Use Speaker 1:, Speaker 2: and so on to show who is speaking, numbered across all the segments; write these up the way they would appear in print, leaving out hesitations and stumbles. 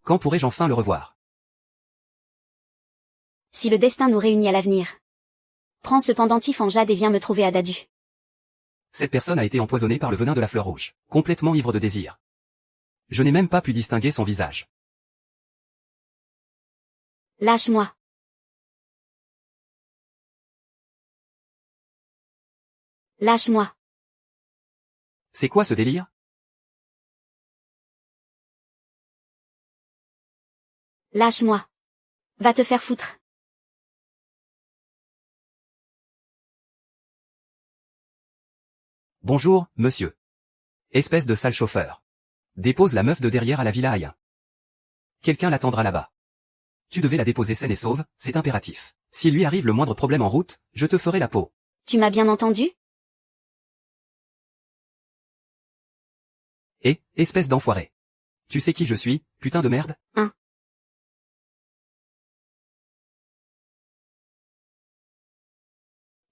Speaker 1: Quand pourrai-je enfin le revoir?
Speaker 2: Si le destin nous réunit à l'avenir. Prends ce pendentif en jade et viens me trouver à Dadu.
Speaker 1: Cette personne a été empoisonnée par le venin de la fleur rouge, complètement ivre de désir. Je n'ai même pas pu distinguer son visage.
Speaker 2: Lâche-moi. Lâche-moi.
Speaker 1: C'est quoi ce délire?
Speaker 2: Lâche-moi. Va te faire foutre.
Speaker 1: Bonjour, monsieur. Espèce de sale chauffeur. Dépose la meuf de derrière à la Villa Hayen. Quelqu'un l'attendra là-bas. Tu devais la déposer saine et sauve, c'est impératif. S'il lui arrive le moindre problème en route, je te ferai la peau.
Speaker 2: Tu m'as bien entendu?
Speaker 1: Et, espèce d'enfoiré. Tu sais qui je suis, putain de merde?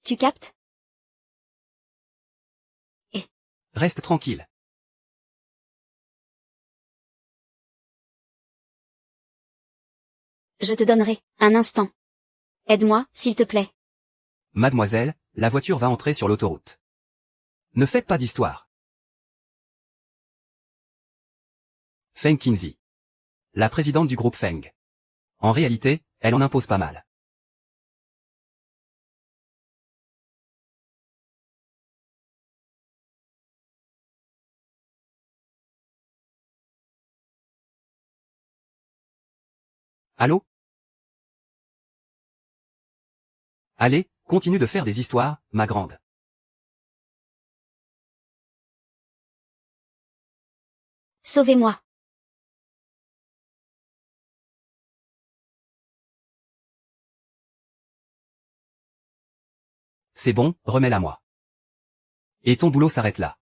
Speaker 2: Tu captes?
Speaker 1: Reste tranquille.
Speaker 2: Je te donnerai un instant. Aide-moi, s'il te plaît.
Speaker 1: Mademoiselle, la voiture va entrer sur l'autoroute. Ne faites pas d'histoire. Feng Qinzi. La présidente du groupe Feng. En réalité, elle en impose pas mal. Allô? Allez, continue de faire des histoires, ma grande.
Speaker 2: Sauvez-moi.
Speaker 1: C'est bon, remets-la moi. Et ton boulot s'arrête là.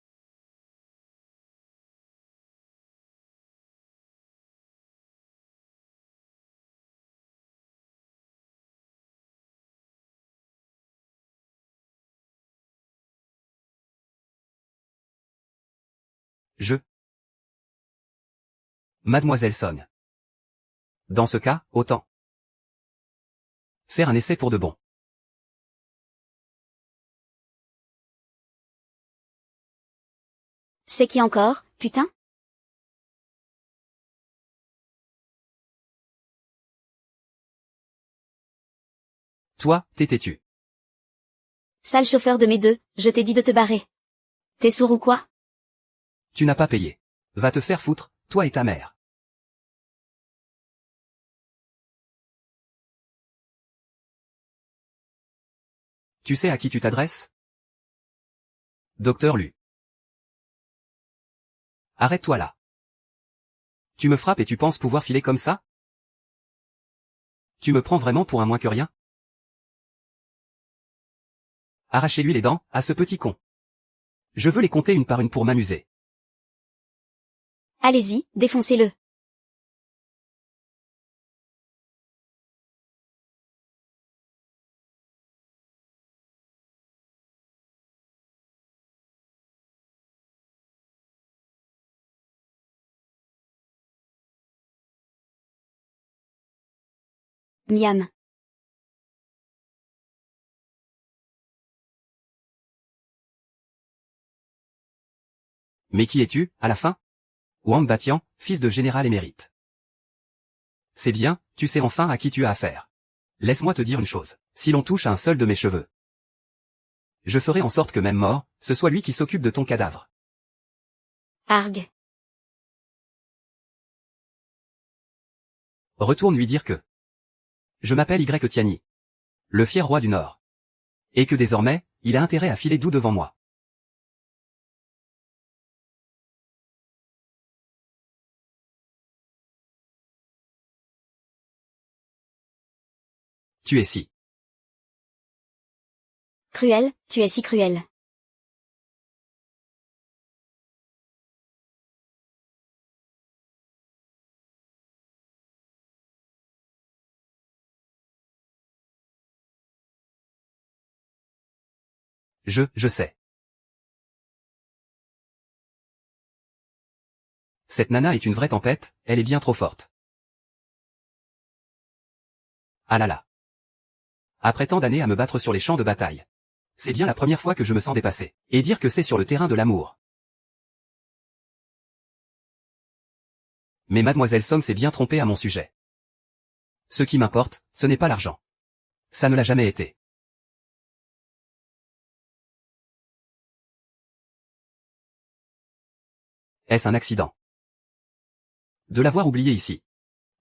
Speaker 1: Mademoiselle Song. Dans ce cas, autant faire un essai pour de bon.
Speaker 2: C'est qui encore, putain?
Speaker 1: Toi, t'es têtu.
Speaker 2: Sale chauffeur de mes deux, je t'ai dit de te barrer. T'es sourd ou quoi?
Speaker 1: Tu n'as pas payé. Va te faire foutre, toi et ta mère. Tu sais à qui tu t'adresses? Docteur Lu. Arrête-toi là. Tu me frappes et tu penses pouvoir filer comme ça? Tu me prends vraiment pour un moins que rien? Arrachez-lui les dents, à ce petit con. Je veux les compter une par une pour m'amuser.
Speaker 2: Allez-y, défoncez-le. Miam.
Speaker 1: Mais qui es-tu, à la fin? Wang Batian, fils de général émérite. C'est bien, tu sais enfin à qui tu as affaire. Laisse-moi te dire une chose, si l'on touche à un seul de mes cheveux, je ferai en sorte que même mort, ce soit lui qui s'occupe de ton cadavre.
Speaker 2: Argue.
Speaker 1: Retourne lui dire que je m'appelle Y Tiani, le fier roi du Nord. Et que désormais, il a intérêt à filer doux devant moi. Tu es si
Speaker 2: Cruel, tu es si cruel.
Speaker 1: je sais. Cette nana est une vraie tempête, elle est bien trop forte. Ah là là. Après tant d'années à me battre sur les champs de bataille. C'est bien la première fois que je me sens dépassé. Et dire que c'est sur le terrain de l'amour. Mais mademoiselle Song s'est bien trompée à mon sujet. Ce qui m'importe, ce n'est pas l'argent. Ça ne l'a jamais été. Est-ce un accident? De l'avoir oublié ici.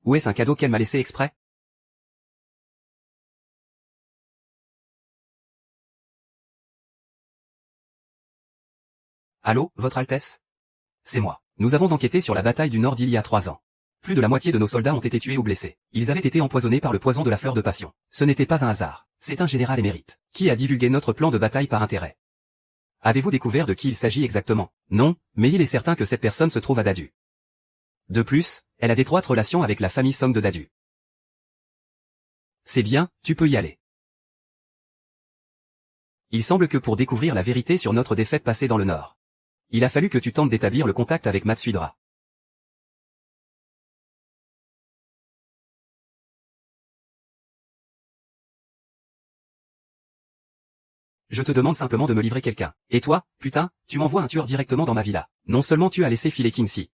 Speaker 1: Ou est-ce un cadeau qu'elle m'a laissé exprès? Allô, Votre Altesse? C'est moi. Nous avons enquêté sur la bataille du Nord d'il y a 3 ans. Plus de la moitié de nos soldats ont été tués ou blessés. Ils avaient été empoisonnés par le poison de la fleur de passion. Ce n'était pas un hasard. C'est un général émérite, qui a divulgué notre plan de bataille par intérêt. Avez-vous découvert de qui il s'agit exactement? Non, mais il est certain que cette personne se trouve à Dadu. De plus, elle a d'étroites relations avec la famille Song de Dadu. C'est bien, tu peux y aller. Il semble que pour découvrir la vérité sur notre défaite passée dans le Nord, il a fallu que tu tentes d'établir le contact avec Matsuidra. Je te demande simplement de me livrer quelqu'un. Et toi, putain, tu m'envoies un tueur directement dans ma villa. Non seulement tu as laissé filer Kingsley,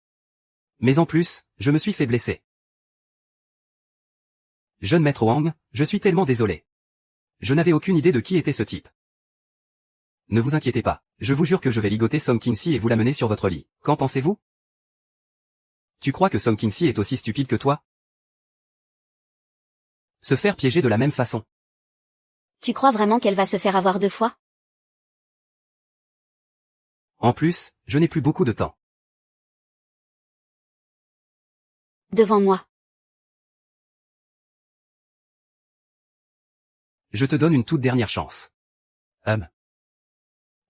Speaker 1: mais en plus, je me suis fait blesser. Jeune maître Wang, je suis tellement désolé. Je n'avais aucune idée de qui était ce type. Ne vous inquiétez pas, je vous jure que je vais ligoter Song Kingsley et vous l'amener sur votre lit. Qu'en pensez-vous? Tu crois que Song Kingsley est aussi stupide que toi? Se faire piéger de la même façon.
Speaker 2: Tu crois vraiment qu'elle va se faire avoir 2 fois?
Speaker 1: En plus, je n'ai plus beaucoup de temps.
Speaker 2: Devant moi.
Speaker 1: Je te donne une toute dernière chance.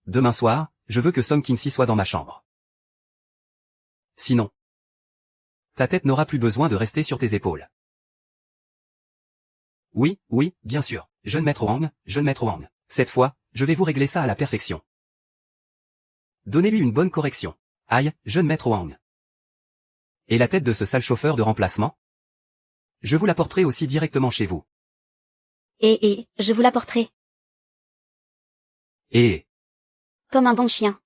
Speaker 1: Demain soir, je veux que Song Kingsley soit dans ma chambre. Sinon, ta tête n'aura plus besoin de rester sur tes épaules. Oui, oui, bien sûr, jeune maître Wang, jeune maître Wang. Cette fois, je vais vous régler ça à la perfection. Donnez-lui une bonne correction. Aïe, jeune maître Wang. Et la tête de ce sale chauffeur de remplacement? Je vous l'apporterai aussi directement chez vous.
Speaker 2: Et, je vous l'apporterai.
Speaker 1: Et...
Speaker 2: Comme un bon chien.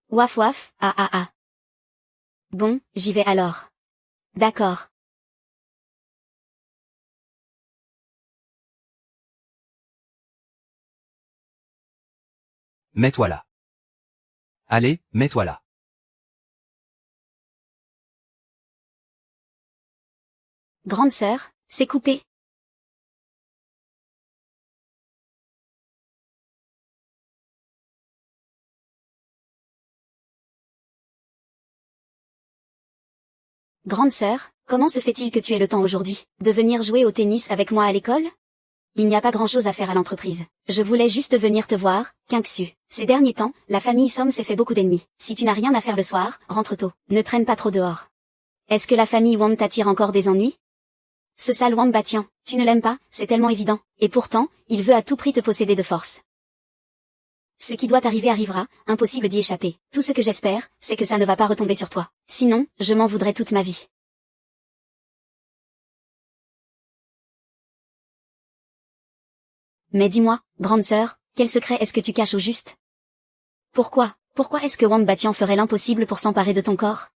Speaker 2: Waf waf, ah ah ah. Bon, j'y vais alors. D'accord.
Speaker 1: Mets-toi là. Allez, mets-toi là.
Speaker 2: Grande sœur, c'est coupé. Grande sœur, comment se fait-il que tu aies le temps aujourd'hui de venir jouer au tennis avec moi à l'école? Il n'y a pas grand-chose à faire à l'entreprise. Je voulais juste venir te voir, Kinksu. Ces derniers temps, la famille Som s'est fait beaucoup d'ennemis. Si tu n'as rien à faire le soir, rentre tôt. Ne traîne pas trop dehors. Est-ce que la famille Wang t'attire encore des ennuis? Ce sale Wang Batian, tu ne l'aimes pas, c'est tellement évident. Et pourtant, il veut à tout prix te posséder de force. Ce qui doit arriver arrivera, impossible d'y échapper. Tout ce que j'espère, c'est que ça ne va pas retomber sur toi. Sinon, je m'en voudrais toute ma vie. Mais dis-moi, grande sœur, quel secret est-ce que tu caches au juste? Pourquoi est-ce que Wang Batian ferait l'impossible pour s'emparer de ton corps?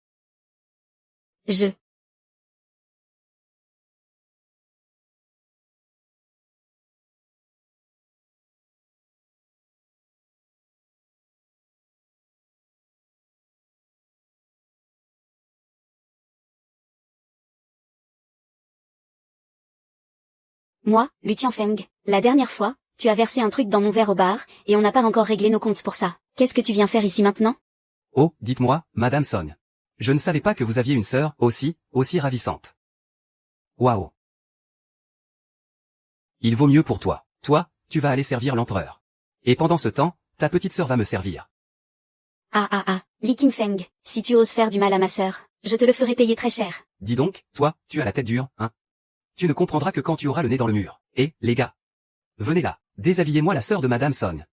Speaker 2: Moi, Lu Tianfeng, la dernière fois, tu as versé un truc dans mon verre au bar, et on n'a pas encore réglé nos comptes pour ça. Qu'est-ce que tu viens faire ici maintenant?
Speaker 1: Oh, dites-moi, Madame Song. Je ne savais pas que vous aviez une sœur, aussi ravissante. Waouh. Il vaut mieux pour toi. Toi, tu vas aller servir l'empereur. Et pendant ce temps, ta petite sœur va me servir.
Speaker 2: Li Qingfeng, si tu oses faire du mal à ma sœur, je te le ferai payer très cher.
Speaker 1: Dis donc, toi, tu as la tête dure, hein? Tu ne comprendras que quand tu auras le nez dans le mur. Et, les gars, venez là, déshabillez-moi la sœur de Madame Song.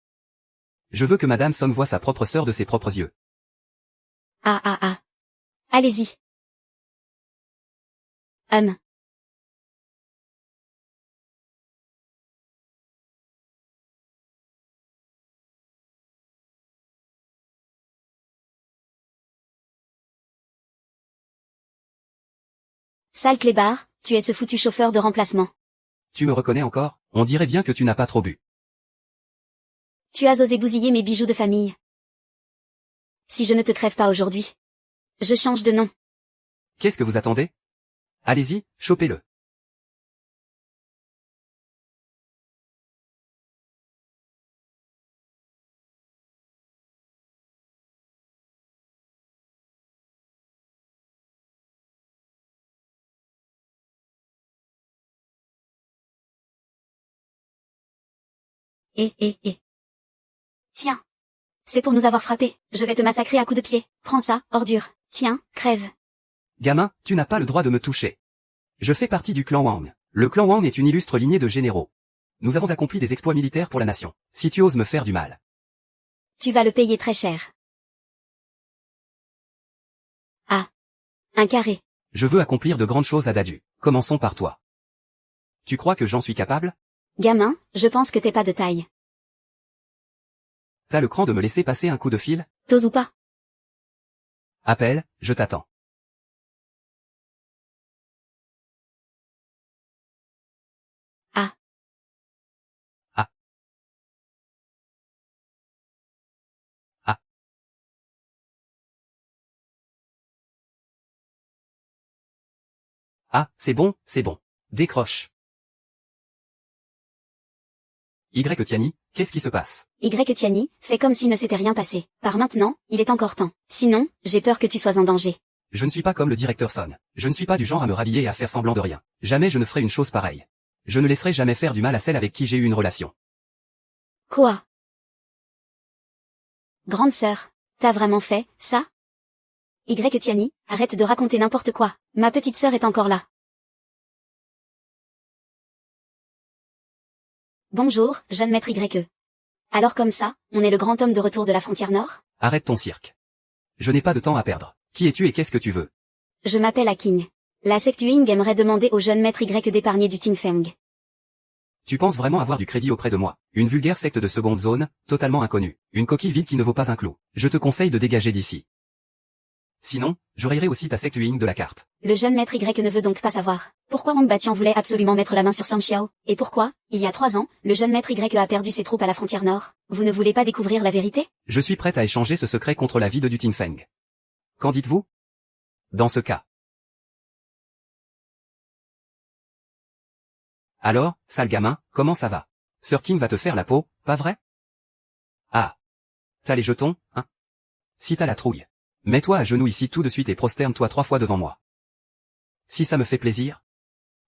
Speaker 1: Je veux que Madame Song voie sa propre sœur de ses propres yeux.
Speaker 2: Allez-y. Sale clébard, tu es ce foutu chauffeur de remplacement.
Speaker 1: Tu me reconnais encore? On dirait bien que tu n'as pas trop bu.
Speaker 2: Tu as osé bousiller mes bijoux de famille. Si je ne te crève pas aujourd'hui, je change de nom.
Speaker 1: Qu'est-ce que vous attendez? Allez-y, chopez-le.
Speaker 2: Tiens. C'est pour nous avoir frappés. Je vais te massacrer à coups de pied. Prends ça, ordure. Tiens, crève.
Speaker 1: Gamin, tu n'as pas le droit de me toucher. Je fais partie du clan Wang. Le clan Wang est une illustre lignée de généraux. Nous avons accompli des exploits militaires pour la nation. Si tu oses me faire du mal.
Speaker 2: Tu vas le payer très cher. Ah. Un carré.
Speaker 1: Je veux accomplir de grandes choses à Dadu. Commençons par toi. Tu crois que j'en suis capable?
Speaker 2: Gamin, je pense que t'es pas de taille.
Speaker 1: T'as le cran de me laisser passer un coup de fil?
Speaker 2: T'oses ou pas?
Speaker 1: Appelle, je t'attends.
Speaker 2: Ah.
Speaker 1: Ah. Ah. Ah, c'est bon, c'est bon. Décroche. Y. Tiani, qu'est-ce qui se passe?
Speaker 2: Y. Tiani, fais comme s'il ne s'était rien passé. Par maintenant, il est encore temps. Sinon, j'ai peur que tu sois en danger.
Speaker 1: Je ne suis pas comme le directeur Son. Je ne suis pas du genre à me rhabiller et à faire semblant de rien. Jamais je ne ferai une chose pareille. Je ne laisserai jamais faire du mal à celle avec qui j'ai eu une relation.
Speaker 2: Quoi? Grande sœur, t'as vraiment fait, ça? Y. Tiani, arrête de raconter n'importe quoi. Ma petite sœur est encore là. Bonjour, jeune maître Y. Alors comme ça, on est le grand homme de retour de la frontière nord?
Speaker 1: Arrête ton cirque. Je n'ai pas de temps à perdre. Qui es-tu et qu'est-ce que tu veux?
Speaker 2: Je m'appelle Aking. La secte Ying aimerait demander au jeune maître Y d'épargner du Ting-Feng.
Speaker 1: Tu penses vraiment avoir du crédit auprès de moi? Une vulgaire secte de seconde zone, totalement inconnue. Une coquille vide qui ne vaut pas un clou. Je te conseille de dégager d'ici. Sinon, je rayerai aussi ta secte Ying de la carte.
Speaker 2: Le jeune maître Y ne veut donc pas savoir. Pourquoi Wang Batian voulait absolument mettre la main sur Sang Xiao? Et pourquoi, il y a 3 ans, le jeune maître Y a perdu ses troupes à la frontière nord? Vous ne voulez pas découvrir la vérité?
Speaker 1: Je suis prête à échanger ce secret contre la vie de du Ting-Feng. Qu'en dites-vous? Dans ce cas. Alors, sale gamin, comment ça va? Sir King va te faire la peau, pas vrai? Ah. T'as les jetons, hein? Si t'as la trouille. Mets-toi à genoux ici tout de suite et prosterne-toi 3 fois devant moi. Si ça me fait plaisir,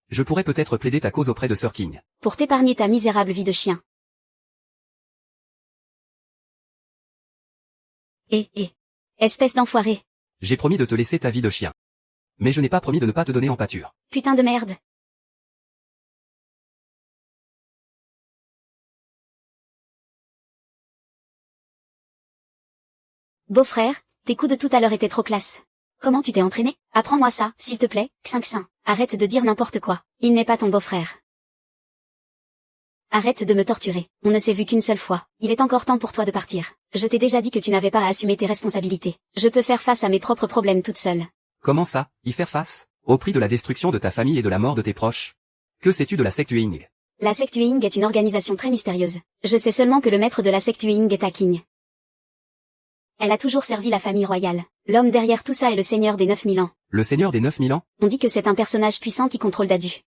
Speaker 1: je pourrais peut-être plaider ta cause auprès de Sir King.
Speaker 2: Pour t'épargner ta misérable vie de chien. Espèce d'enfoiré.
Speaker 1: J'ai promis de te laisser ta vie de chien. Mais je n'ai pas promis de ne pas te donner en pâture.
Speaker 2: Putain de merde. Beau-frère, tes coups de tout à l'heure étaient trop classe. Comment tu t'es entraîné? Apprends-moi ça, s'il te plaît, Xinxin. Arrête de dire n'importe quoi. Il n'est pas ton beau-frère. Arrête de me torturer. On ne s'est vu qu'une seule fois. Il est encore temps pour toi de partir. Je t'ai déjà dit que tu n'avais pas à assumer tes responsabilités. Je peux faire face à mes propres problèmes toute seule.
Speaker 1: Comment ça, y faire face? Au prix de la destruction de ta famille et de la mort de tes proches? Que sais-tu de la secte Ying?
Speaker 2: La secte Ying est une organisation très mystérieuse. Je sais seulement que le maître de la secte Ying est Aking. Elle a toujours servi la famille royale. L'homme derrière tout ça est le seigneur des 9000 ans.
Speaker 1: Le seigneur des 9000 ans?
Speaker 2: On dit que c'est un personnage puissant qui contrôle Dadu.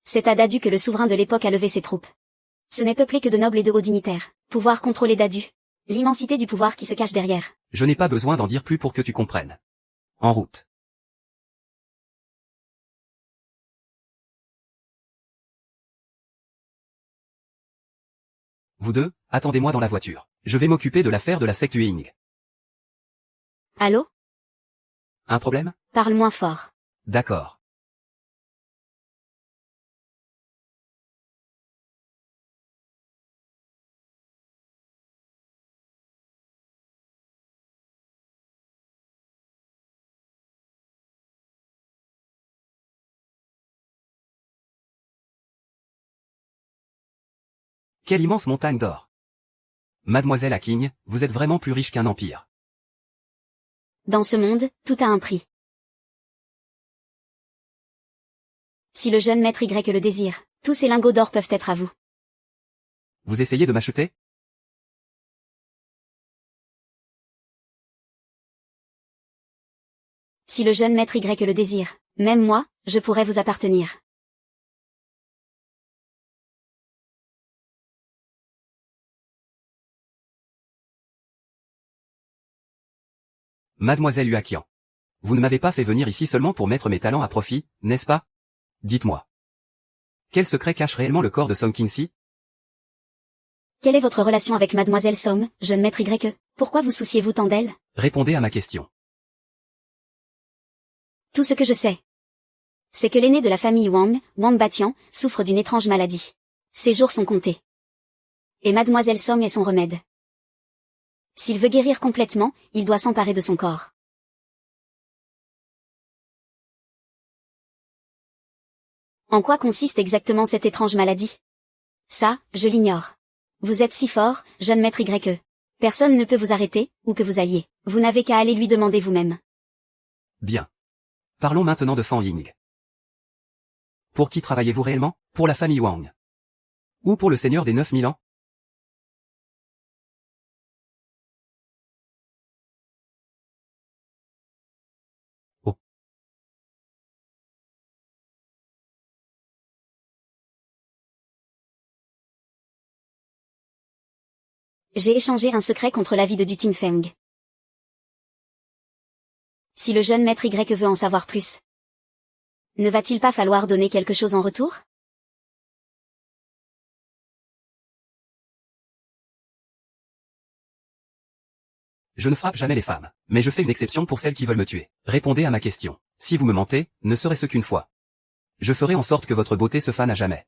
Speaker 2: C'est à Dadu que le souverain de l'époque a levé ses troupes. Ce n'est peuplé que de nobles et de hauts dignitaires. Pouvoir contrôler Dadu. L'immensité du pouvoir qui se cache derrière.
Speaker 1: Je n'ai pas besoin d'en dire plus pour que tu comprennes. En route. Vous deux, attendez-moi dans la voiture. Je vais m'occuper de l'affaire de la secte Ying.
Speaker 2: Allô?
Speaker 1: Un problème?
Speaker 2: Parle moins fort.
Speaker 1: D'accord. Quelle immense montagne d'or. Mademoiselle Aking, vous êtes vraiment plus riche qu'un empire.
Speaker 2: Dans ce monde, tout a un prix. Si le jeune maître Y le désire, tous ces lingots d'or peuvent être à vous.
Speaker 1: Vous essayez de m'acheter?
Speaker 2: Si le jeune maître Y le désire, même moi, je pourrais vous appartenir.
Speaker 1: Mademoiselle Huaqian. Vous ne m'avez pas fait venir ici seulement pour mettre mes talents à profit, n'est-ce pas? Dites-moi. Quel secret cache réellement le corps de Song Qingxi?
Speaker 2: Quelle est votre relation avec Mademoiselle Somme, jeune maître Y? Pourquoi vous souciez-vous tant d'elle?
Speaker 1: Répondez à ma question.
Speaker 2: Tout ce que je sais, c'est que l'aîné de la famille Wang, Wang Batian, souffre d'une étrange maladie. Ses jours sont comptés. Et Mademoiselle Somme est son remède. S'il veut guérir complètement, il doit s'emparer de son corps. En quoi consiste exactement cette étrange maladie? Ça, je l'ignore. Vous êtes si fort, jeune maître Y. Personne ne peut vous arrêter, ou que vous alliez. Vous n'avez qu'à aller lui demander vous-même.
Speaker 1: Bien. Parlons maintenant de Fan Ying. Pour qui travaillez-vous réellement? Pour la famille Wang? Ou pour le seigneur des 9000 ans? Oh.
Speaker 2: J'ai échangé un secret contre l'avis de Du Tinfeng. Si le jeune maître Y veut en savoir plus, ne va-t-il pas falloir donner quelque chose en retour?
Speaker 1: Je ne frappe jamais les femmes, mais je fais une exception pour celles qui veulent me tuer. Répondez à ma question. Si vous me mentez, ne serait-ce qu'une fois, je ferai en sorte que votre beauté se fane à jamais.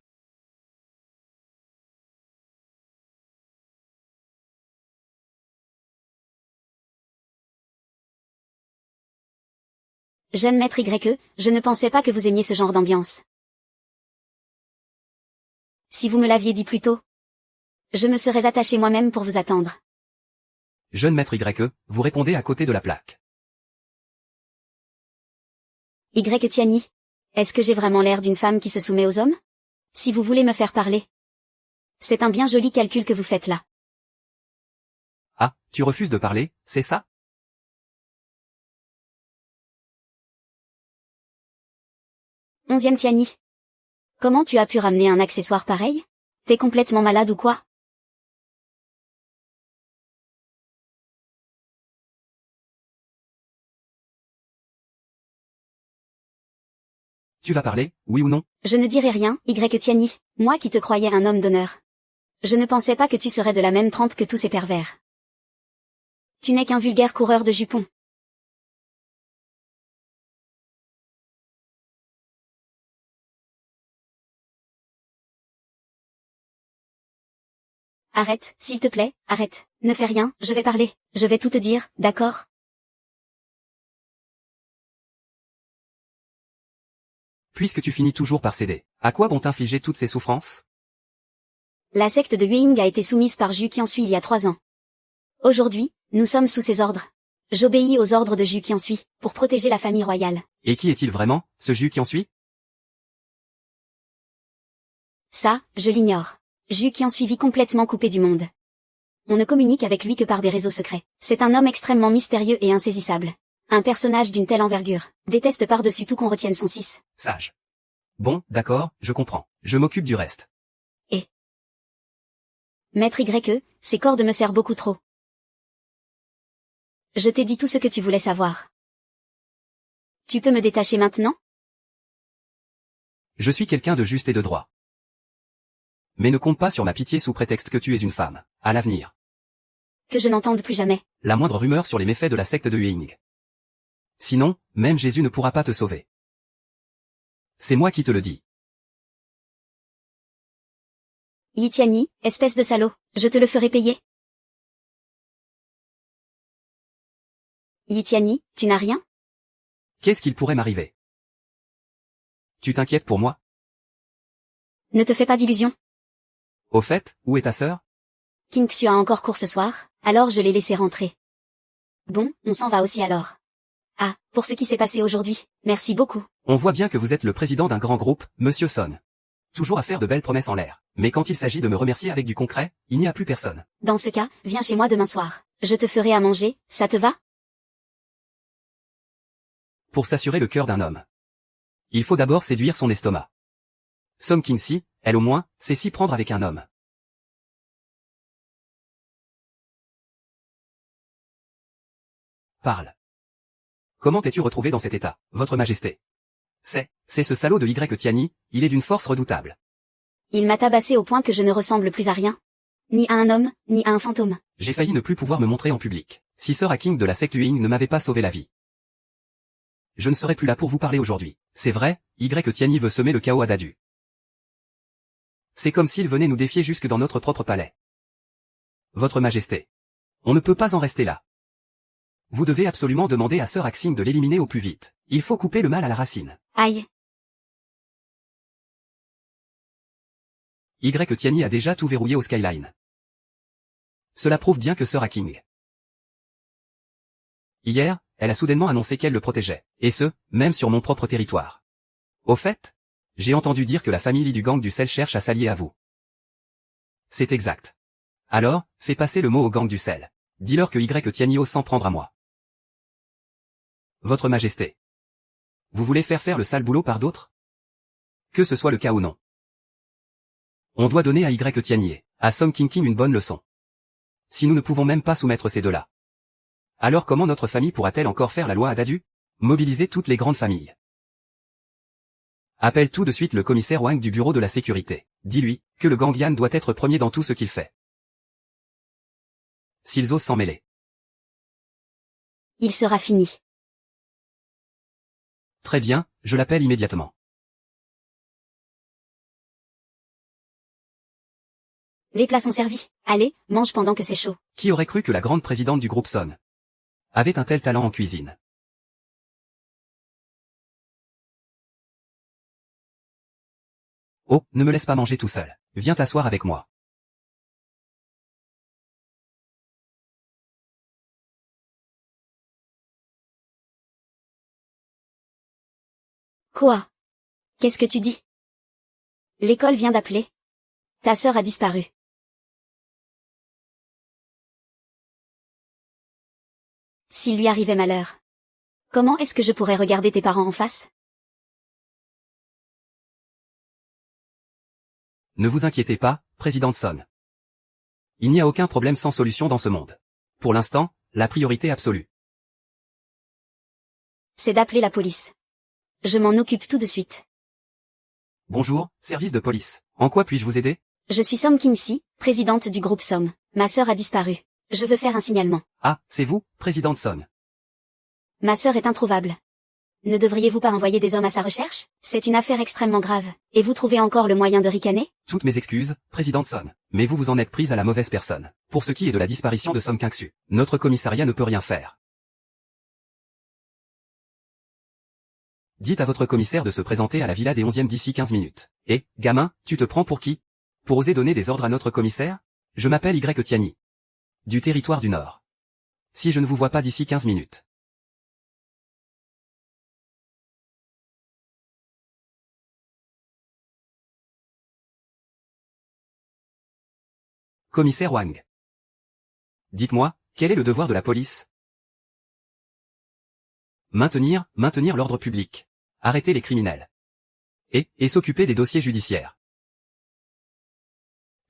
Speaker 2: Jeune maître Y, je ne pensais pas que vous aimiez ce genre d'ambiance. Si vous me l'aviez dit plus tôt, je me serais attaché moi-même pour vous attendre.
Speaker 1: Jeune maître Y, vous répondez à côté de la plaque.
Speaker 2: Y Tiani, est-ce que j'ai vraiment l'air d'une femme qui se soumet aux hommes? Si vous voulez me faire parler, c'est un bien joli calcul que vous faites là.
Speaker 1: Ah, tu refuses de parler, c'est ça?
Speaker 2: Onzième Tiani. Comment tu as pu ramener un accessoire pareil? T'es complètement malade ou quoi?
Speaker 1: Tu vas parler, oui ou non?
Speaker 2: Je ne dirai rien, Y Tiani, moi qui te croyais un homme d'honneur. Je ne pensais pas que tu serais de la même trempe que tous ces pervers. Tu n'es qu'un vulgaire coureur de jupons. Arrête, s'il te plaît, arrête. Ne fais rien, je vais parler. Je vais tout te dire, d'accord?
Speaker 1: Puisque tu finis toujours par céder, à quoi bon t'infliger toutes ces souffrances?
Speaker 2: La secte de Yueying a été soumise par Ju Qiansui il y a 3 ans. Aujourd'hui, nous sommes sous ses ordres. J'obéis aux ordres de Ju Qiansui, pour protéger la famille royale.
Speaker 1: Et qui est-il vraiment, ce Ju Qiansui?
Speaker 2: Ça, je l'ignore. Ju Qiansui vit complètement coupé du monde. On ne communique avec lui que par des réseaux secrets. C'est un homme extrêmement mystérieux et insaisissable. Un personnage d'une telle envergure. Déteste par-dessus tout qu'on retienne son 6.
Speaker 1: Sage. Bon, d'accord, je comprends. Je m'occupe du reste.
Speaker 2: Maître Y, ces cordes me servent beaucoup trop. Je t'ai dit tout ce que tu voulais savoir. Tu peux me détacher maintenant?
Speaker 1: Je suis quelqu'un de juste et de droit. Mais ne compte pas sur ma pitié sous prétexte que tu es une femme. À l'avenir.
Speaker 2: Que je n'entende plus jamais.
Speaker 1: La moindre rumeur sur les méfaits de la secte de Yueying. Sinon, même Jésus ne pourra pas te sauver. C'est moi qui te le dis.
Speaker 2: Yi Tiani, espèce de salaud, je te le ferai payer. Yi Tiani, tu n'as rien?
Speaker 1: Qu'est-ce qu'il pourrait m'arriver? Tu t'inquiètes pour moi?
Speaker 2: Ne te fais pas d'illusions.
Speaker 1: Au fait, où est ta sœur?
Speaker 2: Qingxu a encore cours ce soir, alors je l'ai laissé rentrer. Bon, on s'en va aussi alors. Ah, pour ce qui s'est passé aujourd'hui, merci beaucoup.
Speaker 1: On voit bien que vous êtes le président d'un grand groupe, Monsieur Son. Toujours à faire de belles promesses en l'air. Mais quand il s'agit de me remercier avec du concret, il n'y a plus personne.
Speaker 2: Dans ce cas, viens chez moi demain soir. Je te ferai à manger, ça te va?
Speaker 1: Pour s'assurer le cœur d'un homme, il faut d'abord séduire son estomac. Song King-si, elle au moins, sait s'y prendre avec un homme. Parle. Comment t'es-tu retrouvé dans cet état, Votre Majesté? C'est ce salaud de Y Tiani, il est d'une force redoutable.
Speaker 2: Il m'a tabassé au point que je ne ressemble plus à rien. Ni à un homme, ni à un fantôme.
Speaker 1: J'ai failli ne plus pouvoir me montrer en public, si Sir Hacking de la secte Ying ne m'avait pas sauvé la vie. Je ne serai plus là pour vous parler aujourd'hui. C'est vrai, Y Tiani veut semer le chaos à Dadu. C'est comme s'il venait nous défier jusque dans notre propre palais. Votre Majesté. On ne peut pas en rester là. Vous devez absolument demander à Sir Hacking de l'éliminer au plus vite. Il faut couper le mal à la racine.
Speaker 2: Aïe.
Speaker 1: Y Tiani a déjà tout verrouillé au Skyline. Cela prouve bien que Sir Hacking. Hier, elle a soudainement annoncé qu'elle le protégeait, et ce, même sur mon propre territoire. Au fait, j'ai entendu dire que la famille Lee du gang du sel cherche à s'allier à vous. C'est exact. Alors, fais passer le mot au gang du sel. Dis-leur que Y Tiani ose s'en prendre à moi. Votre Majesté. Vous voulez faire le sale boulot par d'autres? Que ce soit le cas ou non. On doit donner à Y Tiani, à Song King une bonne leçon. Si nous ne pouvons même pas soumettre ces deux-là, alors comment notre famille pourra-t-elle encore faire la loi à Dadu? Mobiliser toutes les grandes familles. Appelle tout de suite le commissaire Wang du bureau de la sécurité. Dis-lui que le gang Yan doit être premier dans tout ce qu'il fait. S'ils osent s'en mêler.
Speaker 2: Il sera fini.
Speaker 1: Très bien, je l'appelle immédiatement.
Speaker 2: Les plats sont servis. Allez, mange pendant que c'est chaud.
Speaker 1: Qui aurait cru que la grande présidente du groupe Son avait un tel talent en cuisine? Oh, ne me laisse pas manger tout seul. Viens t'asseoir avec moi.
Speaker 2: Quoi? Qu'est-ce que tu dis? L'école vient d'appeler. Ta sœur a disparu. S'il lui arrivait malheur. Comment est-ce que je pourrais regarder tes parents en face?
Speaker 1: Ne vous inquiétez pas, présidente Son. Il n'y a aucun problème sans solution dans ce monde. Pour l'instant, la priorité absolue.
Speaker 2: C'est d'appeler la police. Je m'en occupe tout de suite.
Speaker 1: Bonjour, service de police. En quoi puis-je vous aider?
Speaker 2: Je suis Som King-si, présidente du groupe Som. Ma sœur a disparu. Je veux faire un signalement.
Speaker 1: Ah, c'est vous, présidente Son.
Speaker 2: Ma sœur est introuvable. Ne devriez-vous pas envoyer des hommes à sa recherche? C'est une affaire extrêmement grave. Et vous trouvez encore le moyen de ricaner?
Speaker 1: Toutes mes excuses, présidente Son. Mais vous vous en êtes prise à la mauvaise personne. Pour ce qui est de la disparition de Som King-su, notre commissariat ne peut rien faire. Dites à votre commissaire de se présenter à la villa des 11e d'ici 15 minutes. Et, gamin, tu te prends pour qui? Pour oser donner des ordres à notre commissaire? Je m'appelle Y Tiani. Du territoire du Nord. Si je ne vous vois pas d'ici 15 minutes. Commissaire Wang. Dites-moi, quel est le devoir de la police? Maintenir l'ordre public. Arrêter les criminels. Et s'occuper des dossiers judiciaires.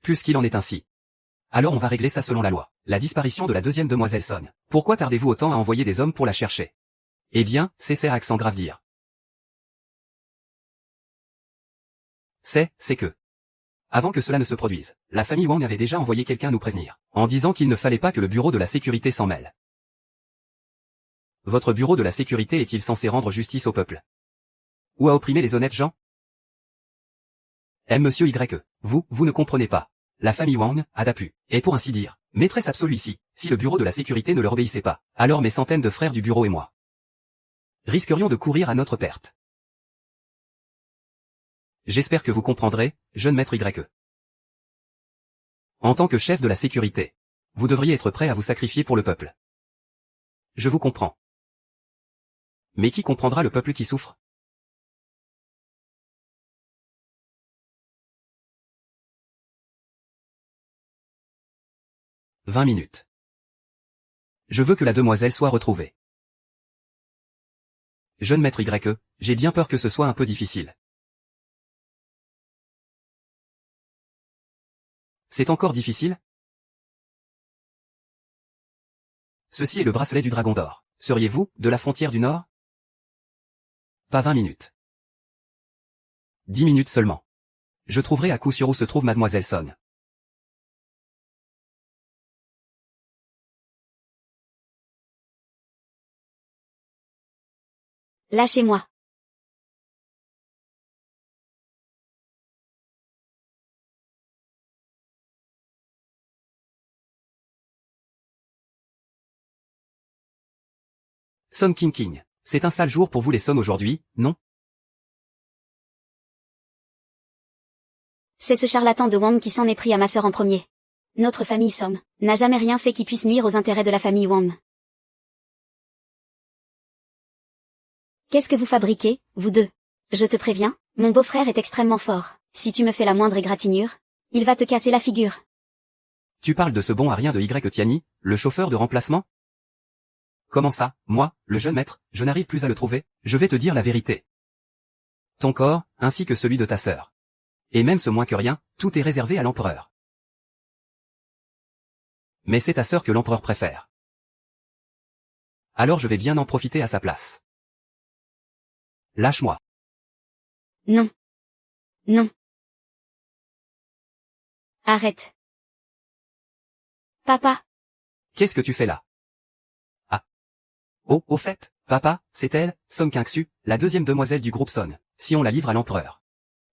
Speaker 1: Puisqu'il en est ainsi. Alors on va régler ça selon la loi. La disparition de la deuxième demoiselle Son. Pourquoi tardez-vous autant à envoyer des hommes pour la chercher? Eh bien, c'est accent grave dire. C'est que. Avant que cela ne se produise, la famille Wang avait déjà envoyé quelqu'un nous prévenir, en disant qu'il ne fallait pas que le bureau de la sécurité s'en mêle. Votre bureau de la sécurité est-il censé rendre justice au peuple? Ou à opprimer les honnêtes gens? Monsieur Y, vous ne comprenez pas. La famille Wang, Adapu, est pour ainsi dire, maîtresse absolue ici. Si le bureau de la sécurité ne leur obéissait pas, alors mes centaines de frères du bureau et moi risquerions de courir à notre perte. J'espère que vous comprendrez, jeune maître Y. En tant que chef de la sécurité, vous devriez être prêt à vous sacrifier pour le peuple. Je vous comprends. Mais qui comprendra le peuple qui souffre? 20 minutes. Je veux que la demoiselle soit retrouvée. Jeune maître YE, j'ai bien peur que ce soit un peu difficile. C'est encore difficile? Ceci est le bracelet du Dragon d'Or. Seriez-vous, de la frontière du Nord? Pas 20 minutes. 10 minutes seulement. Je trouverai à coup sûr où se trouve Mademoiselle Song.
Speaker 2: Lâchez-moi.
Speaker 1: Song King King. C'est un sale jour pour vous les Song aujourd'hui, non?
Speaker 2: C'est ce charlatan de Wang qui s'en est pris à ma sœur en premier. Notre famille Song n'a jamais rien fait qui puisse nuire aux intérêts de la famille Wang. Qu'est-ce que vous fabriquez, vous deux? Je te préviens, mon beau-frère est extrêmement fort. Si tu me fais la moindre égratignure, il va te casser la figure.
Speaker 1: Tu parles de ce bon à rien de Y Tiani, le chauffeur de remplacement? Comment ça, moi, le jeune maître, je n'arrive plus à le trouver? Je vais te dire la vérité. Ton corps, ainsi que celui de ta sœur. Et même ce moins que rien, tout est réservé à l'empereur. Mais c'est ta sœur que l'empereur préfère. Alors je vais bien en profiter à sa place. Lâche-moi.
Speaker 2: Non. Non. Arrête. Papa.
Speaker 1: Qu'est-ce que tu fais là? Ah. Oh, au fait, papa, c'est elle, Song Kingsu, la deuxième demoiselle du groupe Son. Si on la livre à l'empereur,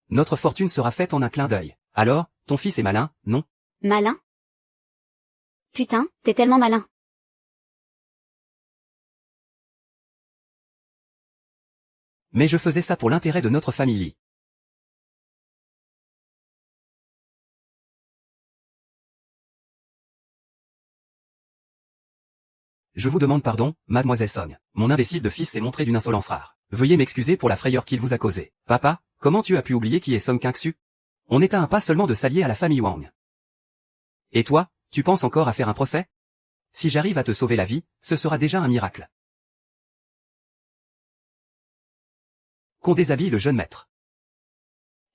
Speaker 1: notre fortune sera faite en un clin d'œil. Alors, ton fils est malin, non?
Speaker 2: Malin? Putain, t'es tellement malin.
Speaker 1: Mais je faisais ça pour l'intérêt de notre famille. Je vous demande pardon, mademoiselle Song. Mon imbécile de fils s'est montré d'une insolence rare. Veuillez m'excuser pour la frayeur qu'il vous a causée. Papa, comment tu as pu oublier qui est Song Kingsu? On est à un pas seulement de s'allier à la famille Wang. Et toi, tu penses encore à faire un procès? Si j'arrive à te sauver la vie, ce sera déjà un miracle. Qu'on déshabille le jeune maître.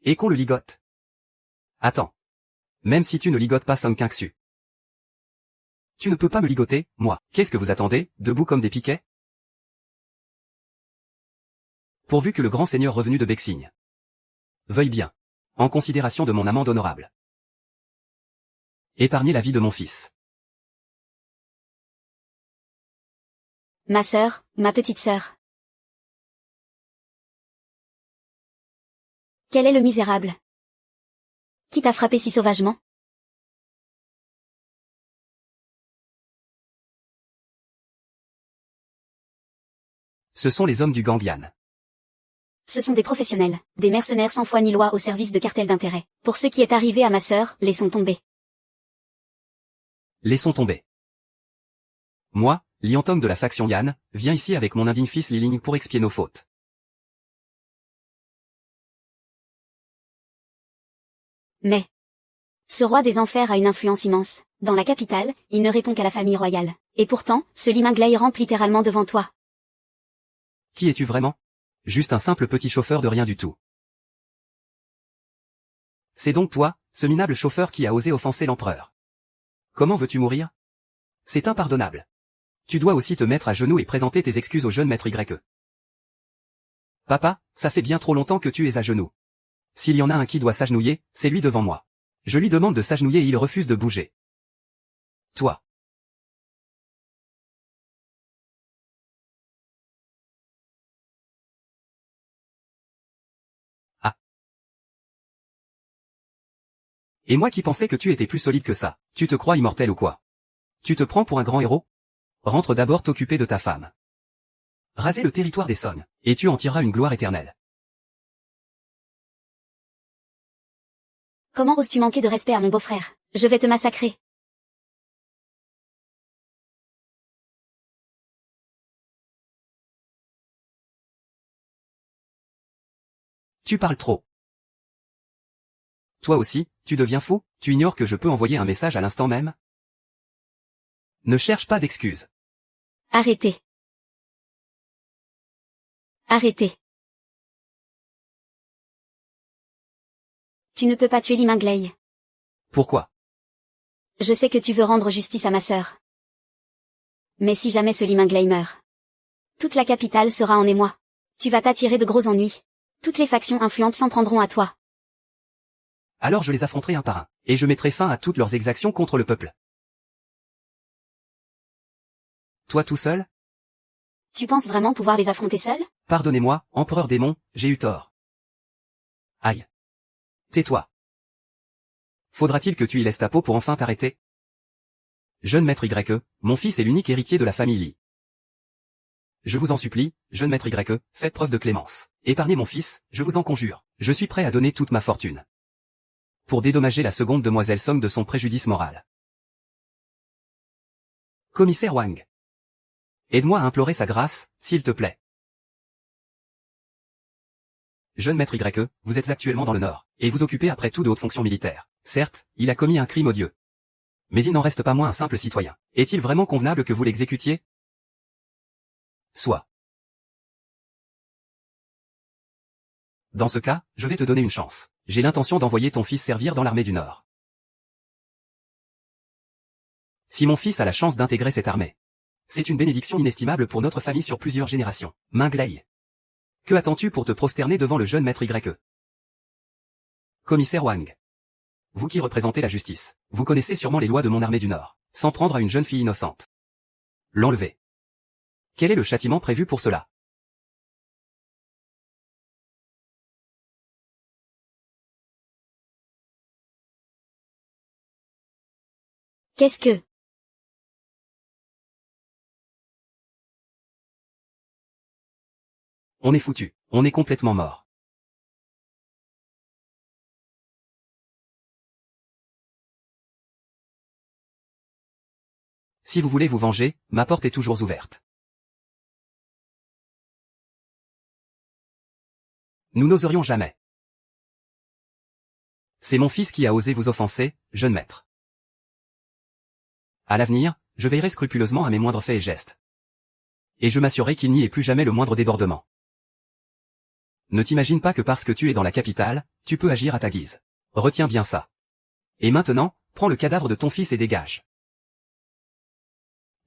Speaker 1: Et qu'on le ligote. Attends. Même si tu ne ligotes pas Song Kingsu. Tu ne peux pas me ligoter, moi. Qu'est-ce que vous attendez, debout comme des piquets? Pourvu que le grand seigneur revenu de Bexing veuille bien, en considération de mon amende honorable, épargner la vie de mon fils.
Speaker 2: Ma sœur, ma petite sœur. Quel est le misérable? Qui t'a frappé si sauvagement?
Speaker 1: Ce sont les hommes du gang Yan.
Speaker 2: Ce sont des professionnels, des mercenaires sans foi ni loi au service de cartels d'intérêt. Pour ce qui est arrivé à ma sœur, laissons tomber.
Speaker 1: Laissons tomber. Moi, Liantong de la faction Yan, viens ici avec mon indigne fils Liling pour expier nos fautes.
Speaker 2: Mais ce roi des enfers a une influence immense. Dans la capitale, il ne répond qu'à la famille royale. Et pourtant, ce Liminglai rampe littéralement devant toi.
Speaker 1: Qui es-tu vraiment? Juste un simple petit chauffeur de rien du tout. C'est donc toi, ce minable chauffeur qui a osé offenser l'empereur. Comment veux-tu mourir? C'est impardonnable. Tu dois aussi te mettre à genoux et présenter tes excuses au jeune maître YE. Papa, ça fait bien trop longtemps que tu es à genoux. S'il y en a un qui doit s'agenouiller, c'est lui devant moi. Je lui demande de s'agenouiller et il refuse de bouger. Toi. Ah. Et moi qui pensais que tu étais plus solide que ça. Tu te crois immortel ou quoi? Tu te prends pour un grand héros? Rentre d'abord t'occuper de ta femme. Raser le territoire des Song, et tu en tireras une gloire éternelle.
Speaker 2: Comment oses-tu manquer de respect à mon beau-frère? Je vais te massacrer.
Speaker 1: Tu parles trop. Toi aussi, tu deviens fou? Tu ignores que je peux envoyer un message à l'instant même? Ne cherche pas d'excuses.
Speaker 2: Arrêtez. Arrêtez. Tu ne peux pas tuer Li Minglei.
Speaker 1: Pourquoi?
Speaker 2: Je sais que tu veux rendre justice à ma sœur. Mais si jamais ce Li Minglei meurt, toute la capitale sera en émoi. Tu vas t'attirer de gros ennuis. Toutes les factions influentes s'en prendront à toi.
Speaker 1: Alors je les affronterai un par un, et je mettrai fin à toutes leurs exactions contre le peuple. Toi tout seul?
Speaker 2: Tu penses vraiment pouvoir les affronter seul?
Speaker 1: Pardonnez-moi, empereur démon, j'ai eu tort. Aïe. Tais-toi. Faudra-t-il que tu y laisses ta peau pour enfin t'arrêter? Jeune maître YE, mon fils est l'unique héritier de la famille Li. Je vous en supplie, jeune maître YE, faites preuve de clémence. Épargnez mon fils, je vous en conjure. Je suis prêt à donner toute ma fortune pour dédommager la seconde demoiselle Song de son préjudice moral. Commissaire Wang. Aide-moi à implorer sa grâce, s'il te plaît. Jeune maître YE, vous êtes actuellement dans le Nord, et vous occupez après tout de hautes fonctions militaires. Certes, il a commis un crime odieux. Mais il n'en reste pas moins un simple citoyen. Est-il vraiment convenable que vous l'exécutiez? Soit. Dans ce cas, je vais te donner une chance. J'ai l'intention d'envoyer ton fils servir dans l'armée du Nord. Si mon fils a la chance d'intégrer cette armée, c'est une bénédiction inestimable pour notre famille sur plusieurs générations. Minglei. Que attends-tu pour te prosterner devant le jeune maître YE? Commissaire Wang. Vous qui représentez la justice, vous connaissez sûrement les lois de mon armée du Nord. S'en prendre à une jeune fille innocente. L'enlever. Quel est le châtiment prévu pour cela?
Speaker 2: Qu'est-ce que...
Speaker 1: On est foutu. On est complètement mort. Si vous voulez vous venger, ma porte est toujours ouverte. Nous n'oserions jamais. C'est mon fils qui a osé vous offenser, jeune maître. À l'avenir, je veillerai scrupuleusement à mes moindres faits et gestes. Et je m'assurerai qu'il n'y ait plus jamais le moindre débordement. Ne t'imagine pas que parce que tu es dans la capitale, tu peux agir à ta guise. Retiens bien ça. Et maintenant, prends le cadavre de ton fils et dégage.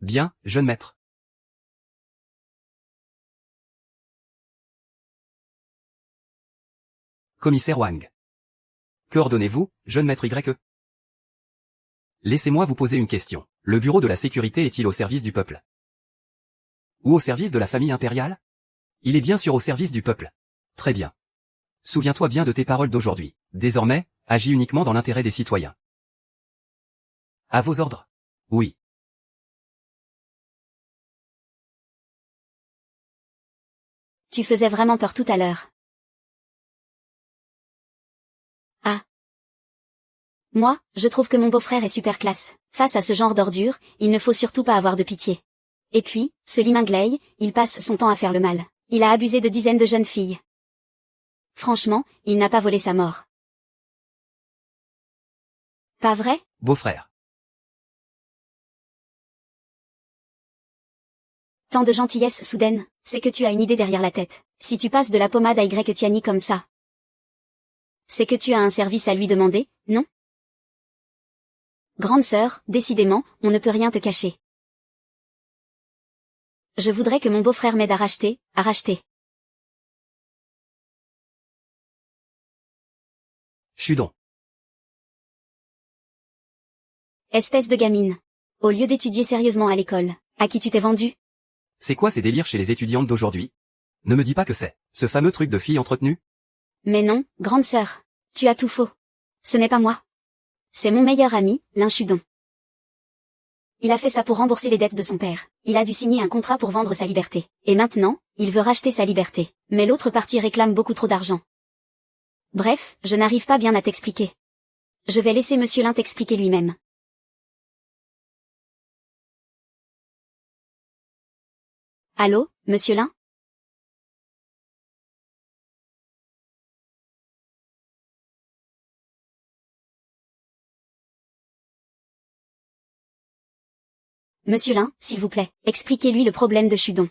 Speaker 1: Bien, jeune maître. Commissaire Wang. Que ordonnez-vous, jeune maître YE? Laissez-moi vous poser une question. Le bureau de la sécurité est-il au service du peuple? Ou au service de la famille impériale? Il est bien sûr au service du peuple. Très bien. Souviens-toi bien de tes paroles d'aujourd'hui. Désormais, agis uniquement dans l'intérêt des citoyens. À vos ordres. Oui.
Speaker 2: Tu faisais vraiment peur tout à l'heure. Ah. Moi, je trouve que mon beau-frère est super classe. Face à ce genre d'ordure, il ne faut surtout pas avoir de pitié. Et puis, ce Li Minglei, il passe son temps à faire le mal. Il a abusé de dizaines de jeunes filles. Franchement, il n'a pas volé sa mort. Pas vrai?
Speaker 1: Beau-frère.
Speaker 2: Tant de gentillesse soudaine, c'est que tu as une idée derrière la tête. Si tu passes de la pommade à Y comme ça, c'est que tu as un service à lui demander, non? Grande sœur, décidément, on ne peut rien te cacher. Je voudrais que mon beau-frère m'aide à racheter, à racheter.
Speaker 1: Chudon.
Speaker 2: Espèce de gamine. Au lieu d'étudier sérieusement à l'école, à qui tu t'es vendue?
Speaker 1: C'est quoi ces délires chez les étudiantes d'aujourd'hui? Ne me dis pas que c'est ce fameux truc de fille entretenue?
Speaker 2: Mais non, grande sœur. Tu as tout faux. Ce n'est pas moi. C'est mon meilleur ami, Linchudon. Il a fait ça pour rembourser les dettes de son père. Il a dû signer un contrat pour vendre sa liberté. Et maintenant, il veut racheter sa liberté. Mais l'autre partie réclame beaucoup trop d'argent. Bref, je n'arrive pas bien à t'expliquer. Je vais laisser Monsieur Lin t'expliquer lui-même. Allô, Monsieur Lin? Monsieur Lin, s'il vous plaît, expliquez-lui le problème de Chudon.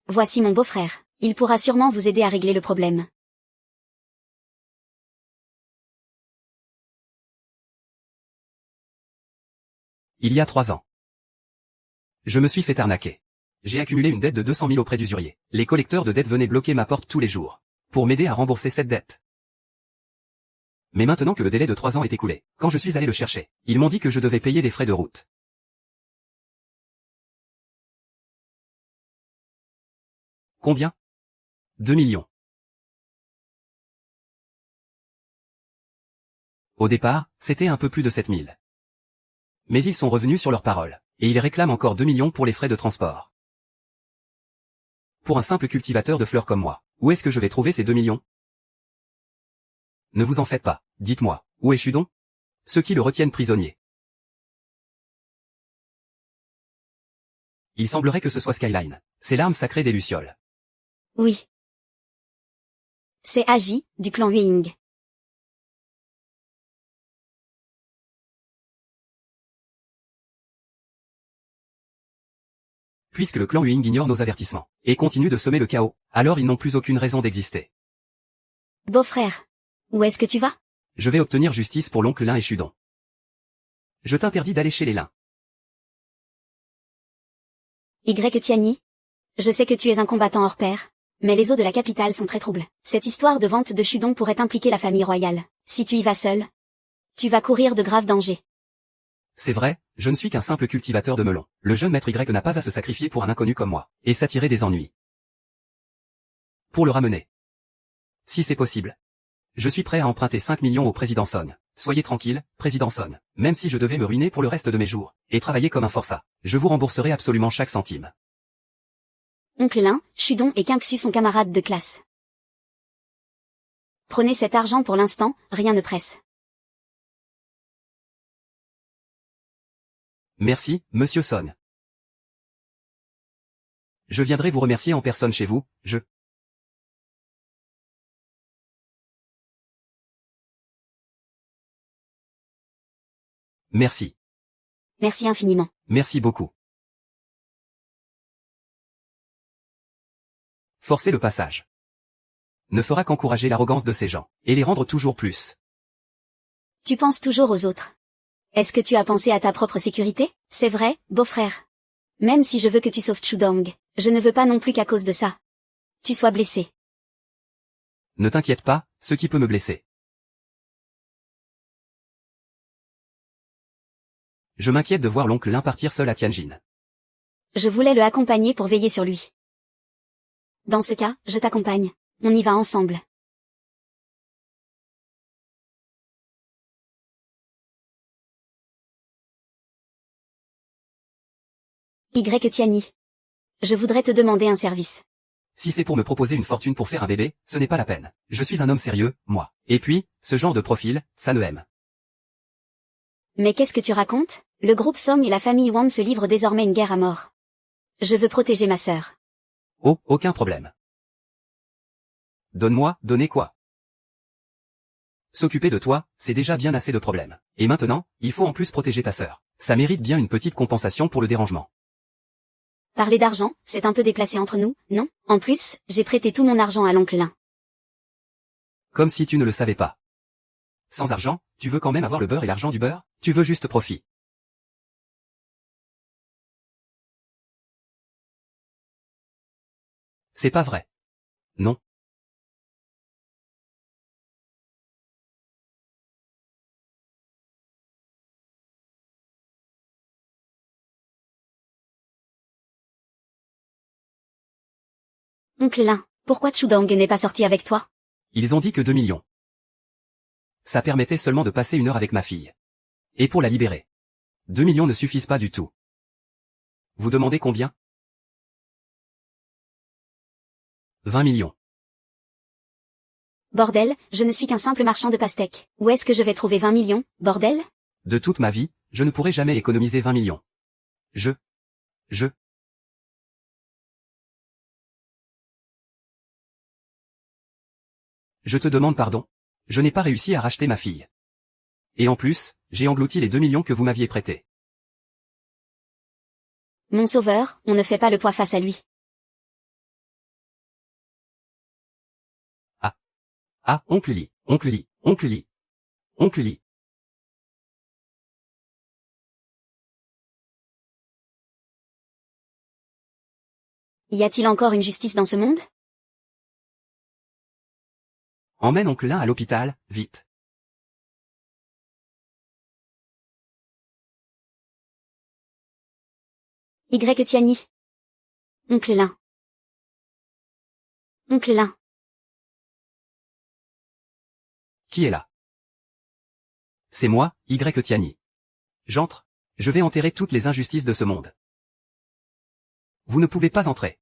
Speaker 2: Voici mon beau-frère. Il pourra sûrement vous aider à régler le problème.
Speaker 1: Il y a 3 ans. Je me suis fait arnaquer. J'ai accumulé une dette de 200 000 auprès d'usuriers. Les collecteurs de dettes venaient bloquer ma porte tous les jours. Pour m'aider à rembourser cette dette. Mais maintenant que le délai de 3 ans est écoulé, quand je suis allé le chercher, ils m'ont dit que je devais payer des frais de route. Combien? 2 millions. Au départ, c'était un peu plus de 7 000. Mais ils sont revenus sur leur parole, et ils réclament encore 2 millions pour les frais de transport. Pour un simple cultivateur de fleurs comme moi, où est-ce que je vais trouver ces 2 millions? Ne vous en faites pas, dites-moi, où est Chudon? Ceux qui le retiennent prisonnier. Il semblerait que ce soit Skyline. C'est l'arme sacrée des Lucioles.
Speaker 2: Oui. C'est Agi, du clan Yueying.
Speaker 1: Puisque le clan Yueying ignore nos avertissements, et continue de semer le chaos, alors ils n'ont plus aucune raison d'exister.
Speaker 2: Beau-frère. Où est-ce que tu vas?
Speaker 1: Je vais obtenir justice pour l'oncle Lin et Chudon. Je t'interdis d'aller chez les Lin.
Speaker 2: Y. Tiani. Je sais que tu es un combattant hors pair, mais les eaux de la capitale sont très troubles. Cette histoire de vente de Chudon pourrait impliquer la famille royale. Si tu y vas seul, tu vas courir de graves dangers.
Speaker 1: C'est vrai, je ne suis qu'un simple cultivateur de melons. Le jeune maître Y n'a pas à se sacrifier pour un inconnu comme moi, et s'attirer des ennuis. Pour le ramener. Si c'est possible. Je suis prêt à emprunter 5 millions au président Son. Soyez tranquille, président Son. Même si je devais me ruiner pour le reste de mes jours, et travailler comme un forçat, je vous rembourserai absolument chaque centime.
Speaker 2: Oncle Lin, Chudon et Qiangxu sont camarades de classe. Prenez cet argent pour l'instant, rien ne presse.
Speaker 1: Merci, monsieur Son. Je viendrai vous remercier en personne chez vous, Merci.
Speaker 2: Merci infiniment.
Speaker 1: Merci beaucoup. Forcer le passage ne fera qu'encourager l'arrogance de ces gens, et les rendre toujours plus.
Speaker 2: Tu penses toujours aux autres. Est-ce que tu as pensé à ta propre sécurité? C'est vrai, beau-frère. Même si je veux que tu sauves Chudong, je ne veux pas non plus qu'à cause de ça, tu sois blessé.
Speaker 1: Ne t'inquiète pas, ce qui peut me blesser. Je m'inquiète de voir l'oncle Lin partir seul à Tianjin.
Speaker 2: Je voulais le accompagner pour veiller sur lui. Dans ce cas, je t'accompagne. On y va ensemble. Y. Tiani. Je voudrais te demander un service.
Speaker 1: Si c'est pour me proposer une fortune pour faire un bébé, ce n'est pas la peine. Je suis un homme sérieux, moi. Et puis, ce genre de profil, ça ne aime.
Speaker 2: Mais qu'est-ce que tu racontes? Le groupe Song et la famille Wang se livrent désormais une guerre à mort. Je veux protéger ma sœur.
Speaker 1: Oh, aucun problème. Donne-moi, donnez quoi? S'occuper de toi, c'est déjà bien assez de problèmes. Et maintenant, il faut en plus protéger ta sœur. Ça mérite bien une petite compensation pour le dérangement.
Speaker 2: Parler d'argent, c'est un peu déplacé entre nous, non? En plus, j'ai prêté tout mon argent à l'oncle Lin.
Speaker 1: Comme si tu ne le savais pas. Sans argent, tu veux quand même avoir le beurre et l'argent du beurre? Tu veux juste profit. C'est pas vrai. Non.
Speaker 2: Oncle Lin, pourquoi Chudong n'est pas sorti avec toi?
Speaker 1: Ils ont dit que 2 millions. Ça permettait seulement de passer 1 heure avec ma fille. Et pour la libérer. 2 millions ne suffisent pas du tout. Vous demandez combien? 20 millions.
Speaker 2: Bordel, je ne suis qu'un simple marchand de pastèques. Où est-ce que je vais trouver 20 millions, bordel?
Speaker 1: De toute ma vie, je ne pourrai jamais économiser 20 millions. Je te demande pardon. Je n'ai pas réussi à racheter ma fille. Et en plus, j'ai englouti les 2 millions que vous m'aviez prêtés.
Speaker 2: Mon sauveur, on ne fait pas le poids face à lui.
Speaker 1: Ah, oncle Lee, oncle Lee, oncle Lee, oncle Lee.
Speaker 2: Y a-t-il encore une justice dans ce monde?
Speaker 1: Emmène oncle Lin à l'hôpital, vite.
Speaker 2: Y. Tiani. Oncle Lin. Oncle Lin.
Speaker 1: Qui est là? C'est moi, Y. Tiani. J'entre. Je vais enterrer toutes les injustices de ce monde. Vous ne pouvez pas entrer.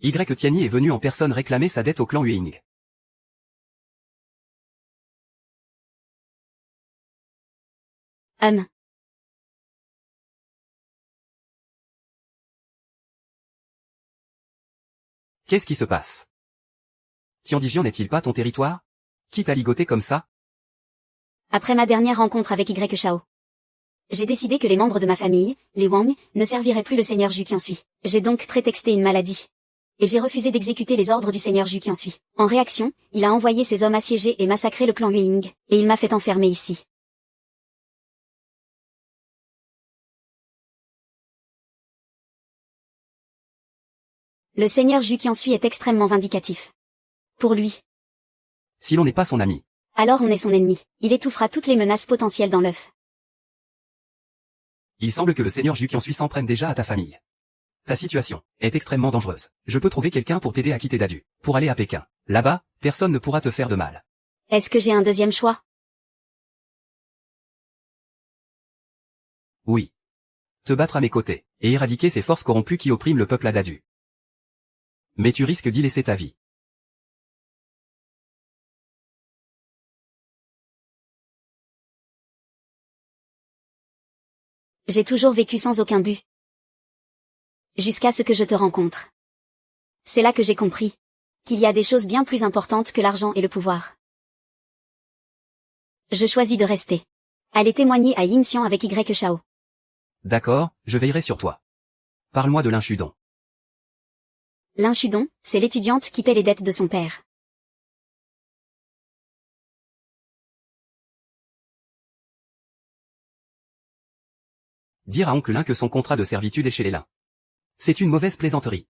Speaker 1: Y. Tiani est venu en personne réclamer sa dette au clan Huing. Qu'est-ce qui se passe? Tiandijian n'est-il pas ton territoire? Qui t'a ligoté comme ça?
Speaker 2: Après ma dernière rencontre avec Y. Shao, j'ai décidé que les membres de ma famille, les Wang, ne serviraient plus le seigneur Ju Qiansui. J'ai donc prétexté une maladie. Et j'ai refusé d'exécuter les ordres du seigneur Ju Qiansui. En réaction, il a envoyé ses hommes assiéger et massacrer le clan Huing, et il m'a fait enfermer ici. Le seigneur Ju Qiansui est extrêmement vindicatif. Pour lui,
Speaker 1: Si l'on n'est pas son ami.
Speaker 2: alors on est son ennemi. Il étouffera toutes les menaces potentielles dans l'œuf.
Speaker 1: Il semble que le seigneur Ju Qiansui s'en prenne déjà à ta famille. Ta situation est extrêmement dangereuse. Je peux trouver quelqu'un pour t'aider à quitter Dadu, pour aller à Pékin. Là-bas, personne ne pourra te faire de mal.
Speaker 2: Est-ce que j'ai un deuxième choix?
Speaker 1: Oui. Te battre à mes côtés, et éradiquer ces forces corrompues qui oppriment le peuple à Dadu. Mais tu risques d'y laisser ta vie.
Speaker 2: J'ai toujours vécu sans aucun but. Jusqu'à ce que je te rencontre. C'est là que j'ai compris qu'il y a des choses bien plus importantes que l'argent et le pouvoir. Je choisis de rester. Aller témoigner à Yinxian avec Y. Shao.
Speaker 1: D'accord, je veillerai sur toi. Parle-moi de Lin Chudong.
Speaker 2: Lin Chudong, c'est l'étudiante qui paie les dettes de son père.
Speaker 1: Dire à oncle Lin que son contrat de servitude est chez les Lin. C'est une mauvaise plaisanterie.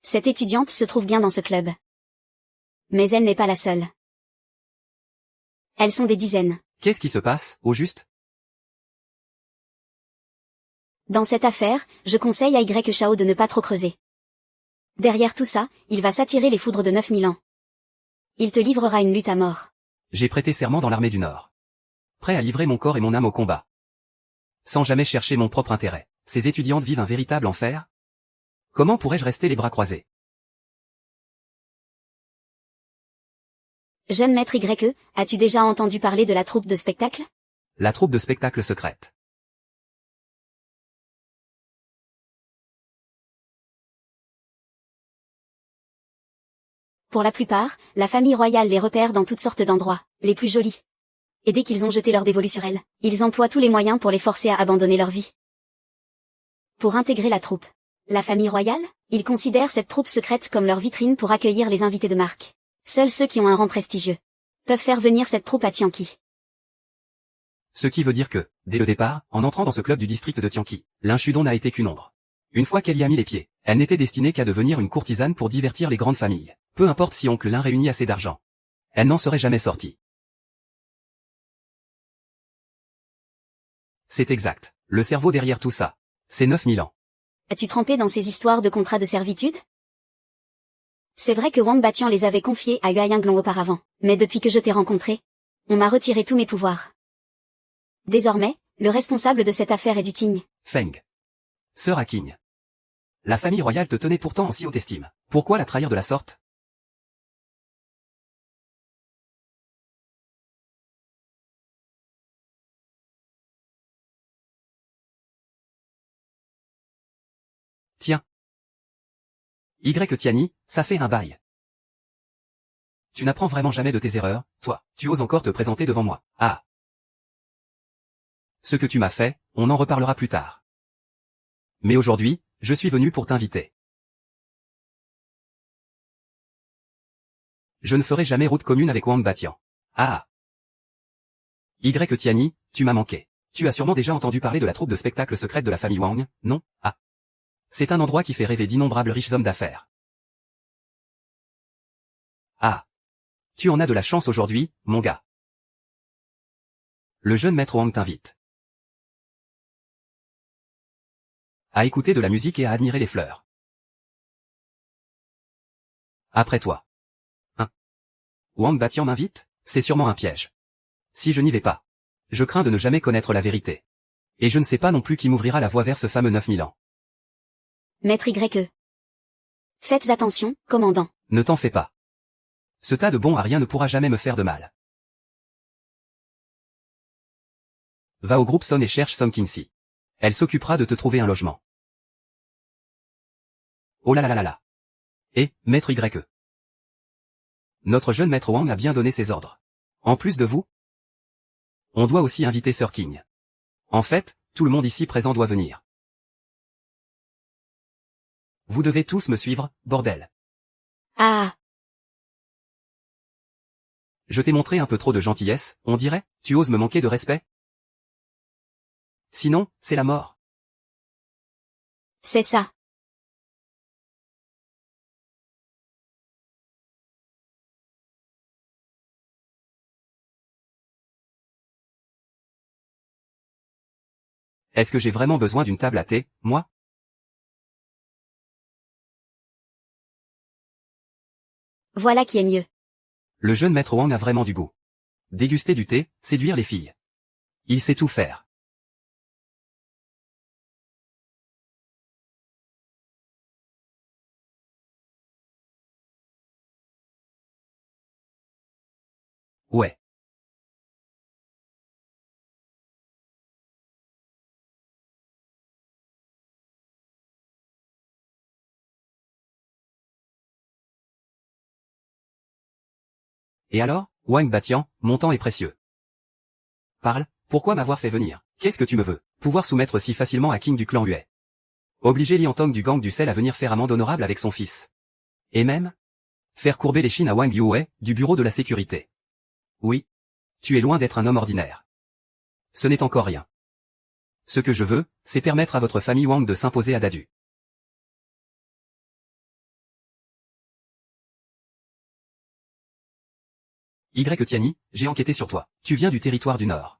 Speaker 2: Cette étudiante se trouve bien dans ce club. Mais elle n'est pas la seule. Elles sont des dizaines.
Speaker 1: Qu'est-ce qui se passe, au juste?
Speaker 2: Dans cette affaire, je conseille à Y. Shao de ne pas trop creuser. Derrière tout ça, il va s'attirer les foudres de 9000 ans. Il te livrera une lutte à mort.
Speaker 1: J'ai prêté serment dans l'armée du Nord. Prêt à livrer mon corps et mon âme au combat. Sans jamais chercher mon propre intérêt. Ces étudiantes vivent un véritable enfer? Comment pourrais-je rester les bras croisés?
Speaker 2: Jeune maître Y, as-tu déjà entendu parler de la troupe de spectacle?
Speaker 1: La troupe de spectacle secrète.
Speaker 2: Pour la plupart, la famille royale les repère dans toutes sortes d'endroits, les plus jolis. Et dès qu'ils ont jeté leur dévolu sur elles, ils emploient tous les moyens pour les forcer à abandonner leur vie. Pour intégrer la troupe. La famille royale, ils considèrent cette troupe secrète comme leur vitrine pour accueillir les invités de marque. Seuls ceux qui ont un rang prestigieux peuvent faire venir cette troupe à Tianqi.
Speaker 1: Ce qui veut dire que, dès le départ, en entrant dans ce club du district de Tianqi, Lin Chudong n'a été qu'une ombre. Une fois qu'elle y a mis les pieds, elle n'était destinée qu'à devenir une courtisane pour divertir les grandes familles. Peu importe si oncle Lin réunit assez d'argent. Elle n'en serait jamais sortie. C'est exact. Le cerveau derrière tout ça. C'est 9000 ans.
Speaker 2: As-tu trempé dans ces histoires de contrats de servitude? C'est vrai que Wang Batian les avait confiés à Hua Yinglong auparavant, mais depuis que je t'ai rencontré, on m'a retiré tous mes pouvoirs. Désormais, le responsable de cette affaire est du Ting.
Speaker 1: Feng. Sœur à Qing. La famille royale te tenait pourtant en si haute estime. Pourquoi la trahir de la sorte? Tiens. Y Tiani, ça fait un bail. Tu n'apprends vraiment jamais de tes erreurs, toi. Tu oses encore te présenter devant moi. Ah. Ce que tu m'as fait, on en reparlera plus tard. Mais aujourd'hui, je suis venu pour t'inviter. Je ne ferai jamais route commune avec Wang Batian. Ah. Y Tiani, tu m'as manqué. Tu as sûrement déjà entendu parler de la troupe de spectacle secrète de la famille Wang, non? Ah. C'est un endroit qui fait rêver d'innombrables riches hommes d'affaires. Ah. Tu en as de la chance aujourd'hui, mon gars. Le jeune maître Wang t'invite à écouter de la musique et à admirer les fleurs. Après toi. Hein? Wang Batian m'invite? C'est sûrement un piège. Si je n'y vais pas, je crains de ne jamais connaître la vérité. Et je ne sais pas non plus qui m'ouvrira la voie vers ce fameux 9000 ans.
Speaker 2: Maître Y. Faites attention, commandant.
Speaker 1: Ne t'en fais pas. Ce tas de bons à rien ne pourra jamais me faire de mal. Va au groupe Son et cherche Song King-si. Elle s'occupera de te trouver un logement. Oh là là là là là. Et, maître Y. Notre jeune maître Wang a bien donné ses ordres. En plus de vous, on doit aussi inviter Sir King. En fait, tout le monde ici présent doit venir. Vous devez tous me suivre, bordel.
Speaker 2: Ah.
Speaker 1: Je t'ai montré un peu trop de gentillesse, on dirait, tu oses me manquer de respect? Sinon, c'est la mort.
Speaker 2: C'est ça.
Speaker 1: Est-ce que j'ai vraiment besoin d'une table à thé, moi?
Speaker 2: Voilà qui est mieux.
Speaker 1: Le jeune maître Wang a vraiment du goût. Déguster du thé, séduire les filles. Il sait tout faire. Ouais. Et alors, Wang Batian, mon temps est précieux. Parle, pourquoi m'avoir fait venir? Qu'est-ce que tu me veux? Pouvoir soumettre si facilement à King du clan Yue. Obliger Lian Tong du gang du sel à venir faire amende honorable avec son fils. Et même, faire courber les chines à Wang Yue, du bureau de la sécurité. Oui. Tu es loin d'être un homme ordinaire. Ce n'est encore rien. Ce que je veux, c'est permettre à votre famille Wang de s'imposer à Dadu. Y Tiani, j'ai enquêté sur toi. Tu viens du territoire du Nord.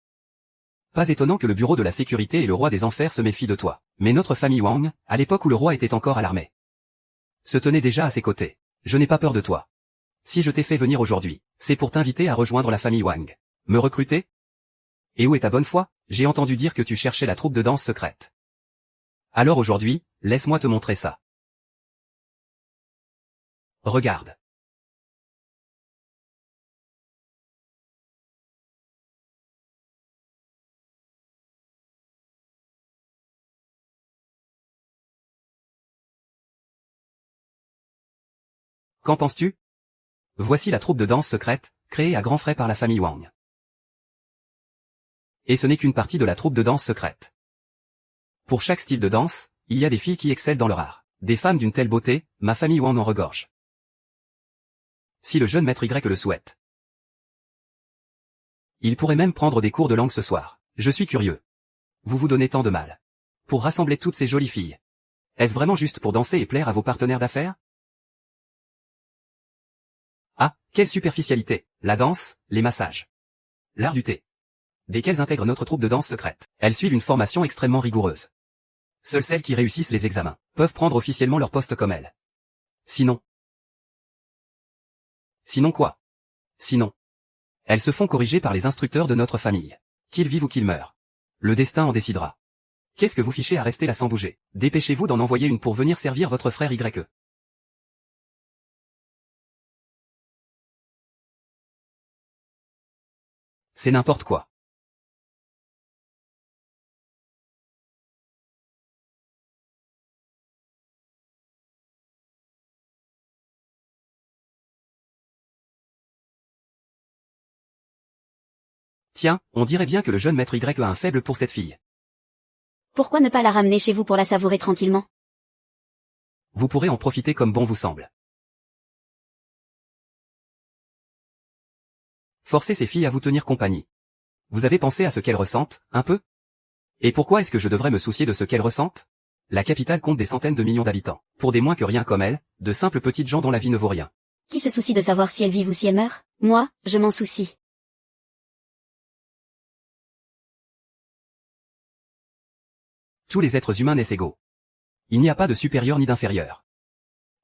Speaker 1: Pas étonnant que le bureau de la sécurité et le roi des enfers se méfient de toi. Mais notre famille Wang, à l'époque où le roi était encore à l'armée, se tenait déjà à ses côtés. Je n'ai pas peur de toi. Si je t'ai fait venir aujourd'hui, c'est pour t'inviter à rejoindre la famille Wang. Me recruter? Et où est ta bonne foi? J'ai entendu dire que tu cherchais la troupe de danse secrète. Alors aujourd'hui, laisse-moi te montrer ça. Regarde. Qu'en penses-tu? Voici la troupe de danse secrète, créée à grands frais par la famille Wang. Et ce n'est qu'une partie de la troupe de danse secrète. Pour chaque style de danse, il y a des filles qui excellent dans leur art. Des femmes d'une telle beauté, ma famille Wang en regorge. Si le jeune maître Y le souhaite, il pourrait même prendre des cours de langue ce soir. Je suis curieux. Vous vous donnez tant de mal. Pour rassembler toutes ces jolies filles. Est-ce vraiment juste pour danser et plaire à vos partenaires d'affaires? Ah, quelle superficialité. La danse, les massages. L'art du thé. Desquelles intègrent notre troupe de danse secrète. Elles suivent une formation extrêmement rigoureuse. Seules celles qui réussissent les examens peuvent prendre officiellement leur poste comme elles. Sinon. Sinon quoi? Sinon. Elles se font corriger par les instructeurs de notre famille. Qu'ils vivent ou qu'ils meurent. Le destin en décidera. Qu'est-ce que vous fichez à rester là sans bouger? Dépêchez-vous d'en envoyer une pour venir servir votre frère YE. C'est n'importe quoi. Tiens, on dirait bien que le jeune maître Y a un faible pour cette fille.
Speaker 2: Pourquoi ne pas la ramener chez vous pour la savourer tranquillement?
Speaker 1: Vous pourrez en profiter comme bon vous semble. Forcez ces filles à vous tenir compagnie. Vous avez pensé à ce qu'elles ressentent, un peu? Et pourquoi est-ce que je devrais me soucier de ce qu'elles ressentent? La capitale compte des centaines de millions d'habitants. Pour des moins que rien comme elles, de simples petites gens dont la vie ne vaut rien.
Speaker 2: Qui se soucie de savoir si elles vivent ou si elles meurent? Moi, je m'en soucie.
Speaker 1: Tous les êtres humains naissent égaux. Il n'y a pas de supérieur ni d'inférieur.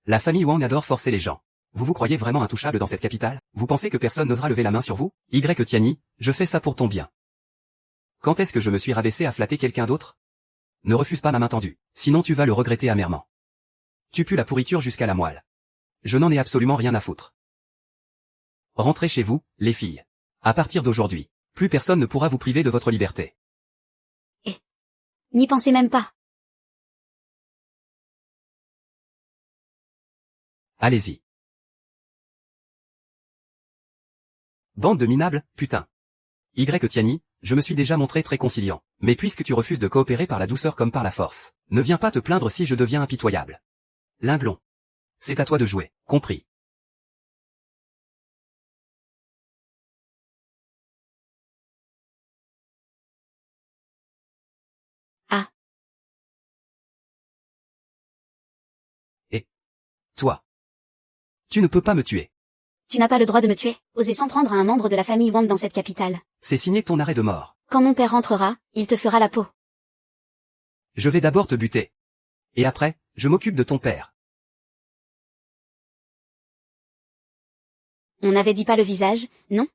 Speaker 1: La famille Wang adore forcer les gens. Vous vous croyez vraiment intouchable dans cette capitale? Vous pensez que personne n'osera lever la main sur vous? Tiani, je fais ça pour ton bien. Quand est-ce que je me suis rabaissé à flatter quelqu'un d'autre? Ne refuse pas ma main tendue, sinon tu vas le regretter amèrement. Tu pues la pourriture jusqu'à la moelle. Je n'en ai absolument rien à foutre. Rentrez chez vous, les filles. À partir d'aujourd'hui, plus personne ne pourra vous priver de votre liberté.
Speaker 2: N'y pensez même pas.
Speaker 1: Allez-y. Bande de minables, putain. Tiani, je me suis déjà montré très conciliant. Mais puisque tu refuses de coopérer par la douceur comme par la force, ne viens pas te plaindre si je deviens impitoyable. Linglon. C'est à toi de jouer, compris.
Speaker 2: Ah.
Speaker 1: Et toi. Tu ne peux pas me tuer.
Speaker 2: Tu n'as pas le droit de me tuer, oser s'en prendre à un membre de la famille Wang dans cette capitale.
Speaker 1: C'est signer ton arrêt de mort.
Speaker 2: Quand mon père rentrera, il te fera la peau.
Speaker 1: Je vais d'abord te buter. Et après, je m'occupe de ton père.
Speaker 2: On n'avait dit pas le visage, non?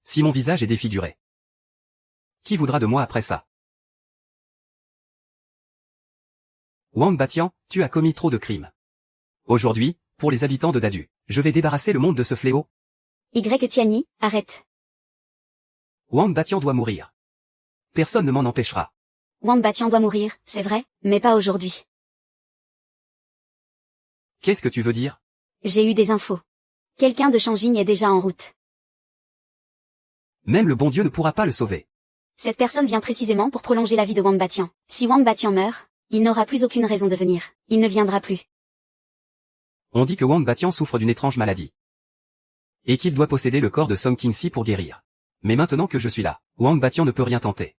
Speaker 1: Si mon visage est défiguré. Qui voudra de moi après ça? Wang Batian, tu as commis trop de crimes. Aujourd'hui, pour les habitants de Dadu, je vais débarrasser le monde de ce fléau.
Speaker 2: Tiani, arrête.
Speaker 1: Wang Batian doit mourir. Personne ne m'en empêchera.
Speaker 2: Wang Batian doit mourir, c'est vrai, mais pas aujourd'hui.
Speaker 1: Qu'est-ce que tu veux dire?
Speaker 2: J'ai eu des infos. Quelqu'un de Shanjing est déjà en route.
Speaker 1: Même le bon Dieu ne pourra pas le sauver.
Speaker 2: Cette personne vient précisément pour prolonger la vie de Wang Batian. Si Wang Batian meurt, il n'aura plus aucune raison de venir. Il ne viendra plus.
Speaker 1: On dit que Wang Batian souffre d'une étrange maladie. Et qu'il doit posséder le corps de Song King-si pour guérir. Mais maintenant que je suis là, Wang Batian ne peut rien tenter.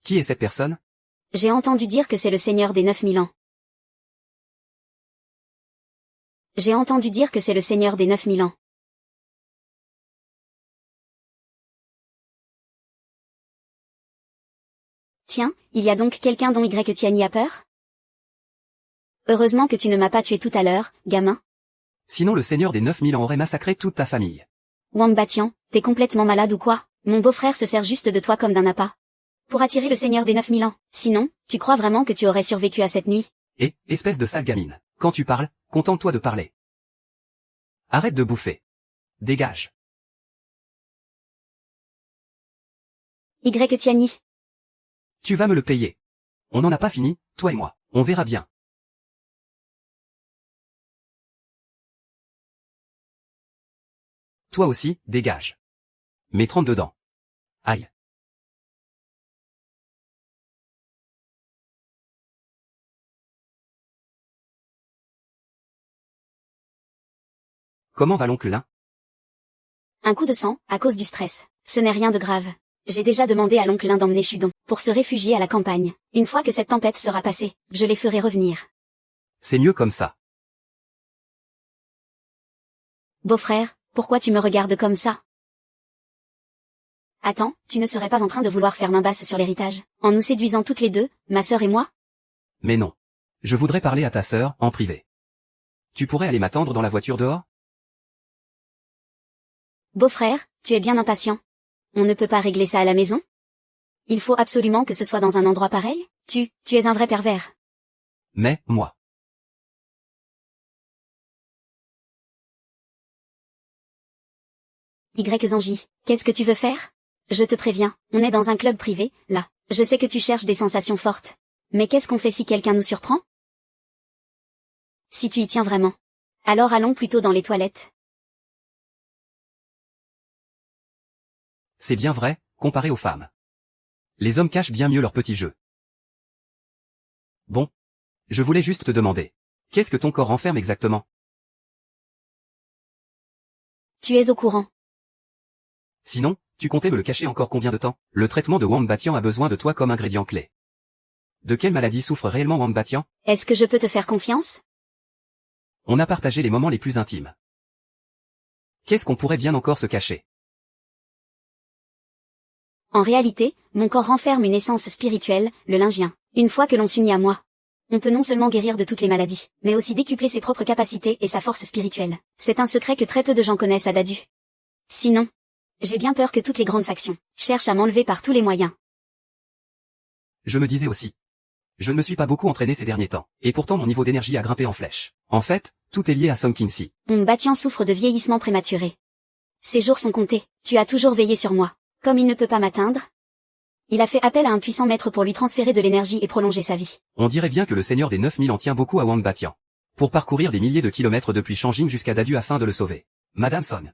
Speaker 1: Qui est cette personne?
Speaker 2: J'ai entendu dire que c'est le seigneur des 9000 ans. J'ai entendu dire que c'est le seigneur des 9000 ans. Tiens, il y a donc quelqu'un dont Tiani a peur? Heureusement que tu ne m'as pas tué tout à l'heure, gamin.
Speaker 1: Sinon le seigneur des 9000 ans aurait massacré toute ta famille.
Speaker 2: Wang Batian, t'es complètement malade ou quoi? Mon beau-frère se sert juste de toi comme d'un appât. Pour attirer le seigneur des 9000 ans. Sinon, tu crois vraiment que tu aurais survécu à cette nuit?
Speaker 1: Et, espèce de sale gamine, quand tu parles, contente-toi de parler. Arrête de bouffer. Dégage.
Speaker 2: Tiani.
Speaker 1: Tu vas me le payer. On n'en a pas fini, toi et moi. On verra bien. Toi aussi, dégage. Mets 32 dents. Aïe. Comment va l'oncle Lin?
Speaker 2: Un coup de sang, à cause du stress. Ce n'est rien de grave. J'ai déjà demandé à l'oncle Lin d'emmener Chudon. pour se réfugier à la campagne. Une fois que cette tempête sera passée, je les ferai revenir.
Speaker 1: C'est mieux comme ça.
Speaker 2: Beau-frère, pourquoi tu me regardes comme ça? Attends, tu ne serais pas en train de vouloir faire main basse sur l'héritage, en nous séduisant toutes les deux, ma sœur et moi?
Speaker 1: Mais non. Je voudrais parler à ta sœur, en privé. Tu pourrais aller m'attendre dans la voiture dehors?
Speaker 2: Beau-frère, tu es bien impatient. On ne peut pas régler ça à la maison? Il faut absolument que ce soit dans un endroit pareil? Tu es un vrai pervers.
Speaker 1: Mais, moi.
Speaker 2: Zanji, qu'est-ce que tu veux faire? Je te préviens, on est dans un club privé, là. Je sais que tu cherches des sensations fortes. Mais qu'est-ce qu'on fait si quelqu'un nous surprend? Si tu y tiens vraiment. Alors allons plutôt dans les toilettes.
Speaker 1: C'est bien vrai, comparé aux femmes. Les hommes cachent bien mieux leurs petits jeux. Bon. Je voulais juste te demander. Qu'est-ce que ton corps renferme exactement?
Speaker 2: Tu es au courant.
Speaker 1: Sinon, tu comptais me le cacher encore combien de temps? Le traitement de Wang Batian a besoin de toi comme ingrédient clé. De quelle maladie souffre réellement Wang Batian?
Speaker 2: Est-ce que je peux te faire confiance?
Speaker 1: On a partagé les moments les plus intimes. Qu'est-ce qu'on pourrait bien encore se cacher?
Speaker 2: En réalité, mon corps renferme une essence spirituelle, le lingien. Une fois que l'on s'unit à moi, on peut non seulement guérir de toutes les maladies, mais aussi décupler ses propres capacités et sa force spirituelle. C'est un secret que très peu de gens connaissent à Dadu. Sinon, j'ai bien peur que toutes les grandes factions cherchent à m'enlever par tous les moyens.
Speaker 1: Je me disais aussi. Je ne me suis pas beaucoup entraîné ces derniers temps, et pourtant mon niveau d'énergie a grimpé en flèche. En fait, tout est lié à Song Kin-si.
Speaker 2: Mon Batian souffre de vieillissement prématuré. Ses jours sont comptés, tu as toujours veillé sur moi. Comme il ne peut pas m'atteindre, il a fait appel à un puissant maître pour lui transférer de l'énergie et prolonger sa vie.
Speaker 1: On dirait bien que le seigneur des 9000 en tient beaucoup à Wang Batian. Pour parcourir des milliers de kilomètres depuis Shanjing jusqu'à Dadu afin de le sauver. Madame Son.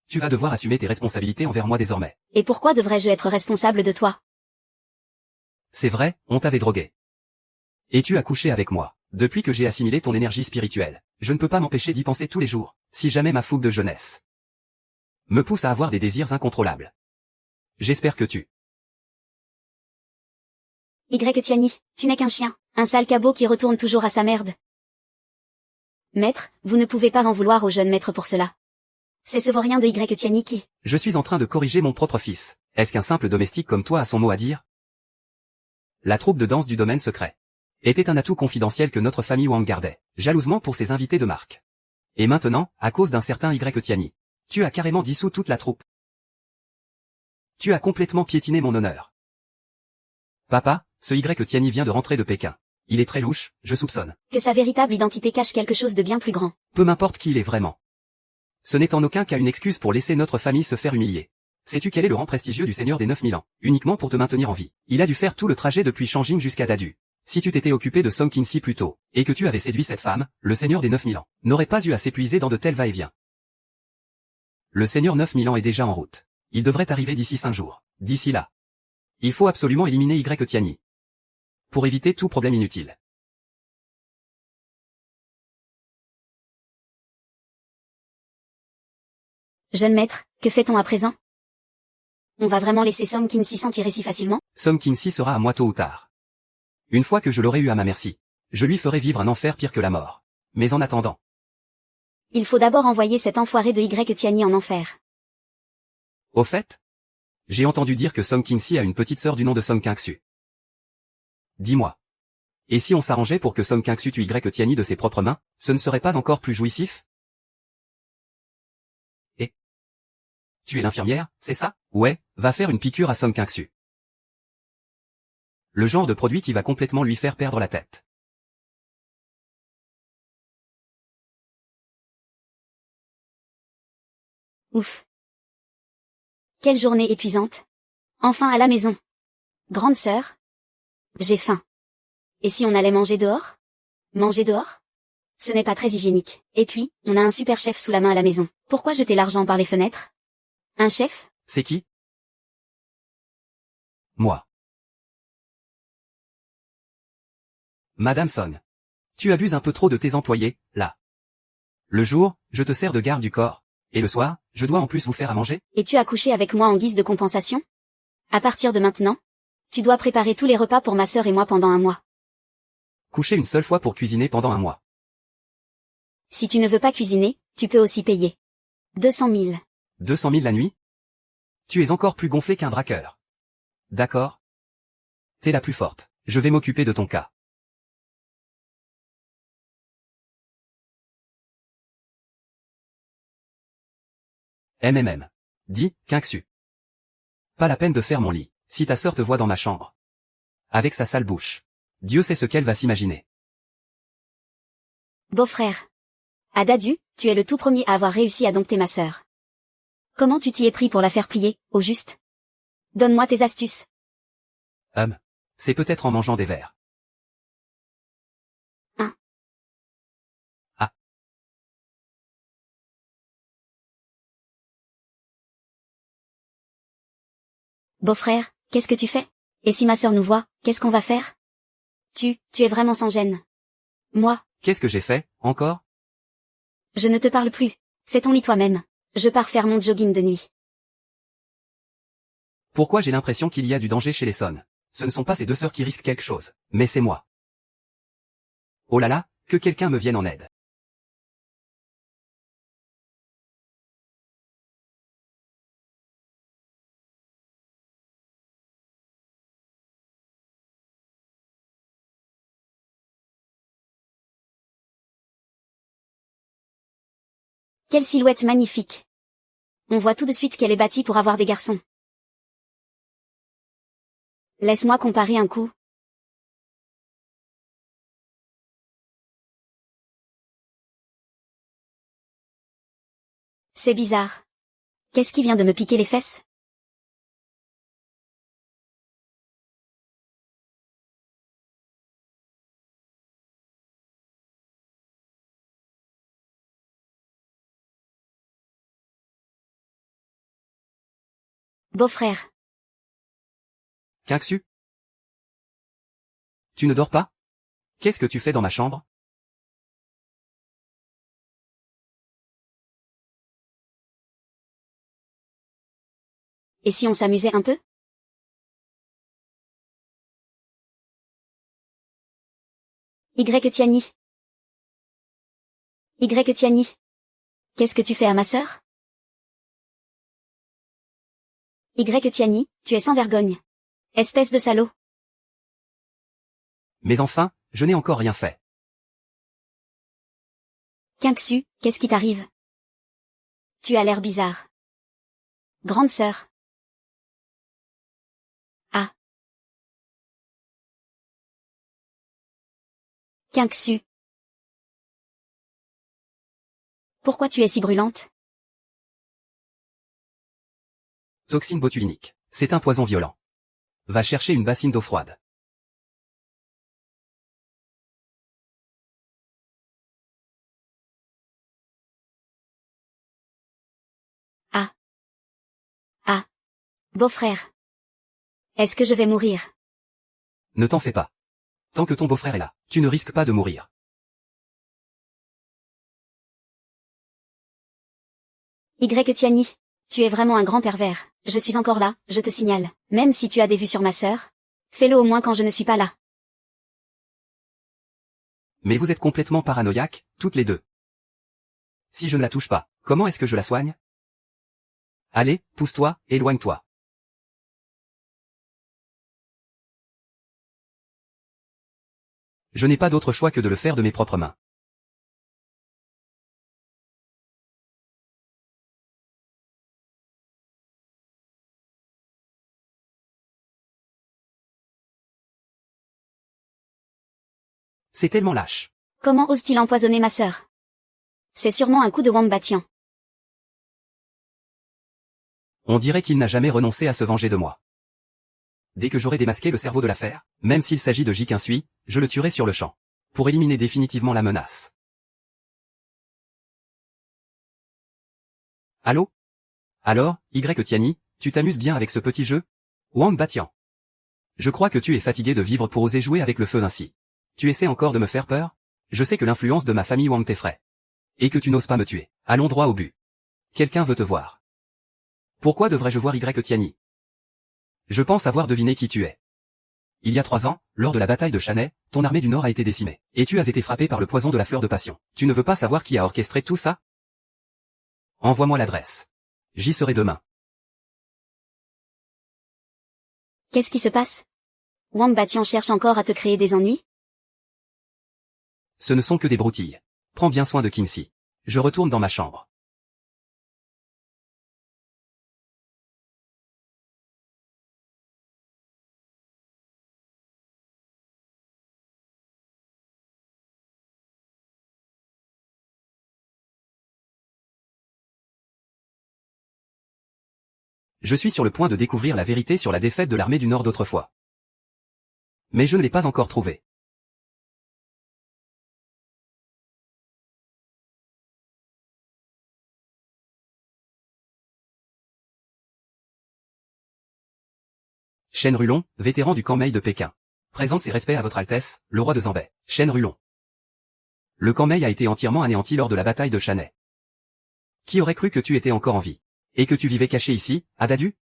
Speaker 1: Tu vas devoir assumer tes responsabilités envers moi désormais.
Speaker 2: Et pourquoi devrais-je être responsable de toi?
Speaker 1: C'est vrai, on t'avait drogué. Et tu as couché avec moi. Depuis que j'ai assimilé ton énergie spirituelle, je ne peux pas m'empêcher d'y penser tous les jours, si jamais ma fougue de jeunesse me pousse à avoir des désirs incontrôlables. J'espère que tu...
Speaker 2: Tiani, tu n'es qu'un chien, un sale cabot qui retourne toujours à sa merde. Maître, vous ne pouvez pas en vouloir au jeune maître pour cela. C'est ce vaurien de Tiani qui...
Speaker 1: Je suis en train de corriger mon propre fils. Est-ce qu'un simple domestique comme toi a son mot à dire? La troupe de danse du domaine secret était un atout confidentiel que notre famille Wang gardait, jalousement pour ses invités de marque. Et maintenant, à cause d'un certain Tiani, tu as carrément dissous toute la troupe. Tu as complètement piétiné mon honneur. Papa, ce Tiani vient de rentrer de Pékin. Il est très louche, je soupçonne.
Speaker 2: Que sa véritable identité cache quelque chose de bien plus grand.
Speaker 1: Peu m'importe qui il est vraiment. Ce n'est en aucun cas une excuse pour laisser notre famille se faire humilier. Sais-tu quel est le rang prestigieux du seigneur des 9000 ans? Uniquement pour te maintenir en vie. Il a dû faire tout le trajet depuis Shanjing jusqu'à Dadu. Si tu t'étais occupé de Song Kin-si plus tôt, et que tu avais séduit cette femme, le seigneur des 9000 ans n'aurait pas eu à s'épuiser dans de tels va-et-vient. Le seigneur 9000 ans est déjà en route. Il devrait arriver d'ici 5 jours. D'ici là, il faut absolument éliminer Tiani. Pour éviter tout problème inutile.
Speaker 2: Jeune maître, que fait-on à présent? On va vraiment laisser Song Kin-si s'en tirer si facilement?
Speaker 1: Song Kin-si sera à moi tôt ou tard. Une fois que je l'aurai eu à ma merci, je lui ferai vivre un enfer pire que la mort. Mais en attendant...
Speaker 2: Il faut d'abord envoyer cet enfoiré de Tiani en enfer.
Speaker 1: Au fait, j'ai entendu dire que Song Kin-si a une petite sœur du nom de Song Kingsu. Dis-moi. Et si on s'arrangeait pour que Song Kingsu tue Tiani de ses propres mains, ce ne serait pas encore plus jouissif? Et tu es l'infirmière, c'est ça? Ouais, va faire une piqûre à Song Kingsu. Le genre de produit qui va complètement lui faire perdre la tête.
Speaker 2: Ouf. Quelle journée épuisante. Enfin à la maison. Grande sœur. J'ai faim. Et si on allait manger dehors? Manger dehors? Ce n'est pas très hygiénique. Et puis, on a un super chef sous la main à la maison. Pourquoi jeter l'argent par les fenêtres? Un chef?
Speaker 1: C'est qui? Moi. Madame Son. Tu abuses un peu trop de tes employés, là. Le jour, je te sers de garde du corps. Et le soir, je dois en plus vous faire à manger?
Speaker 2: Et tu as couché avec moi en guise de compensation? À partir de maintenant, Tu dois préparer tous les repas pour ma sœur et moi pendant un mois.
Speaker 1: Coucher une seule fois pour cuisiner pendant un mois.
Speaker 2: Si tu ne veux pas cuisiner, tu peux aussi payer. 200 000.
Speaker 1: 200 000 la nuit? Tu es encore plus gonflé qu'un draqueur. D'accord. T'es la plus forte. Je vais m'occuper de ton cas. Dis, Quinxu. Pas la peine de faire mon lit, si ta sœur te voit dans ma chambre. Avec sa sale bouche. Dieu sait ce qu'elle va s'imaginer.
Speaker 2: Beau-frère. Adadu, tu es le tout premier à avoir réussi à dompter ma sœur. Comment tu t'y es pris pour la faire plier, au juste? Donne-moi tes astuces.
Speaker 1: C'est peut-être en mangeant des vers.
Speaker 2: Beau-frère, qu'est-ce que tu fais? Et si ma sœur nous voit, qu'est-ce qu'on va faire? Tu es vraiment sans gêne. Moi,
Speaker 1: Qu'est-ce que j'ai fait, encore?
Speaker 2: je ne te parle plus. Fais ton lit toi-même. Je pars faire mon jogging de nuit.
Speaker 1: Pourquoi j'ai l'impression qu'il y a du danger chez les Son? Ce ne sont pas ces deux sœurs qui risquent quelque chose, mais c'est moi. Oh là là, que quelqu'un me vienne en aide.
Speaker 2: Quelle silhouette magnifique. On voit tout de suite qu'elle est bâtie pour avoir des garçons. Laisse-moi comparer un coup. C'est bizarre. Qu'est-ce qui vient de me piquer les fesses? Beau-frère.
Speaker 1: Quinxu? Tu ne dors pas? Qu'est-ce que tu fais dans ma chambre?
Speaker 2: Et si on s'amusait un peu? Tiani. Tiani. Qu'est-ce que tu fais à ma sœur? Tiani, tu es sans vergogne. Espèce de salaud.
Speaker 1: Mais enfin, je n'ai encore rien fait.
Speaker 2: Quinxu, qu'est-ce qui t'arrive? Tu as l'air bizarre. Grande sœur. Ah. Quinxu. Pourquoi tu es si brûlante?
Speaker 1: Toxine botulinique. C'est un poison violent. Va chercher une bassine d'eau froide.
Speaker 2: Ah. Ah. Beau-frère. Est-ce que je vais mourir?
Speaker 1: Ne t'en fais pas. Tant que ton beau-frère est là, tu ne risques pas de mourir.
Speaker 2: Tiani. Tu es vraiment un grand pervers. Je suis encore là, je te signale. Même si tu as des vues sur ma sœur, fais-le au moins quand je ne suis pas là.
Speaker 1: Mais vous êtes complètement paranoïaques, toutes les deux. Si je ne la touche pas, comment est-ce que je la soigne? Allez, pousse-toi, éloigne-toi. Je n'ai pas d'autre choix que de le faire de mes propres mains. C'est tellement lâche.
Speaker 2: Comment ose-t-il empoisonner ma sœur? C'est sûrement un coup de Wambatian.
Speaker 1: On dirait qu'il n'a jamais renoncé à se venger de moi. Dès que j'aurai démasqué le cerveau de l'affaire, même s'il s'agit de Jiquinsui, je le tuerai sur le champ. Pour éliminer définitivement la menace. Allô? Alors, Tiani, tu t'amuses bien avec ce petit jeu? Wang Batian. Je crois que tu es fatigué de vivre pour oser jouer avec le feu ainsi. Tu essaies encore de me faire peur? Je sais que l'influence de ma famille Wang t'effraie. Et que tu n'oses pas me tuer. Allons droit au but. Quelqu'un veut te voir. Pourquoi devrais-je voir Tiani? Je pense avoir deviné qui tu es. Il y a 3 ans, lors de la bataille de Chanay, ton armée du Nord a été décimée. Et tu as été frappé par le poison de la fleur de passion. Tu ne veux pas savoir qui a orchestré tout ça? Envoie-moi l'adresse. J'y serai demain.
Speaker 2: Qu'est-ce qui se passe? Wang Batian cherche encore à te créer des ennuis?
Speaker 1: Ce ne sont que des broutilles. Prends bien soin de Qingxi. Je retourne dans ma chambre. Je suis sur le point de découvrir la vérité sur la défaite de l'armée du Nord d'autrefois. Mais je ne l'ai pas encore trouvée. Shen Rulon, vétéran du camp Mei de Pékin. Présente ses respects à votre Altesse, le roi de Zambay. Shen Rulon. Le camp Mei a été entièrement anéanti lors de la bataille de Chanay. Qui aurait cru que tu étais encore en vie? Et que tu vivais caché ici, à Dadu?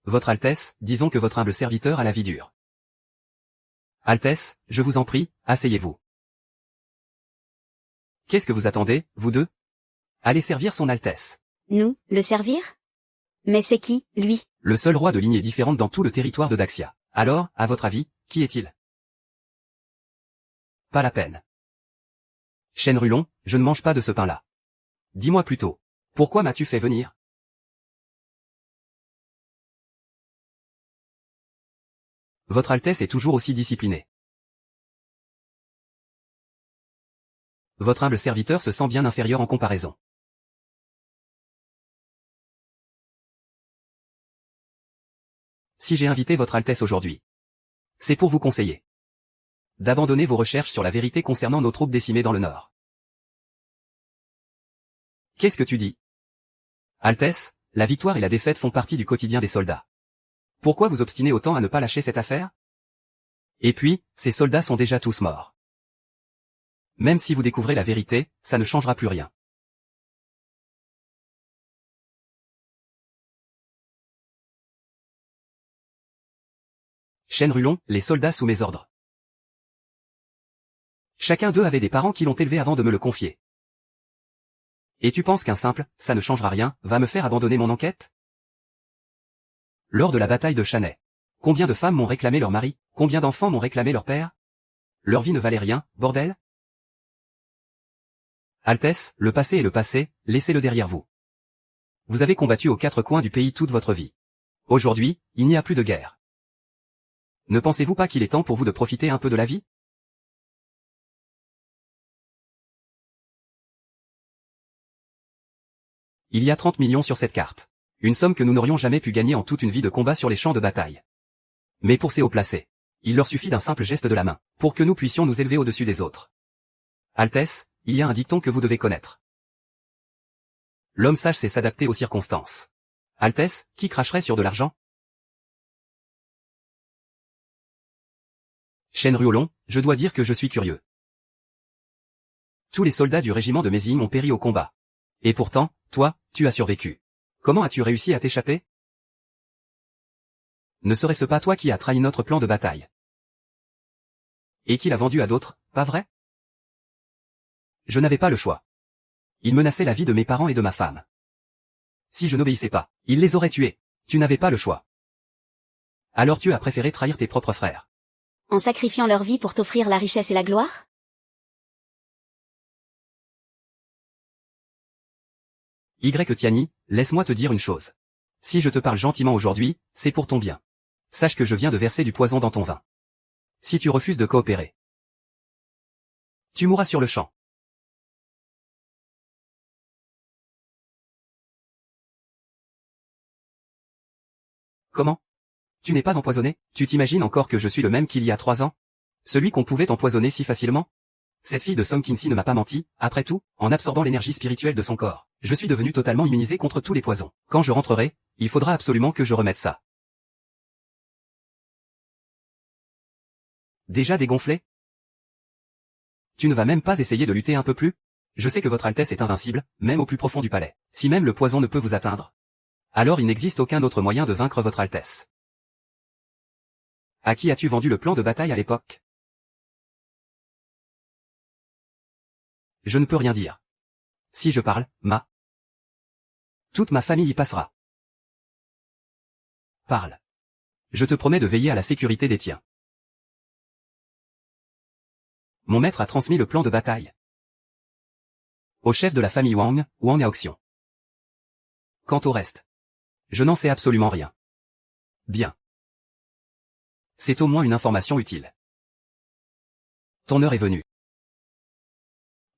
Speaker 1: Votre Altesse, disons que votre humble serviteur a la vie dure. Altesse, je vous en prie, asseyez-vous. Qu'est-ce que vous attendez, vous deux? Allez servir son Altesse.
Speaker 2: Nous, le servir? Mais c'est qui, lui?
Speaker 1: Le seul roi de lignée différente dans tout le territoire de Daxia. Alors, à votre avis, qui est-il? Pas la peine. Shen Rulon, je ne mange pas de ce pain-là. Dis-moi plutôt, pourquoi m'as-tu fait venir? Votre Altesse est toujours aussi disciplinée. Votre humble serviteur se sent bien inférieur en comparaison. Si j'ai invité votre Altesse aujourd'hui, c'est pour vous conseiller d'abandonner vos recherches sur la vérité concernant nos troupes décimées dans le Nord. Qu'est-ce que tu dis? Altesse, la victoire et la défaite font partie du quotidien des soldats. Pourquoi vous obstinez autant à ne pas lâcher cette affaire? Et puis, ces soldats sont déjà tous morts. Même si vous découvrez la vérité, ça ne changera plus rien. Shen Rulon, les soldats sous mes ordres. Chacun d'eux avait des parents qui l'ont élevé avant de me le confier. Et tu penses qu'un simple, ça ne changera rien, va me faire abandonner mon enquête? Lors de la bataille de Chanay, combien de femmes m'ont réclamé leur mari, combien d'enfants m'ont réclamé leur père? Leur vie ne valait rien, bordel? Altesse, le passé est le passé, laissez-le derrière vous. Vous avez combattu aux 4 coins du pays toute votre vie. Aujourd'hui, il n'y a plus de guerre. Ne pensez-vous pas qu'il est temps pour vous de profiter un peu de la vie? Il y a 30 millions sur cette carte. Une somme que nous n'aurions jamais pu gagner en toute une vie de combat sur les champs de bataille. Mais pour ces hauts placés, il leur suffit d'un simple geste de la main, pour que nous puissions nous élever au-dessus des autres. Altesse, il y a un dicton que vous devez connaître. L'homme sage sait s'adapter aux circonstances. Altesse, qui cracherait sur de l'argent? Shen Rulon, je dois dire que je suis curieux. Tous les soldats du régiment de Mézing ont péri au combat. Et pourtant, toi, tu as survécu. Comment as-tu réussi à t'échapper? Ne serait-ce pas toi qui as trahi notre plan de bataille? Et qui l'a vendu à d'autres, pas vrai? Je n'avais pas le choix. Il menaçait la vie de mes parents et de ma femme. Si je n'obéissais pas, il les aurait tués. Tu n'avais pas le choix. Alors tu as préféré trahir tes propres frères.
Speaker 2: En sacrifiant leur vie pour t'offrir la richesse et la gloire?
Speaker 1: Tiani, laisse-moi te dire une chose. Si je te parle gentiment aujourd'hui, c'est pour ton bien. Sache que je viens de verser du poison dans ton vin. Si tu refuses de coopérer, tu mourras sur le champ. Comment? Tu n'es pas empoisonné? Tu t'imagines encore que je suis le même qu'il y a 3 ans? Celui qu'on pouvait empoisonner si facilement? Cette fille de Song Qingxi ne m'a pas menti, après tout, en absorbant l'énergie spirituelle de son corps, je suis devenu totalement immunisé contre tous les poisons. Quand je rentrerai, il faudra absolument que je remette ça. Déjà dégonflé? Tu ne vas même pas essayer de lutter un peu plus? Je sais que votre Altesse est invincible, même au plus profond du palais. Si même le poison ne peut vous atteindre, alors il n'existe aucun autre moyen de vaincre votre Altesse. À qui as-tu vendu le plan de bataille à l'époque? Je ne peux rien dire. Si je parle, toute ma famille y passera. Parle. Je te promets de veiller à la sécurité des tiens. Mon maître a transmis le plan de bataille au chef de la famille Wang, Wang Aoxion. Quant au reste, je n'en sais absolument rien. Bien. C'est au moins une information utile. Ton heure est venue.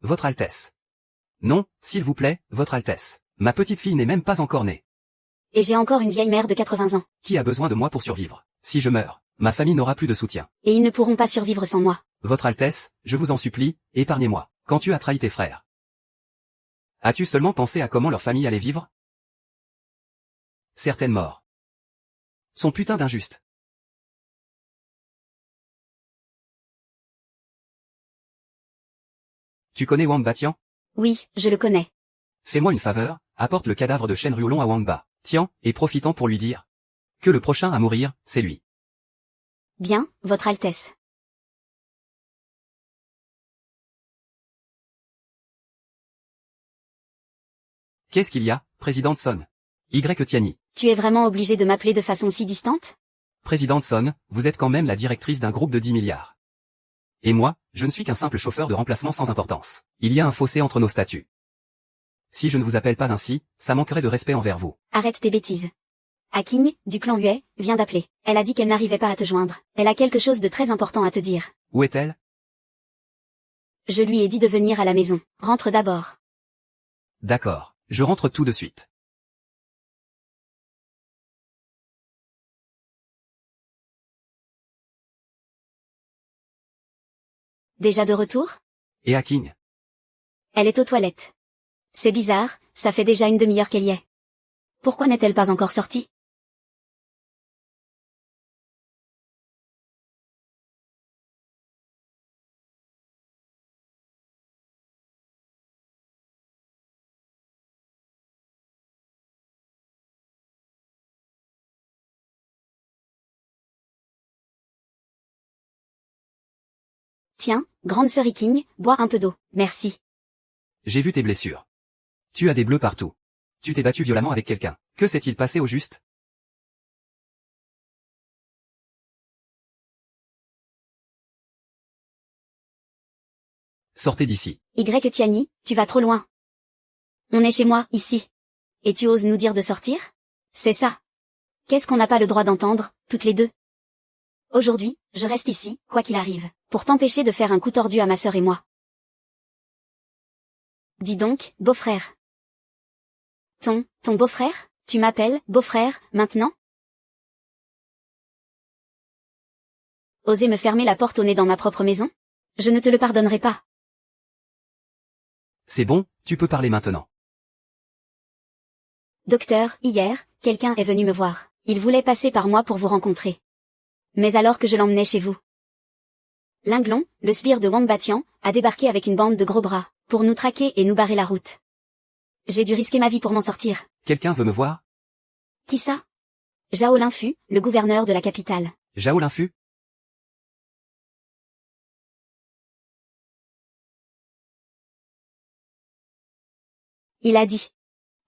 Speaker 1: Votre Altesse. Non, s'il vous plaît, Votre Altesse. Ma petite fille n'est même pas encore née.
Speaker 2: Et j'ai encore une vieille mère de 80 ans.
Speaker 1: Qui a besoin de moi pour survivre? Si je meurs, ma famille n'aura plus de soutien.
Speaker 2: Et ils ne pourront pas survivre sans moi.
Speaker 1: Votre Altesse, je vous en supplie, épargnez-moi. Quand tu as trahi tes frères, as-tu seulement pensé à comment leur famille allait vivre? Certaines morts sont putain d'injustes. Tu connais Wang Batian?
Speaker 2: Oui, je le connais.
Speaker 1: Fais-moi une faveur, apporte le cadavre de Shen Riolong à Wang Ba. Tiens, et profitant pour lui dire que le prochain à mourir, c'est lui.
Speaker 2: Bien, Votre Altesse.
Speaker 1: Qu'est-ce qu'il y a, Présidente Son? Tiani.
Speaker 2: Tu es vraiment obligé de m'appeler de façon si distante?
Speaker 1: Présidente Son, vous êtes quand même la directrice d'un groupe de 10 milliards. Et moi, je ne suis qu'un simple chauffeur de remplacement sans importance. Il y a un fossé entre nos statuts. Si je ne vous appelle pas ainsi, ça manquerait de respect envers vous.
Speaker 2: Arrête tes bêtises. Aking, du clan Yue, vient d'appeler. Elle a dit qu'elle n'arrivait pas à te joindre. Elle a quelque chose de très important à te dire.
Speaker 1: Où est-elle?
Speaker 2: Je lui ai dit de venir à la maison. Rentre d'abord.
Speaker 1: D'accord, je rentre tout de suite.
Speaker 2: Déjà de retour?
Speaker 1: Et Aking?
Speaker 2: Elle est aux toilettes. C'est bizarre, ça fait déjà une demi-heure qu'elle y est. Pourquoi n'est-elle pas encore sortie? Tiens, grande sœur Iking, bois un peu d'eau. Merci.
Speaker 1: J'ai vu tes blessures. Tu as des bleus partout. Tu t'es battu violemment avec quelqu'un. Que s'est-il passé au juste? Sortez d'ici.
Speaker 2: Tiani, tu vas trop loin. On est chez moi, ici. Et tu oses nous dire de sortir? C'est ça. Qu'est-ce qu'on n'a pas le droit d'entendre, toutes les deux? Aujourd'hui, je reste ici, quoi qu'il arrive, pour t'empêcher de faire un coup tordu à ma sœur et moi. Dis donc, beau-frère. Ton beau-frère? Tu m'appelles, beau-frère, maintenant? Oser me fermer la porte au nez dans ma propre maison? Je ne te le pardonnerai pas.
Speaker 1: C'est bon, tu peux parler maintenant.
Speaker 2: Docteur, hier, quelqu'un est venu me voir. Il voulait passer par moi pour vous rencontrer. Mais alors que je l'emmenais chez vous, Linglong, le sbire de Wang Batian, a débarqué avec une bande de gros bras, pour nous traquer et nous barrer la route. J'ai dû risquer ma vie pour m'en sortir.
Speaker 1: Quelqu'un veut me voir?
Speaker 2: Qui ça? Zhao Linfu, le gouverneur de la capitale.
Speaker 1: Zhao Linfu?
Speaker 2: Il a dit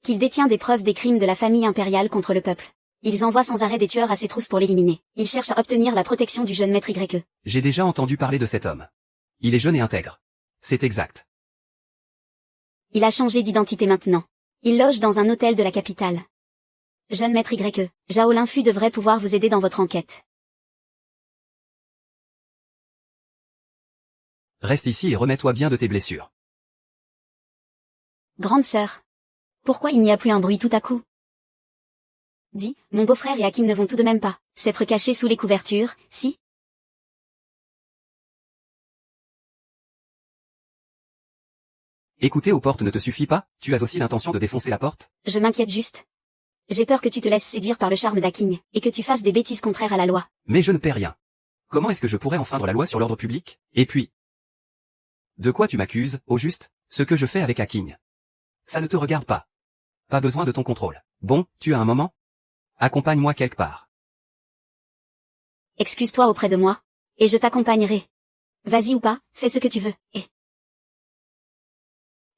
Speaker 2: qu'il détient des preuves des crimes de la famille impériale contre le peuple. Ils envoient sans arrêt des tueurs à ses trousses pour l'éliminer. Il cherche à obtenir la protection du jeune maître YE.
Speaker 1: J'ai déjà entendu parler de cet homme. Il est jeune et intègre. C'est exact.
Speaker 2: Il a changé d'identité maintenant. Il loge dans un hôtel de la capitale. Jeune maître YE, Zhao Linfu devrait pouvoir vous aider dans votre enquête.
Speaker 1: Reste ici et remets-toi bien de tes blessures.
Speaker 2: Grande sœur. Pourquoi il n'y a plus un bruit tout à coup? Dis, mon beau-frère et Akim ne vont tout de même pas s'être cachés sous les couvertures, si?
Speaker 1: Écouter aux portes ne te suffit pas? Tu as aussi l'intention de défoncer la porte?
Speaker 2: Je m'inquiète juste. J'ai peur que tu te laisses séduire par le charme d'Aking, et que tu fasses des bêtises contraires à la loi.
Speaker 1: Mais je ne paie rien. Comment est-ce que je pourrais enfreindre la loi sur l'ordre public? Et puis, de quoi tu m'accuses, au juste? Ce que je fais avec Aking. Ça ne te regarde pas. Pas besoin de ton contrôle. Bon, tu as un moment? Accompagne-moi quelque part.
Speaker 2: Excuse-toi auprès de moi. Et je t'accompagnerai. Vas-y ou pas, fais ce que tu veux, et...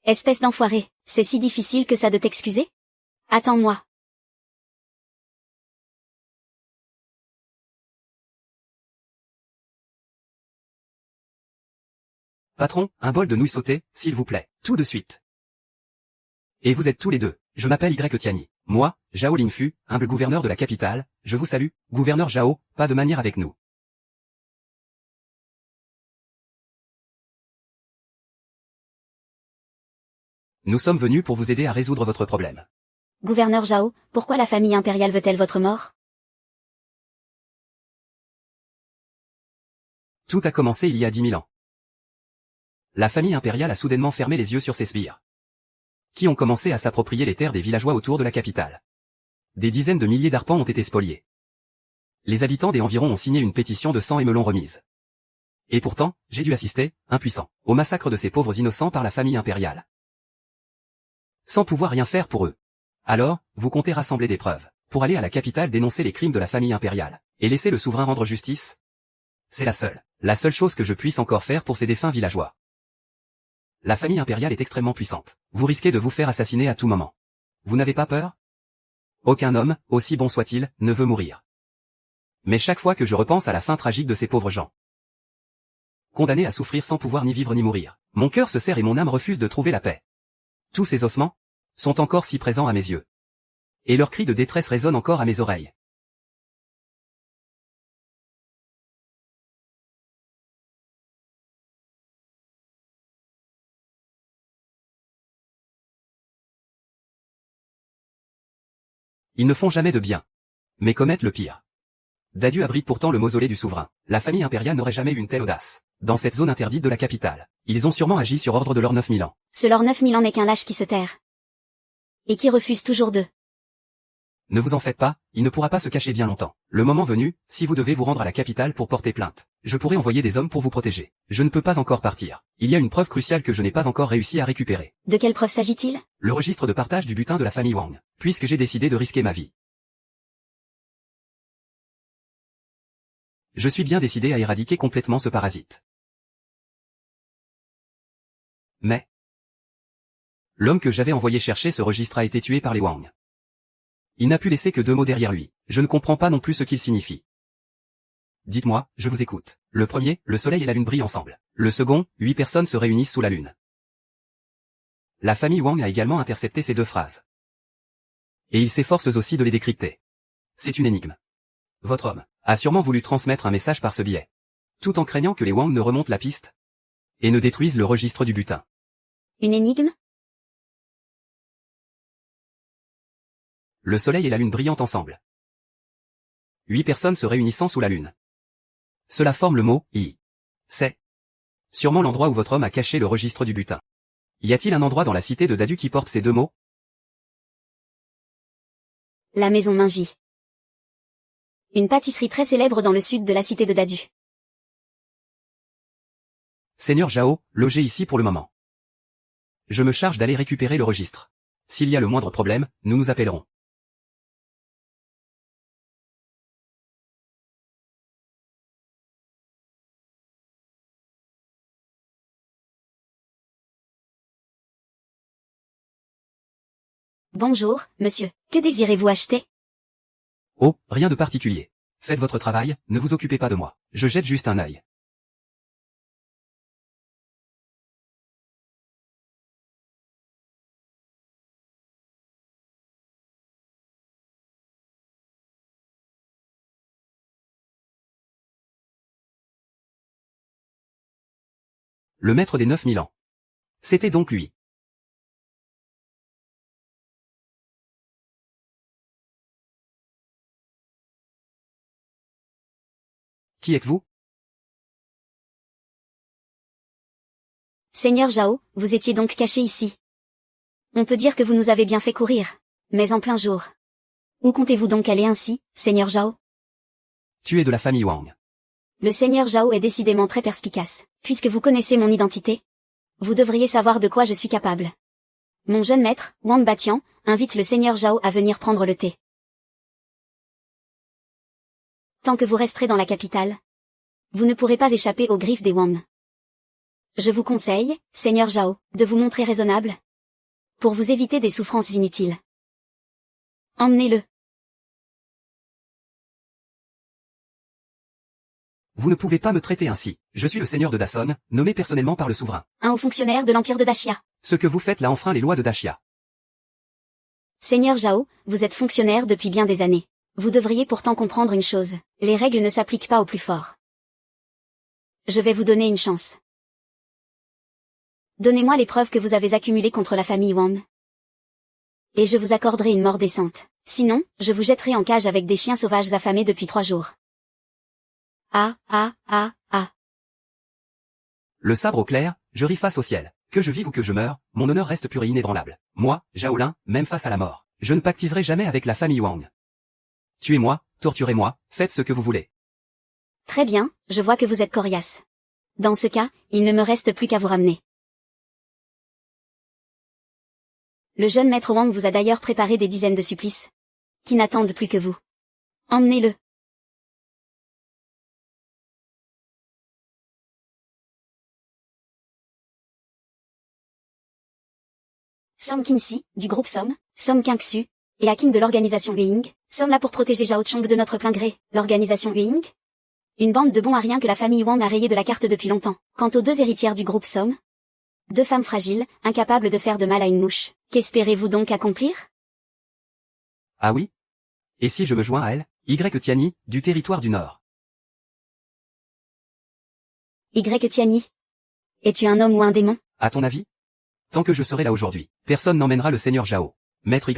Speaker 2: Espèce d'enfoiré, c'est si difficile que ça de t'excuser? Attends-moi.
Speaker 1: Patron, un bol de nouilles sautées, s'il vous plaît, tout de suite. Et vous êtes tous les deux. Je m'appelle Y. Tiani. Moi, Zhao Lingfu, humble gouverneur de la capitale, je vous salue, gouverneur Zhao, pas de manière avec nous. Nous sommes venus pour vous aider à résoudre votre problème.
Speaker 2: Gouverneur Zhao, pourquoi la famille impériale veut-elle votre mort?
Speaker 1: Tout a commencé il y a 10 000 ans. La famille impériale a soudainement fermé les yeux sur ses sbires, qui ont commencé à s'approprier les terres des villageois autour de la capitale. Des dizaines de milliers d'arpents ont été spoliés. Les habitants des environs ont signé une pétition de sang et me l'ont remise. Et pourtant, j'ai dû assister, impuissant, au massacre de ces pauvres innocents par la famille impériale, sans pouvoir rien faire pour eux. Alors, vous comptez rassembler des preuves, pour aller à la capitale dénoncer les crimes de la famille impériale, et laisser le souverain rendre justice? C'est la seule chose que je puisse encore faire pour ces défunts villageois. La famille impériale est extrêmement puissante. Vous risquez de vous faire assassiner à tout moment. Vous n'avez pas peur? Aucun homme, aussi bon soit-il, ne veut mourir. Mais chaque fois que je repense à la fin tragique de ces pauvres gens, condamnés à souffrir sans pouvoir ni vivre ni mourir, mon cœur se serre et mon âme refuse de trouver la paix. Tous ces ossements sont encore si présents à mes yeux. Et leurs cris de détresse résonnent encore à mes oreilles. Ils ne font jamais de bien, mais commettent le pire. Dadu abrite pourtant le mausolée du souverain. La famille impériale n'aurait jamais eu une telle audace. Dans cette zone interdite de la capitale, ils ont sûrement agi sur ordre de leurs 9000 ans.
Speaker 2: Ce leurs 9000 ans n'est qu'un lâche qui se terre. Et qui refuse toujours de...
Speaker 1: Ne vous en faites pas, il ne pourra pas se cacher bien longtemps. Le moment venu, si vous devez vous rendre à la capitale pour porter plainte, je pourrai envoyer des hommes pour vous protéger. Je ne peux pas encore partir. Il y a une preuve cruciale que je n'ai pas encore réussi à récupérer.
Speaker 2: De quelle preuve s'agit-il?
Speaker 1: Le registre de partage du butin de la famille Wang, puisque j'ai décidé de risquer ma vie. Je suis bien décidé à éradiquer complètement ce parasite. Mais l'homme que j'avais envoyé chercher ce registre a été tué par les Wang. Il n'a pu laisser que 2 mots derrière lui. Je ne comprends pas non plus ce qu'ils signifient. Dites-moi, je vous écoute. Le premier, le soleil et la lune brillent ensemble. Le second, 8 personnes se réunissent sous la lune. La famille Wang a également intercepté ces 2 phrases. Et ils s'efforcent aussi de les décrypter. C'est une énigme. Votre homme a sûrement voulu transmettre un message par ce biais, tout en craignant que les Wang ne remontent la piste et ne détruisent le registre du butin.
Speaker 2: Une énigme?
Speaker 1: Le soleil et la lune brillant ensemble. 8 personnes se réunissant sous la lune. Cela forme le mot « I ». C'est sûrement l'endroit où votre homme a caché le registre du butin. Y a-t-il un endroit dans la cité de Dadu qui porte ces 2 mots?
Speaker 2: La maison Minji. Une pâtisserie très célèbre dans le sud de la cité de Dadu.
Speaker 1: Seigneur Zhao, logez ici pour le moment. Je me charge d'aller récupérer le registre. S'il y a le moindre problème, nous nous appellerons.
Speaker 2: Bonjour, monsieur. Que désirez-vous acheter?
Speaker 1: Oh, rien de particulier. Faites votre travail, ne vous occupez pas de moi. Je jette juste un œil. Le maître des 9000 ans. C'était donc lui. Qui êtes-vous?
Speaker 2: Seigneur Zhao, vous étiez donc caché ici. On peut dire que vous nous avez bien fait courir. Mais en plein jour. Où comptez-vous donc aller ainsi, Seigneur Zhao?
Speaker 1: Tu es de la famille Wang.
Speaker 2: Le Seigneur Zhao est décidément très perspicace. Puisque vous connaissez mon identité, vous devriez savoir de quoi je suis capable. Mon jeune maître, Wang Batian, invite le Seigneur Zhao à venir prendre le thé. tant que vous resterez dans la capitale, vous ne pourrez pas échapper aux griffes des Wang. Je vous conseille, Seigneur Zhao, de vous montrer raisonnable, pour vous éviter des souffrances inutiles. Emmenez-le.
Speaker 1: Vous ne pouvez pas me traiter ainsi. Je suis le seigneur de Dason, nommé personnellement par le souverain.
Speaker 2: Un haut fonctionnaire de l'Empire de Dashia.
Speaker 1: Ce que vous faites là enfreint les lois de Dashia.
Speaker 2: Seigneur Zhao, vous êtes fonctionnaire depuis bien des années. Vous devriez pourtant comprendre une chose. Les règles ne s'appliquent pas aux plus forts. Je vais vous donner une chance. Donnez-moi les preuves que vous avez accumulées contre la famille Wang. Et je vous accorderai une mort décente. Sinon, je vous jetterai en cage avec des chiens sauvages affamés depuis 3 jours. Ah.
Speaker 1: Le sabre au clair, je ris face au ciel. Que je vive ou que je meure, mon honneur reste pur et inébranlable. Moi, Zhao Lin, même face à la mort, je ne pactiserai jamais avec la famille Wang. Tuez-moi, torturez-moi, faites ce que vous voulez.
Speaker 2: Très bien, je vois que vous êtes coriace. Dans ce cas, il ne me reste plus qu'à vous ramener. Le jeune maître Wang vous a d'ailleurs préparé des dizaines de supplices, qui n'attendent plus que vous. Emmenez-le. Song Qingxi, du groupe Som, Som Qingxu, et Hakim de l'organisation Huiying, sommes là pour protéger Zhao Chong de notre plein gré. L'organisation Huiying? Une bande de bons à rien que la famille Wang a rayé de la carte depuis longtemps. Quant aux 2 héritières du groupe Som, 2 femmes fragiles, incapables de faire de mal à une mouche, qu'espérez-vous donc accomplir?
Speaker 1: Ah oui? Et si je me joins à elle, Tiani, du territoire du Nord?
Speaker 2: Tiani. Es-tu un homme ou un démon?
Speaker 1: À ton avis? Tant que je serai là aujourd'hui, personne n'emmènera le seigneur Zhao. Maître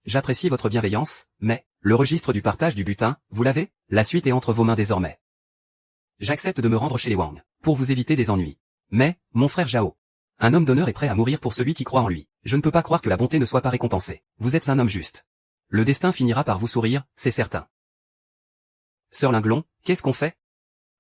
Speaker 1: j'apprécie votre bienveillance, mais, le registre du partage du butin, vous l'avez? La suite est entre vos mains désormais. J'accepte de me rendre chez les Wang, pour vous éviter des ennuis. Mais, mon frère Zhao, un homme d'honneur est prêt à mourir pour celui qui croit en lui. Je ne peux pas croire que la bonté ne soit pas récompensée. Vous êtes un homme juste. Le destin finira par vous sourire, c'est certain. Sœur Linglon, qu'est-ce qu'on fait?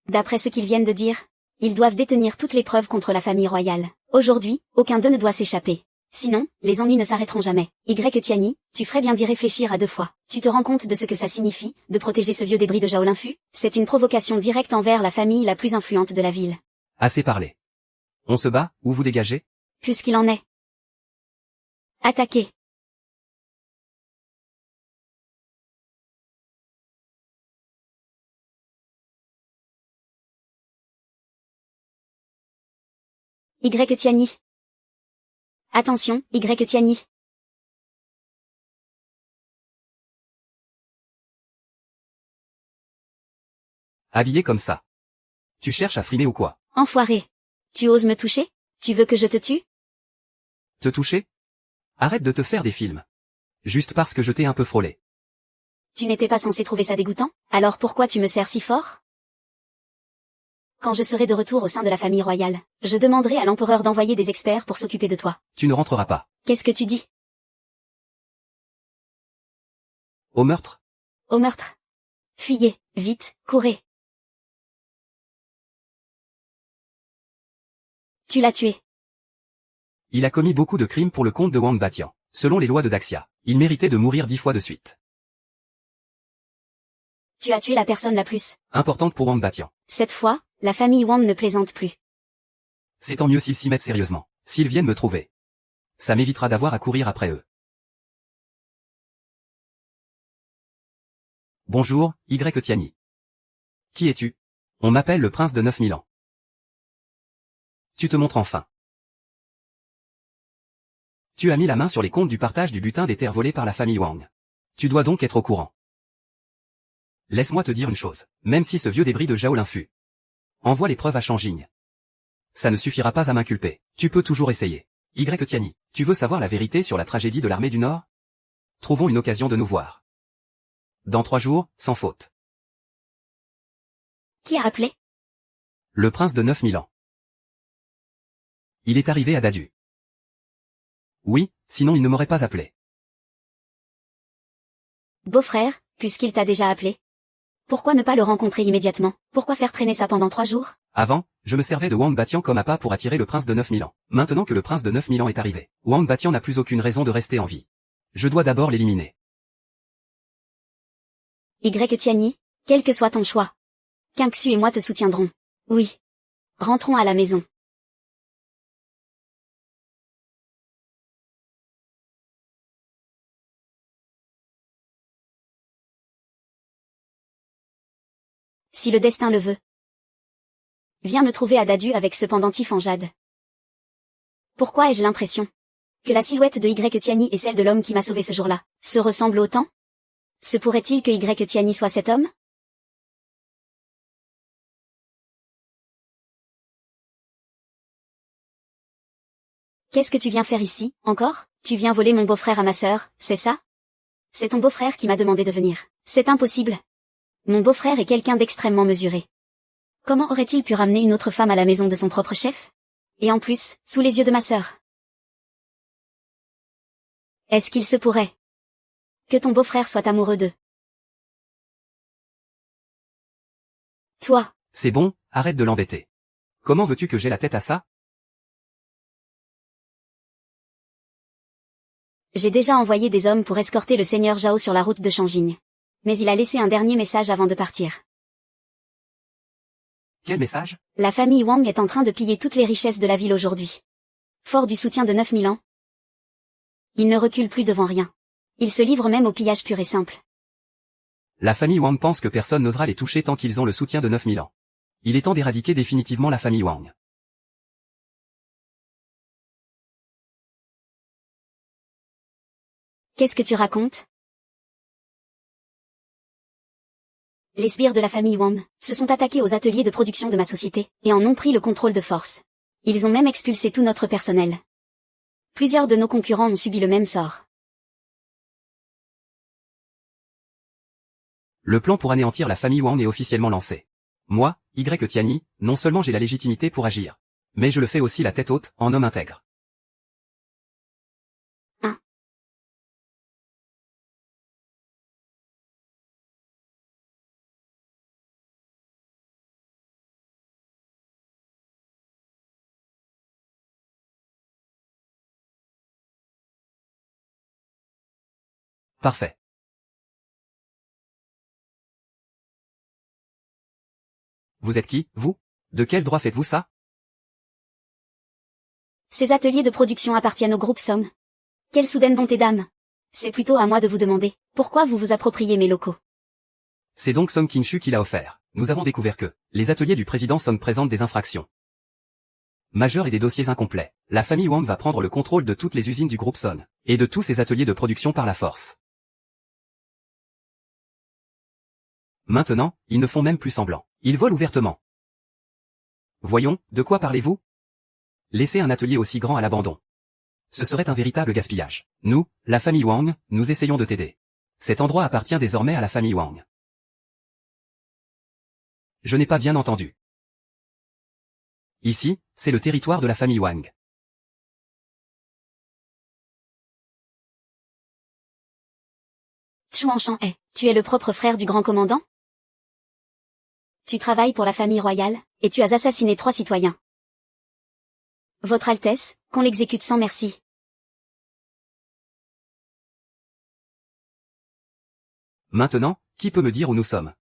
Speaker 2: D'après ce qu'ils viennent de dire, ils doivent détenir toutes les preuves contre la famille royale. Aujourd'hui, aucun d'eux ne doit s'échapper. Sinon, les ennuis ne s'arrêteront jamais. Tiani, tu ferais bien d'y réfléchir à 2 fois. Tu te rends compte de ce que ça signifie, de protéger ce vieux débris de Zhao Linfu? C'est une provocation directe envers la famille la plus influente de la ville.
Speaker 1: Assez parlé. On se bat, ou vous dégagez?
Speaker 2: Puisqu'il en est. Attaquez. Tiani. Attention, Tiani.
Speaker 1: Habillé comme ça. Tu cherches à frimer ou quoi?
Speaker 2: Enfoiré. Tu oses me toucher? Tu veux que je te tue?
Speaker 1: Te toucher? Arrête de te faire des films. Juste parce que je t'ai un peu frôlé.
Speaker 2: Tu n'étais pas censé trouver ça dégoûtant? Alors pourquoi tu me sers si fort? Quand je serai de retour au sein de la famille royale, je demanderai à l'empereur d'envoyer des experts pour s'occuper de toi.
Speaker 1: Tu ne rentreras pas.
Speaker 2: Qu'est-ce que tu dis?
Speaker 1: Au meurtre?
Speaker 2: Au meurtre. Fuyez, vite, courez. Tu l'as tué.
Speaker 1: Il a commis beaucoup de crimes pour le compte de Wang Batian. Selon les lois de Daxia, il méritait de mourir 10 fois de suite.
Speaker 2: Tu as tué la personne la plus
Speaker 1: importante pour Wang Batian.
Speaker 2: Cette fois, la famille Wang ne plaisante plus.
Speaker 1: C'est tant mieux s'ils s'y mettent sérieusement. S'ils viennent me trouver, ça m'évitera d'avoir à courir après eux. Bonjour, Tiani. Qui es-tu? On m'appelle le prince de 9000 ans. Tu te montres enfin. Tu as mis la main sur les comptes du partage du butin des terres volées par la famille Wang. Tu dois donc être au courant. Laisse-moi te dire une chose, même si ce vieux débris de Zhao Linfu envoie les preuves à Shanjing, ça ne suffira pas à m'inculper. Tu peux toujours essayer. Tiani, tu veux savoir la vérité sur la tragédie de l'armée du Nord? Trouvons une occasion de nous voir. Dans 3 jours, sans faute.
Speaker 2: Qui a appelé?
Speaker 1: Le prince de 9000 ans. Il est arrivé à Dadu. Oui, sinon il ne m'aurait pas appelé.
Speaker 2: Beau-frère, puisqu'il t'a déjà appelé. Pourquoi ne pas le rencontrer immédiatement? Pourquoi faire traîner ça pendant 3 jours?
Speaker 1: Avant, je me servais de Wang Batian comme appât pour attirer le prince de 9000 ans. Maintenant que le prince de 9000 ans est arrivé, Wang Batian n'a plus aucune raison de rester en vie. Je dois d'abord l'éliminer.
Speaker 2: Tiani, Quel que soit ton choix. Kingsu et moi te soutiendrons. Oui. Rentrons à la maison. Si le destin le veut. Viens me trouver à Dadu avec ce pendentif en jade. Pourquoi ai-je l'impression que la silhouette de Y Tiani et celle de l'homme qui m'a sauvé ce jour-là se ressemblent autant? Se pourrait-il que Y Tiani soit cet homme? Qu'est-ce que tu viens faire ici, encore? Tu viens voler mon beau-frère à ma sœur, c'est ça? C'est ton beau-frère qui m'a demandé de venir. C'est impossible. Mon beau-frère est quelqu'un d'extrêmement mesuré. Comment aurait-il pu ramener une autre femme à la maison de son propre chef? Et en plus, sous les yeux de ma sœur. Est-ce qu'il se pourrait que ton beau-frère soit amoureux d'eux? Toi.
Speaker 1: C'est bon, arrête de l'embêter. Comment veux-tu que j'ai la tête à ça?
Speaker 2: J'ai déjà envoyé des hommes pour escorter le seigneur Zhao sur la route de Shanjing. Mais il a laissé un dernier message avant de partir.
Speaker 1: Quel message?
Speaker 2: La famille Wang est en train de piller toutes les richesses de la ville aujourd'hui. Fort du soutien de 9000 ans. Ils ne reculent plus devant rien. Ils se livrent même au pillage pur et simple.
Speaker 1: La famille Wang pense que personne n'osera les toucher tant qu'ils ont le soutien de 9000 ans. Il est temps d'éradiquer définitivement la famille Wang.
Speaker 2: Qu'est-ce que tu racontes? Les sbires de la famille Wang se sont attaqués aux ateliers de production de ma société, et en ont pris le contrôle de force. Ils ont même expulsé tout notre personnel. Plusieurs de nos concurrents ont subi le même sort.
Speaker 1: Le plan pour anéantir la famille Wang est officiellement lancé. Moi, Y Tiani, non seulement j'ai la légitimité pour agir, mais je le fais aussi la tête haute, en homme intègre. Parfait. Vous êtes qui, vous? De quel droit faites-vous ça?
Speaker 2: Ces ateliers de production appartiennent au groupe Somme. Quelle soudaine bonté d'âme. C'est plutôt à moi de vous demander, pourquoi vous vous appropriez mes locaux?
Speaker 1: C'est donc Song Qingshu qui l'a offert. Nous avons découvert que les ateliers du président Song présentent des infractions majeures et des dossiers incomplets. La famille Wang va prendre le contrôle de toutes les usines du groupe Son, et de tous ses ateliers de production par la force. Maintenant, ils ne font même plus semblant. Ils volent ouvertement. Voyons, de quoi parlez-vous? Laisser un atelier aussi grand à l'abandon. Ce serait un véritable gaspillage. Nous, la famille Wang, nous essayons de t'aider. Cet endroit appartient désormais à la famille Wang. Je n'ai pas bien entendu. Ici, c'est le territoire de la famille Wang.
Speaker 2: Chuan Shan-He, tu es le propre frère du grand commandant? Tu travailles pour la famille royale, et tu as assassiné 3 citoyens. Votre Altesse, qu'on l'exécute sans merci.
Speaker 1: Maintenant, qui peut me dire où nous sommes?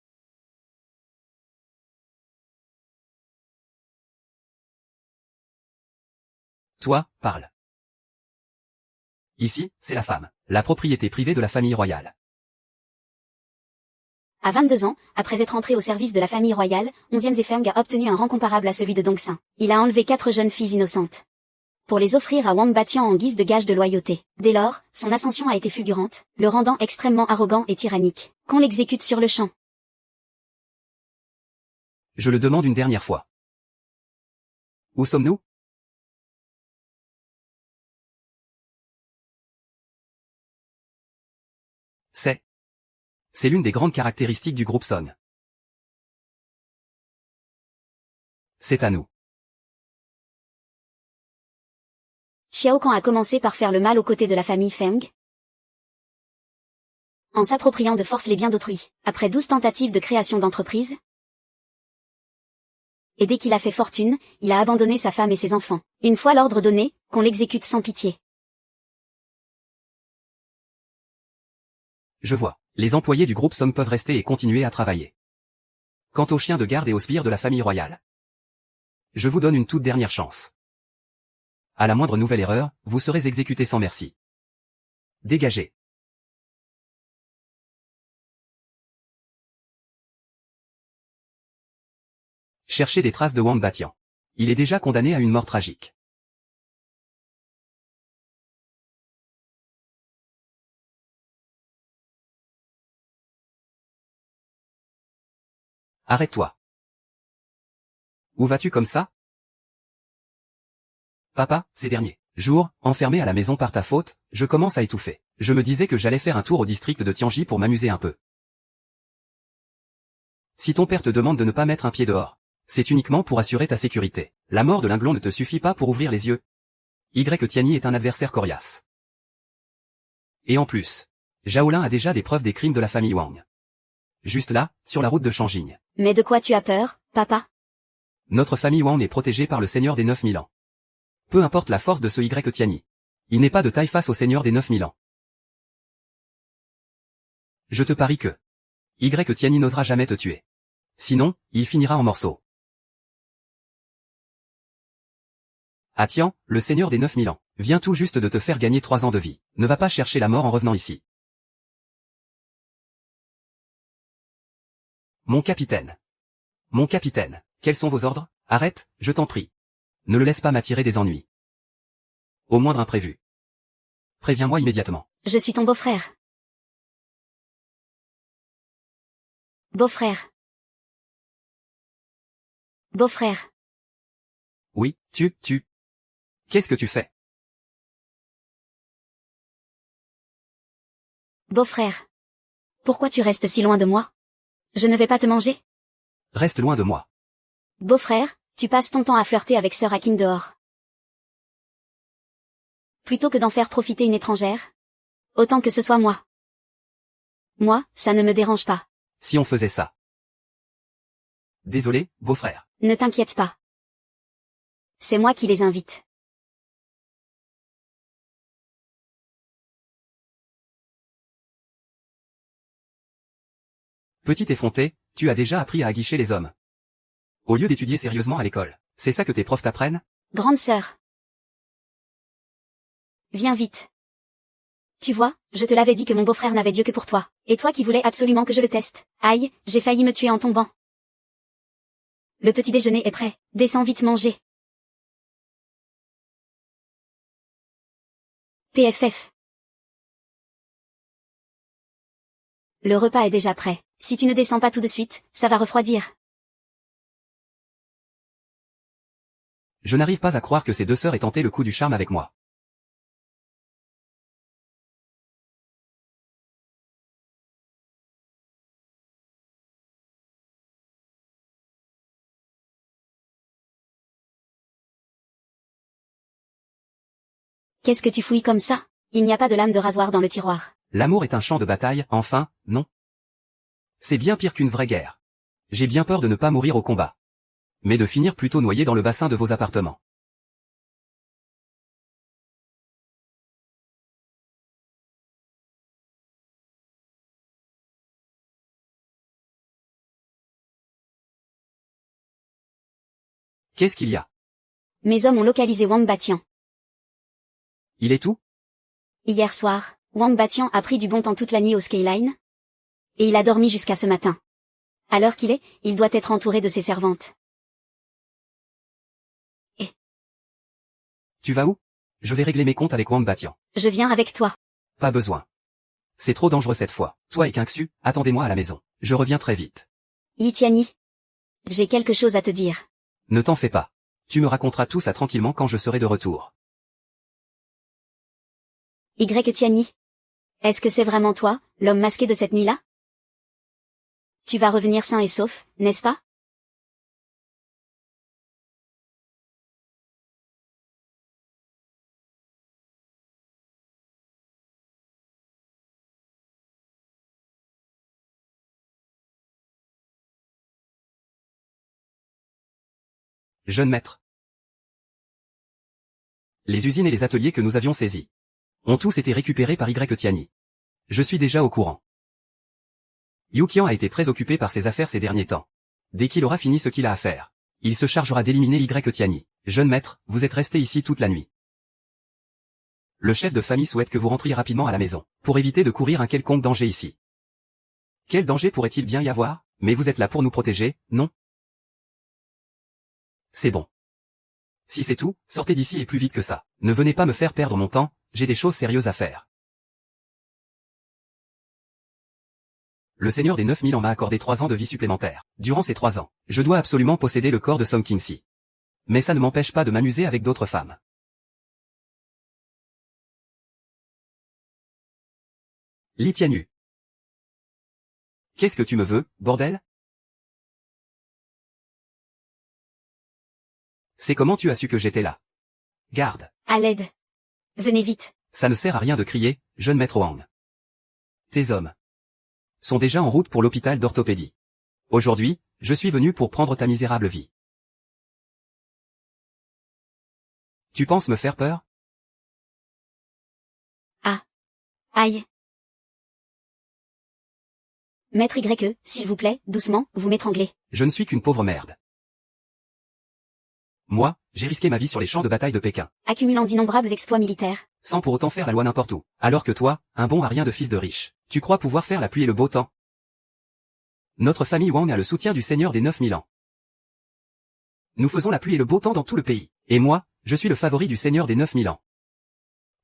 Speaker 1: Toi, parle. Ici, c'est la femme, la propriété privée de la famille royale.
Speaker 2: À 22 ans, après être entré au service de la famille royale, 11e Zefeng a obtenu un rang comparable à celui de Dongxin. Il a enlevé 4 jeunes filles innocentes pour les offrir à Wang Batian en guise de gage de loyauté. Dès lors, son ascension a été fulgurante, le rendant extrêmement arrogant et tyrannique. Qu'on l'exécute sur le champ.
Speaker 1: Je le demande une dernière fois. Où sommes-nous? C'est l'une des grandes caractéristiques du groupe Son. C'est à nous.
Speaker 2: Xiao Kan a commencé par faire le mal aux côtés de la famille Feng, en s'appropriant de force les biens d'autrui, après 12 tentatives de création d'entreprise. Et dès qu'il a fait fortune, il a abandonné sa femme et ses enfants. Une fois l'ordre donné, qu'on l'exécute sans pitié.
Speaker 1: Je vois. Les employés du groupe Son peuvent rester et continuer à travailler. Quant aux chiens de garde et aux sbires de la famille royale, je vous donne une toute dernière chance. À la moindre nouvelle erreur, vous serez exécuté sans merci. Dégagez. Cherchez des traces de Wang Batian. Il est déjà condamné à une mort tragique. Arrête-toi. Où vas-tu comme ça? Papa, ces derniers jours, enfermé à la maison par ta faute, je commence à étouffer. Je me disais que j'allais faire un tour au district de Tianji pour m'amuser un peu. Si ton père te demande de ne pas mettre un pied dehors, c'est uniquement pour assurer ta sécurité. La mort de Linglon ne te suffit pas pour ouvrir les yeux. Tianyi est un adversaire coriace. Et en plus, Zhaolin a déjà des preuves des crimes de la famille Wang. Juste là, sur la route de Shanjing.
Speaker 2: Mais de quoi tu as peur, papa?
Speaker 1: Notre famille Wang est protégée par le seigneur des 9000 ans. Peu importe la force de ce Tianyi. Il n'est pas de taille face au seigneur des 9000 ans. Je te parie que Tianyi n'osera jamais te tuer. Sinon, il finira en morceaux. Ah tiens, le seigneur des 9000 ans vient tout juste de te faire gagner 3 ans de vie. Ne va pas chercher la mort en revenant ici. Mon capitaine, quels sont vos ordres? Arrête, je t'en prie. Ne le laisse pas m'attirer des ennuis. Au moindre imprévu. Préviens-moi immédiatement.
Speaker 2: Je suis ton beau-frère. Beau-frère. Beau-frère.
Speaker 1: Oui, tu. Qu'est-ce que tu fais?
Speaker 2: Beau-frère. Pourquoi tu restes si loin de moi? Je ne vais pas te manger?
Speaker 1: Reste loin de moi.
Speaker 2: Beau-frère, tu passes ton temps à flirter avec sœur Akin dehors. Plutôt que d'en faire profiter une étrangère? Autant que ce soit moi. Moi, ça ne me dérange pas.
Speaker 1: Si on faisait ça. Désolé, beau-frère.
Speaker 2: Ne t'inquiète pas. C'est moi qui les invite.
Speaker 1: Petit effronté, tu as déjà appris à aguicher les hommes. Au lieu d'étudier sérieusement à l'école. C'est ça que tes profs t'apprennent?
Speaker 2: Grande sœur. Viens vite. Tu vois, je te l'avais dit que mon beau-frère n'avait Dieu que pour toi. Et toi qui voulais absolument que je le teste. Aïe, j'ai failli me tuer en tombant. Le petit déjeuner est prêt. Descends vite manger. PFF. Le repas est déjà prêt. Si tu ne descends pas tout de suite, ça va refroidir.
Speaker 1: Je n'arrive pas à croire que ces deux sœurs aient tenté le coup du charme avec moi.
Speaker 2: Qu'est-ce que tu fouilles comme ça? Il n'y a pas de lame de rasoir dans le tiroir.
Speaker 1: L'amour est un champ de bataille, enfin, non? C'est bien pire qu'une vraie guerre. J'ai bien peur de ne pas mourir au combat. Mais de finir plutôt noyé dans le bassin de vos appartements. Qu'est-ce qu'il y a?
Speaker 2: Mes hommes ont localisé Wang Batian.
Speaker 1: Il est où?
Speaker 2: Hier soir, Wang Batian a pris du bon temps toute la nuit au Skyline. Et il a dormi jusqu'à ce matin. À l'heure qu'il est, il doit être entouré de ses servantes. Et
Speaker 1: Tu vas où? Je vais régler mes comptes avec Wang Batian.
Speaker 2: je viens avec toi.
Speaker 1: Pas besoin. C'est trop dangereux cette fois. Toi et Kingsu, attendez-moi à la maison. Je reviens très vite.
Speaker 2: Tianyi. J'ai quelque chose à te dire.
Speaker 1: Ne t'en fais pas. Tu me raconteras tout ça tranquillement quand je serai de retour.
Speaker 2: Tianyi. Est-ce que c'est vraiment toi, l'homme masqué de cette nuit-là? Tu vas revenir sain et sauf, n'est-ce pas?
Speaker 1: Jeune maître. Les usines et les ateliers que nous avions saisis ont tous été récupérés par Tianyi. Je suis déjà au courant. Yu Qian a été très occupé par ses affaires ces derniers temps. Dès qu'il aura fini ce qu'il a à faire, il se chargera d'éliminer Y Tiani. Jeune maître, vous êtes resté ici toute la nuit. Le chef de famille souhaite que vous rentriez rapidement à la maison, pour éviter de courir un quelconque danger ici. Quel danger pourrait-il bien y avoir? Mais vous êtes là pour nous protéger, non? C'est bon. Si c'est tout, sortez d'ici et plus vite que ça. Ne venez pas me faire perdre mon temps, j'ai des choses sérieuses à faire. Le seigneur des 9000 ans m'a accordé 3 ans de vie supplémentaire. Durant ces 3 ans, je dois absolument posséder le corps de Song Qingxi. Mais ça ne m'empêche pas de m'amuser avec d'autres femmes. Li Tianyu. Qu'est-ce que tu me veux, bordel? C'est comment tu as su que j'étais là? Garde.
Speaker 2: À l'aide. Venez vite.
Speaker 1: Ça ne sert à rien de crier, jeune maître Wang. Tes hommes sont déjà en route pour l'hôpital d'orthopédie. Aujourd'hui, je suis venu pour prendre ta misérable vie. Tu penses me faire peur?
Speaker 2: Ah. Aïe. Maître YE, s'il vous plaît, doucement, vous m'étranglez.
Speaker 1: Je ne suis qu'une pauvre merde. Moi, j'ai risqué ma vie sur les champs de bataille de Pékin,
Speaker 2: Accumulant d'innombrables exploits militaires.
Speaker 1: sans pour autant faire la loi n'importe où. Alors que toi, un bon à rien de fils de riche, tu crois pouvoir faire la pluie et le beau temps? Notre famille Wang a le soutien du seigneur des 9000 ans. Nous faisons la pluie et le beau temps dans tout le pays. Et moi, je suis le favori du seigneur des 9000 ans.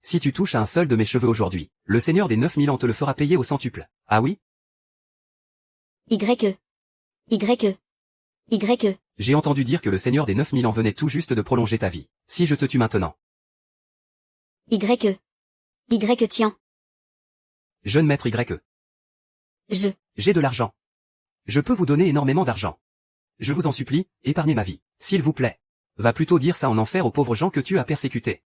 Speaker 1: Si tu touches à un seul de mes cheveux aujourd'hui, le seigneur des 9000 ans te le fera payer au centuple. Ah oui?
Speaker 2: YE. YE.
Speaker 1: J'ai entendu dire que le seigneur des 9000 ans venait tout juste de prolonger ta vie. Si je te tue maintenant.
Speaker 2: YE. Tiens.
Speaker 1: Jeune maître YE. J'ai de l'argent. Je peux vous donner énormément d'argent. Je vous en supplie, épargnez ma vie. S'il vous plaît. Va plutôt dire ça en enfer aux pauvres gens que tu as persécutés.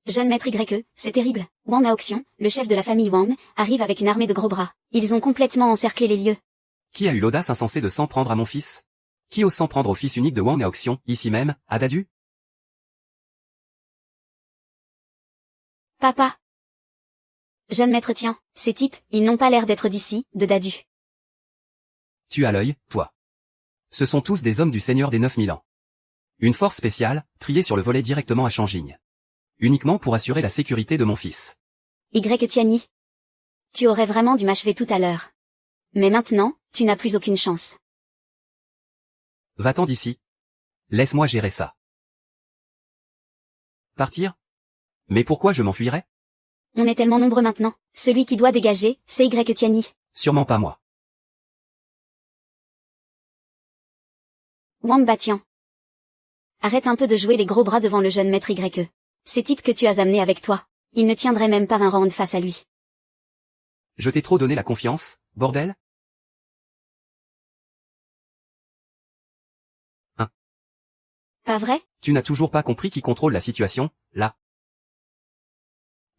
Speaker 2: Jeune maître YE, c'est terrible. Wang Aoxion, le chef de la famille Wang, arrive avec une armée de gros bras. Ils ont complètement encerclé les lieux.
Speaker 1: Qui a eu l'audace insensée de s'en prendre à mon fils? Qui ose s'en prendre au fils unique de Wang Aoxion, ici même, à Dadu?
Speaker 2: Papa. Jeune maître tiens, ces types, ils n'ont pas l'air d'être d'ici, de Dadu.
Speaker 1: Tu as l'œil, toi. Ce sont tous des hommes du seigneur des 9000 ans. Une force spéciale, triée sur le volet directement à Shangjing. Uniquement pour assurer la sécurité de mon fils.
Speaker 2: Y Tiani. Tu aurais vraiment dû m'achever tout à l'heure. Mais maintenant, tu n'as plus aucune chance.
Speaker 1: Va-t'en d'ici. Laisse-moi gérer ça. Partir? Mais pourquoi je m'enfuirais?
Speaker 2: On est tellement nombreux maintenant. Celui qui doit dégager, c'est Y Tiani.
Speaker 1: Sûrement pas moi.
Speaker 2: Wang Batian. Arrête un peu de jouer les gros bras devant le jeune maître YE. Ces types que tu as amenés avec toi, ils ne tiendraient même pas un round face à lui.
Speaker 1: Je t'ai trop donné la confiance, bordel? Hein?
Speaker 2: Pas vrai?
Speaker 1: Tu n'as toujours pas compris qui contrôle la situation, là?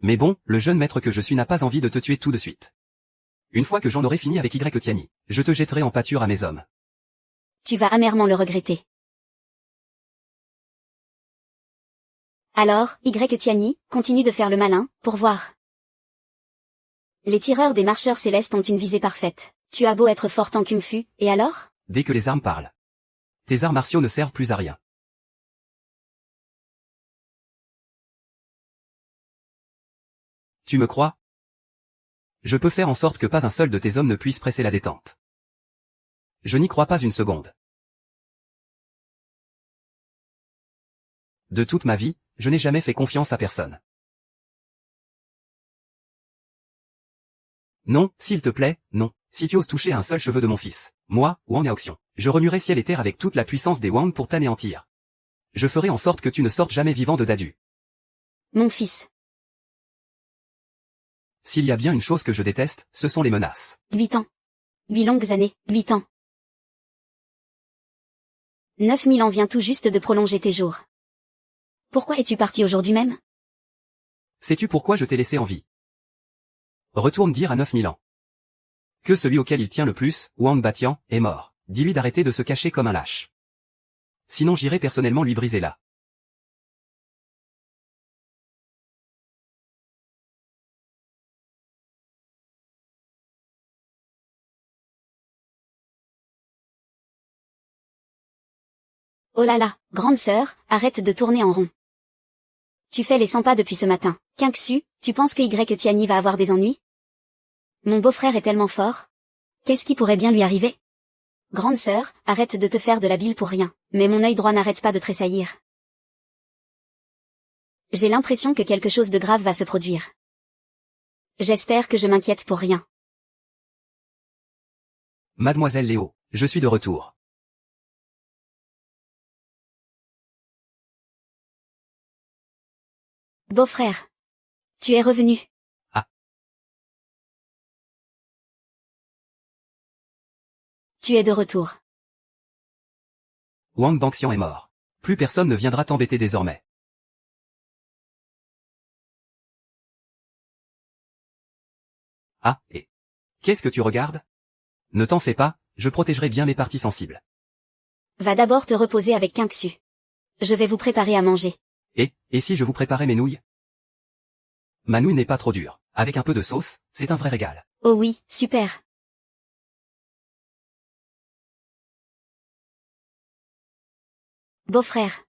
Speaker 1: Mais bon, le jeune maître que je suis n'a pas envie de te tuer tout de suite. Une fois que j'en aurai fini avec Y Tiani, je te jetterai en pâture à mes hommes.
Speaker 2: Tu vas amèrement le regretter. Alors, Y Tiani, continue de faire le malin, pour voir. Les tireurs des marcheurs célestes ont une visée parfaite. Tu as beau être fort en Kung Fu, et alors?
Speaker 1: Dès que les armes parlent. Tes arts martiaux ne servent plus à rien. Tu me crois? Je peux faire en sorte que pas un seul de tes hommes ne puisse presser la détente. Je n'y crois pas une seconde. De toute ma vie, je n'ai jamais fait confiance à personne. Non, s'il te plaît, non. Si tu oses toucher à un seul cheveu de mon fils, moi, Wang Aoxion, je remuerai ciel et terre avec toute la puissance des Wang pour t'anéantir. Je ferai en sorte que tu ne sortes jamais vivant de Dadu.
Speaker 2: Mon fils.
Speaker 1: S'il y a bien une chose que je déteste, ce sont les menaces.
Speaker 2: 8 ans. 8 longues années, 8 ans. 9000 ans vient tout juste de prolonger tes jours. Pourquoi es-tu parti aujourd'hui même?
Speaker 1: Sais-tu pourquoi je t'ai laissé en vie? Retourne dire à 9000 ans que celui auquel il tient le plus, Wang Batian, est mort. Dis-lui d'arrêter de se cacher comme un lâche. Sinon j'irai personnellement lui briser là.
Speaker 2: Oh là là, grande sœur, arrête de tourner en rond. Tu fais les 100 pas depuis ce matin. Quinxu, tu penses que Y Tiani va avoir des ennuis? Mon beau-frère est tellement fort. Qu'est-ce qui pourrait bien lui arriver? Grande sœur, arrête de te faire de la bile pour rien. Mais mon œil droit n'arrête pas de tressaillir. J'ai l'impression que quelque chose de grave va se produire. J'espère que je m'inquiète pour rien.
Speaker 1: Mademoiselle Léo, je suis de retour.
Speaker 2: Beau-frère. Tu es revenu.
Speaker 1: Ah.
Speaker 2: Tu es de retour.
Speaker 1: Wang Bangxian est mort. Plus personne ne viendra t'embêter désormais. Ah, et... Qu'est-ce que tu regardes? Ne t'en fais pas, je protégerai bien mes parties sensibles.
Speaker 2: Va d'abord te reposer avec Quinxu. Je vais vous préparer à manger.
Speaker 1: Et si je vous préparais mes nouilles? Ma nouille n'est pas trop dure. Avec un peu de sauce, c'est un vrai régal.
Speaker 2: Oh oui, super. Beau-frère.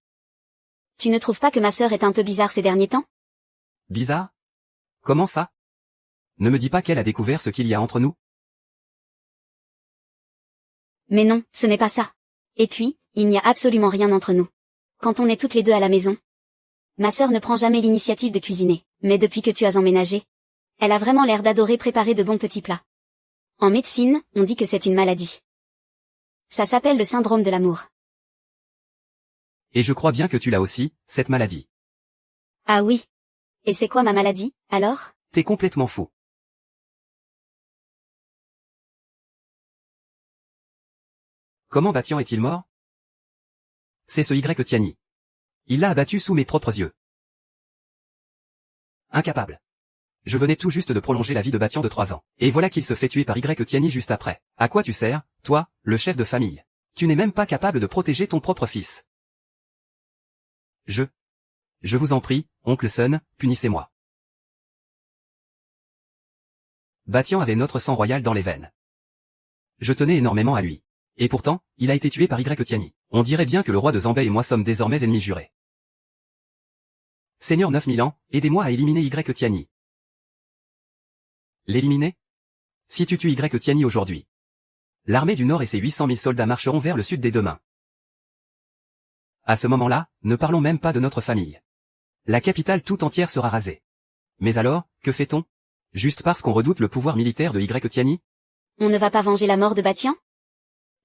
Speaker 2: Tu ne trouves pas que ma sœur est un peu bizarre ces derniers temps?
Speaker 1: Bizarre? Comment ça? Ne me dis pas qu'elle a découvert ce qu'il y a entre nous?
Speaker 2: Mais non, ce n'est pas ça. Et puis, il n'y a absolument rien entre nous. Quand on est toutes les deux à la maison. Ma sœur ne prend jamais l'initiative de cuisiner, mais depuis que tu as emménagé, elle a vraiment l'air d'adorer préparer de bons petits plats. En médecine, on dit que c'est une maladie. Ça s'appelle le syndrome de l'amour.
Speaker 1: Et je crois bien que tu l'as aussi, cette maladie.
Speaker 2: Ah oui. Et c'est quoi ma maladie, alors?
Speaker 1: T'es complètement fou. Comment Batian est-il mort? C'est ce Y Tiani. Il l'a abattu sous mes propres yeux. Incapable. Je venais tout juste de prolonger la vie de Batian de 3 ans. Et voilà qu'il se fait tuer par Y Tiani juste après. À quoi tu sers, toi, le chef de famille? Tu n'es même pas capable de protéger ton propre fils. Je vous en prie, oncle Sun, punissez-moi. Batian avait notre sang royal dans les veines. Je tenais énormément à lui. Et pourtant, il a été tué par Y Tiani. On dirait bien que le roi de Zambay et moi sommes désormais ennemis jurés. Seigneur 9000 ans, aidez-moi à éliminer Y Tiani. L'éliminer? Si tu tues Y Tiani aujourd'hui, l'armée du Nord et ses 800 000 soldats marcheront vers le sud dès demain. À ce moment-là, ne parlons même pas de notre famille. La capitale tout entière sera rasée. Mais alors, que fait-on? Juste parce qu'on redoute le pouvoir militaire de Y Tiani?
Speaker 2: On ne va pas venger la mort de Batian?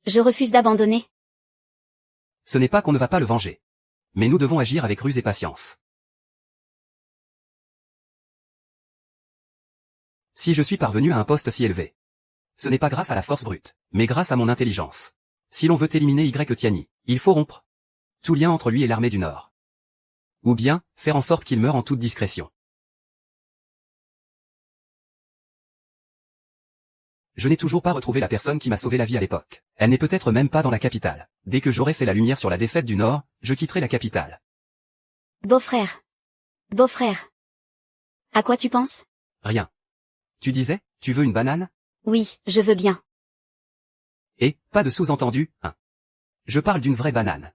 Speaker 2: Je refuse d'abandonner.
Speaker 1: Ce n'est pas qu'on ne va pas le venger. Mais nous devons agir avec ruse et patience. Si je suis parvenu à un poste si élevé, ce n'est pas grâce à la force brute, mais grâce à mon intelligence. Si l'on veut éliminer Y Tiani, il faut rompre tout lien entre lui et l'armée du Nord. Ou bien, faire en sorte qu'il meure en toute discrétion. Je n'ai toujours pas retrouvé la personne qui m'a sauvé la vie à l'époque. Elle n'est peut-être même pas dans la capitale. Dès que j'aurai fait la lumière sur la défaite du Nord, je quitterai la capitale.
Speaker 2: Beau-frère. Beau-frère. À quoi tu penses?
Speaker 1: Rien. Tu disais, tu veux une banane?
Speaker 2: Oui, je veux bien.
Speaker 1: Et, pas de sous-entendu, hein. Je parle d'une vraie banane.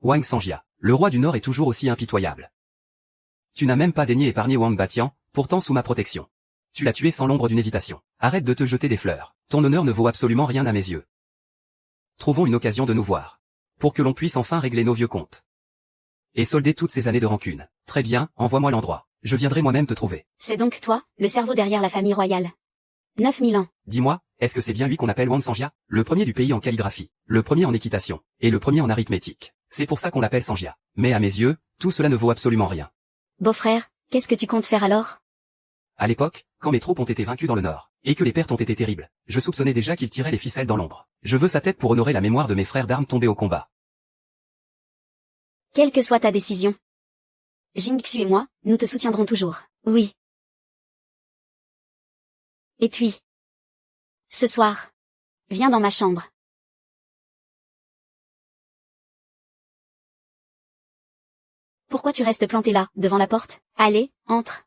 Speaker 1: Wang Sanjia, le roi du Nord est toujours aussi impitoyable. Tu n'as même pas daigné épargner Wang Batian, pourtant sous ma protection. Tu l'as tué sans l'ombre d'une hésitation. Arrête de te jeter des fleurs. Ton honneur ne vaut absolument rien à mes yeux. Trouvons une occasion de nous voir. Pour que l'on puisse enfin régler nos vieux comptes. Et solder toutes ces années de rancune. Très bien, envoie-moi l'endroit. Je viendrai moi-même te trouver.
Speaker 2: C'est donc toi, le cerveau derrière la famille royale. 9000 ans.
Speaker 1: Dis-moi, est-ce que c'est bien lui qu'on appelle Wang Sanjia? Le premier du pays en calligraphie, le premier en équitation, et le premier en arithmétique. C'est pour ça qu'on l'appelle Sanjia. Mais à mes yeux, tout cela ne vaut absolument rien.
Speaker 2: Beau-frère, qu'est-ce que tu comptes faire alors?
Speaker 1: À l'époque, quand mes troupes ont été vaincues dans le Nord, et que les pertes ont été terribles, je soupçonnais déjà qu'il tirait les ficelles dans l'ombre. Je veux sa tête pour honorer la mémoire de mes frères d'armes tombés au combat.
Speaker 2: Quelle que soit ta décision. Jingxu et moi, nous te soutiendrons toujours. Oui. Et puis, ce soir, viens dans ma chambre. Pourquoi tu restes planté là, devant la porte? Allez, entre.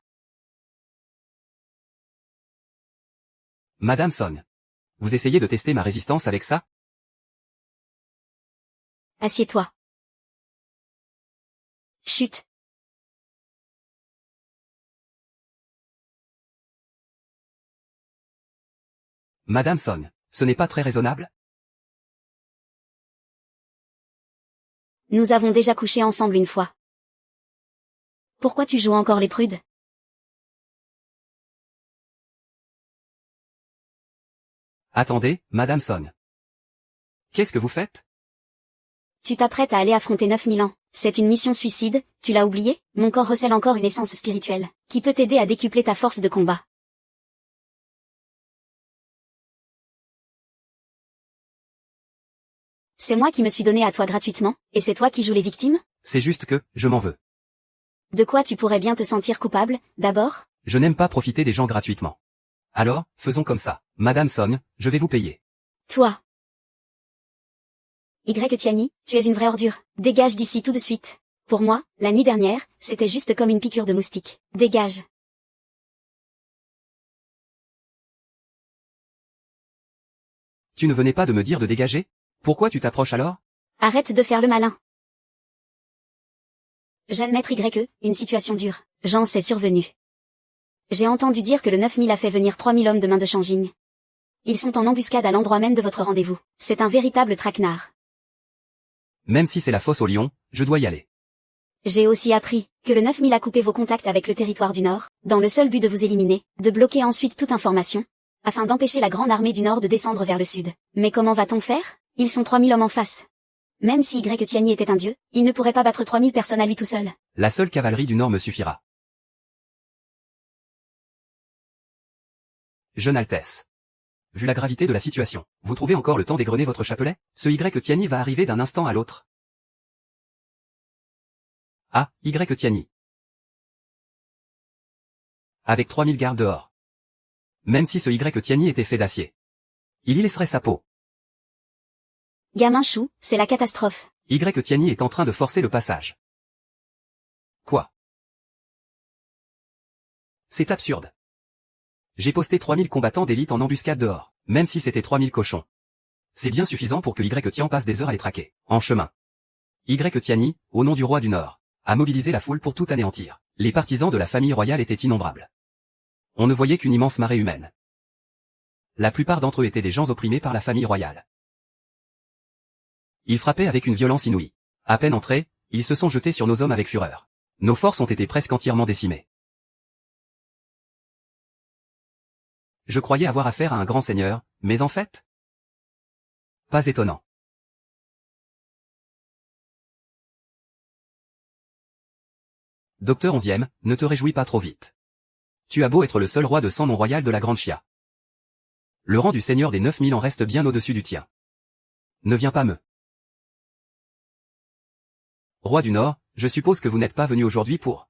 Speaker 1: Madame Song. Vous essayez de tester ma résistance avec ça?
Speaker 2: Assieds-toi. Chut.
Speaker 1: Madame Song, ce n'est pas très raisonnable?
Speaker 2: Nous avons déjà couché ensemble une fois. Pourquoi tu joues encore les prudes?
Speaker 1: Attendez, Madame Song. Qu'est-ce que vous faites?
Speaker 2: Tu t'apprêtes à aller affronter 9000 ans. C'est une mission suicide, tu l'as oublié? Mon corps recèle encore une essence spirituelle, qui peut t'aider à décupler ta force de combat. C'est moi qui me suis donné à toi gratuitement, et c'est toi qui joues les victimes?
Speaker 1: C'est juste que, je m'en veux.
Speaker 2: De quoi tu pourrais bien te sentir coupable, d'abord?
Speaker 1: Je n'aime pas profiter des gens gratuitement. Alors, faisons comme ça. Madame Song, je vais vous payer.
Speaker 2: Toi. Tiani, tu es une vraie ordure. Dégage d'ici tout de suite. Pour moi, la nuit dernière, c'était juste comme une piqûre de moustique. Dégage.
Speaker 1: Tu ne venais pas de me dire de dégager? Pourquoi tu t'approches alors?
Speaker 2: Arrête de faire le malin. Jeune maître une situation dure. J'en sais survenu. J'ai entendu dire que le 9000 a fait venir 3000 hommes de main de Shanjing. Ils sont en embuscade à l'endroit même de votre rendez-vous. C'est un véritable traquenard.
Speaker 1: Même si c'est la fosse au lion, je dois y aller.
Speaker 2: J'ai aussi appris que le 9000 a coupé vos contacts avec le territoire du Nord, dans le seul but de vous éliminer, de bloquer ensuite toute information, afin d'empêcher la grande armée du Nord de descendre vers le Sud. Mais comment va-t-on faire? Ils sont 3000 hommes en face. Même si Tiani était un dieu, il ne pourrait pas battre 3000 personnes à lui tout seul.
Speaker 1: La seule cavalerie du Nord me suffira. Jeune Altesse. Vu la gravité de la situation, vous trouvez encore le temps d'égrener votre chapelet? Ce Tiani va arriver d'un instant à l'autre. Ah, Tiani. Avec 3000 gardes dehors. Même si ce Tiani était fait d'acier. Il y laisserait sa peau.
Speaker 2: Gamin chou, c'est la catastrophe.
Speaker 1: Tiani est en train de forcer le passage. Quoi? C'est absurde. J'ai posté 3000 combattants d'élite en embuscade dehors, même si c'était 3000 cochons. C'est bien suffisant pour que Tian passe des heures à les traquer, en chemin. Tiani, au nom du roi du Nord, a mobilisé la foule pour tout anéantir. Les partisans de la famille royale étaient innombrables. On ne voyait qu'une immense marée humaine. La plupart d'entre eux étaient des gens opprimés par la famille royale. Ils frappaient avec une violence inouïe. À peine entrés, ils se sont jetés sur nos hommes avec fureur. Nos forces ont été presque entièrement décimées. Je croyais avoir affaire à un grand seigneur, mais en fait... Pas étonnant. Docteur 11e, ne te réjouis pas trop vite. Tu as beau être le seul roi de sang non royal de la Grande Chia. Le rang du seigneur des 9000 en reste bien au-dessus du tien. Ne viens pas me... Roi du Nord, je suppose que vous n'êtes pas venu aujourd'hui pour...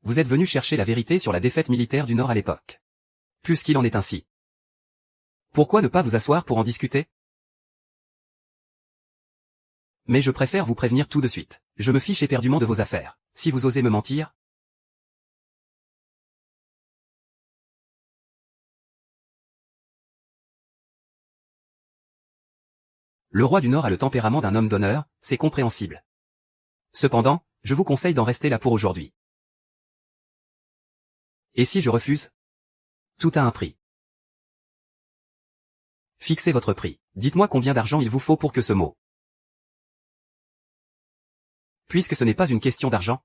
Speaker 1: Vous êtes venu chercher la vérité sur la défaite militaire du Nord à l'époque. Puisqu'il en est ainsi. Pourquoi ne pas vous asseoir pour en discuter? Mais je préfère vous prévenir tout de suite. Je me fiche éperdument de vos affaires. Si vous osez me mentir... Le roi du Nord a le tempérament d'un homme d'honneur, c'est compréhensible. Cependant, je vous conseille d'en rester là pour aujourd'hui. Et si je refuse? Tout a un prix. Fixez votre prix. Dites-moi combien d'argent il vous faut pour que ce mot. Puisque ce n'est pas une question d'argent.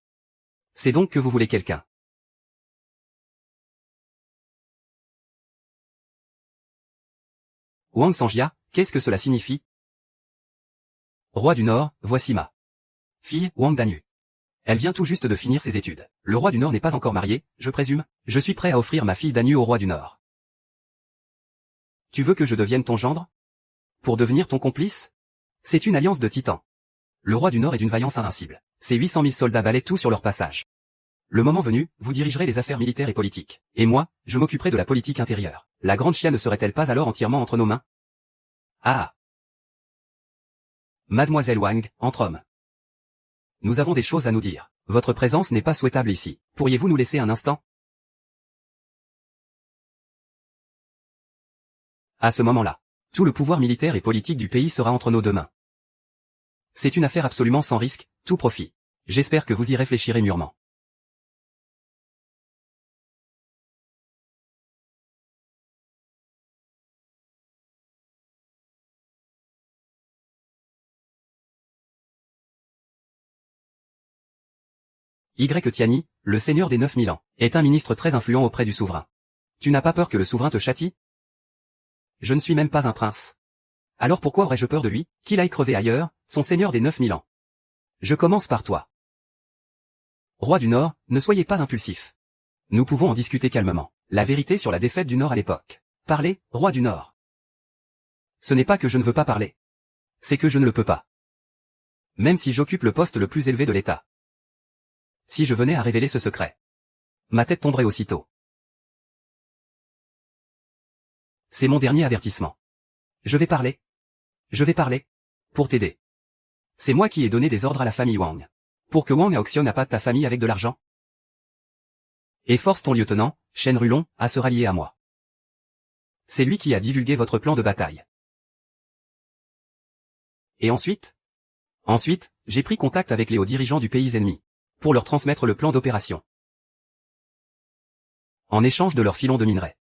Speaker 1: C'est donc que vous voulez quelqu'un. Wang Sanjia, qu'est-ce que cela signifie? Roi du Nord, voici ma fille, Wang Danyu. Elle vient tout juste de finir ses études. Le roi du Nord n'est pas encore marié, je présume. Je suis prêt à offrir ma fille Danyu au roi du Nord. Tu veux que je devienne ton gendre? Pour devenir ton complice? C'est une alliance de titans. Le roi du Nord est d'une vaillance invincible. Ses 800 000 soldats balaient tout sur leur passage. Le moment venu, vous dirigerez les affaires militaires et politiques. Et moi, je m'occuperai de la politique intérieure. La Grande Chia ne serait-elle pas alors entièrement entre nos mains? Ah! Mademoiselle Wang, entre hommes. Nous avons des choses à nous dire. Votre présence n'est pas souhaitable ici. Pourriez-vous nous laisser un instant? À ce moment-là, tout le pouvoir militaire et politique du pays sera entre nos deux mains. C'est une affaire absolument sans risque, tout profit. J'espère que vous y réfléchirez mûrement. Tiani, le seigneur des 9000 ans, est un ministre très influent auprès du souverain. Tu n'as pas peur que le souverain te châtie? Je ne suis même pas un prince. Alors pourquoi aurais-je peur de lui, qu'il aille crever ailleurs, son seigneur des 9000 ans? Je commence par toi. Roi du Nord, ne soyez pas impulsif. Nous pouvons en discuter calmement. La vérité sur la défaite du Nord à l'époque. Parlez, roi du Nord. Ce n'est pas que je ne veux pas parler. C'est que je ne le peux pas. Même si j'occupe le poste le plus élevé de l'État. Si je venais à révéler ce secret, ma tête tomberait aussitôt. C'est mon dernier avertissement. Je vais parler. Je vais parler. Pour t'aider. C'est moi qui ai donné des ordres à la famille Wang. Pour que Wang auctionne à pas de ta famille avec de l'argent. Et force ton lieutenant, Shen Rulon, à se rallier à moi. C'est lui qui a divulgué votre plan de bataille. Et ensuite? Ensuite, j'ai pris contact avec les hauts dirigeants du pays ennemi. Pour leur transmettre le plan d'opération. En échange de leurs filons de minerais.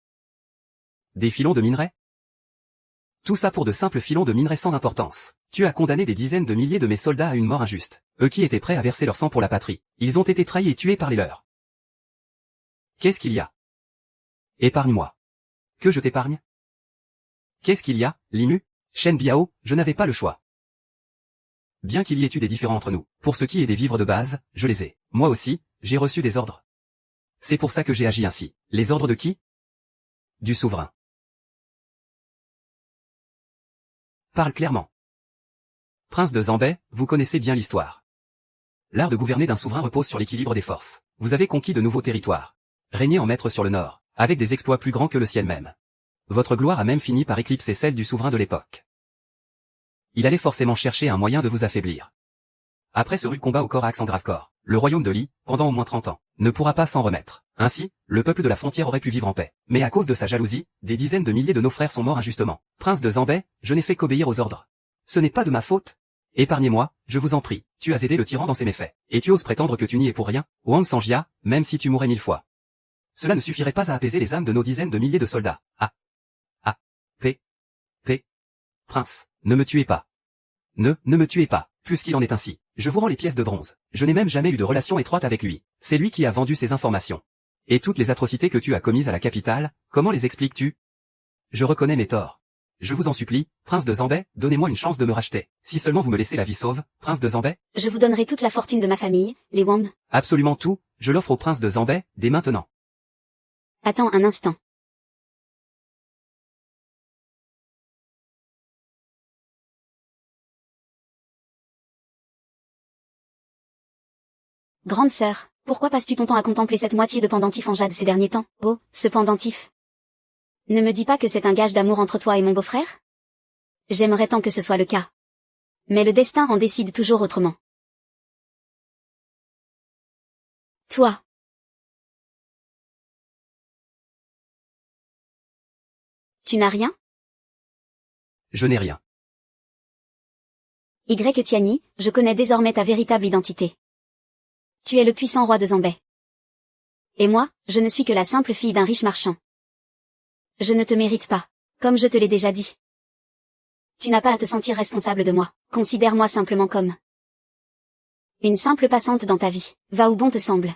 Speaker 1: Des filons de minerais? Tout ça pour de simples filons de minerais sans importance. Tu as condamné des dizaines de milliers de mes soldats à une mort injuste. Eux qui étaient prêts à verser leur sang pour la patrie. Ils ont été trahis et tués par les leurs. Qu'est-ce qu'il y a? Épargne-moi. Que je t'épargne? Qu'est-ce qu'il y a, Limu? Shen Biao, je n'avais pas le choix. Bien qu'il y ait eu des différends entre nous, pour ce qui est des vivres de base, je les ai. Moi aussi, j'ai reçu des ordres. C'est pour ça que j'ai agi ainsi. Les ordres de qui? Du souverain. Parle clairement. Prince de Zambay, vous connaissez bien l'histoire. L'art de gouverner d'un souverain repose sur l'équilibre des forces. Vous avez conquis de nouveaux territoires. Régné en maître sur le nord, avec des exploits plus grands que le ciel même. Votre gloire a même fini par éclipser celle du souverain de l'époque. Il allait forcément chercher un moyen de vous affaiblir. Après ce rude combat au corps à corps en grave corps, le royaume de Li, pendant au moins 30 ans, ne pourra pas s'en remettre. Ainsi, le peuple de la frontière aurait pu vivre en paix. Mais à cause de sa jalousie, des dizaines de milliers de nos frères sont morts injustement. Prince de Zambay, je n'ai fait qu'obéir aux ordres. Ce n'est pas de ma faute. Épargnez-moi, je vous en prie, tu as aidé le tyran dans ses méfaits. Et tu oses prétendre que tu n'y es pour rien, Wang Sanjia, même si tu mourrais 1000 fois. Cela ne suffirait pas à apaiser les âmes de nos dizaines de milliers de soldats. Prince, ne me tuez pas. Ne me tuez pas, puisqu'il en est ainsi. Je vous rends les pièces de bronze. Je n'ai même jamais eu de relation étroite avec lui. C'est lui qui a vendu ces informations. Et toutes les atrocités que tu as commises à la capitale, comment les expliques-tu? Je reconnais mes torts. Je vous en supplie, prince de Zambay, donnez-moi une chance de me racheter. Si seulement vous me laissez la vie sauve, prince de Zambay.
Speaker 2: Je vous donnerai toute la fortune de ma famille, les Wang.
Speaker 1: Absolument tout, je l'offre au prince de Zambay, dès maintenant.
Speaker 2: Attends un instant. Grande sœur, pourquoi passes-tu ton temps à contempler cette moitié de pendentif en jade ces derniers temps? Oh, ce pendentif. Ne me dis pas que c'est un gage d'amour entre toi et mon beau-frère? J'aimerais tant que ce soit le cas. Mais le destin en décide toujours autrement. Toi. Tu n'as rien?
Speaker 1: Je n'ai rien.
Speaker 2: Tiani, je connais désormais ta véritable identité. Tu es le puissant roi de Zambay. Et moi, je ne suis que la simple fille d'un riche marchand. Je ne te mérite pas, comme je te l'ai déjà dit. Tu n'as pas à te sentir responsable de moi, considère-moi simplement comme une simple passante dans ta vie, va où bon te semble.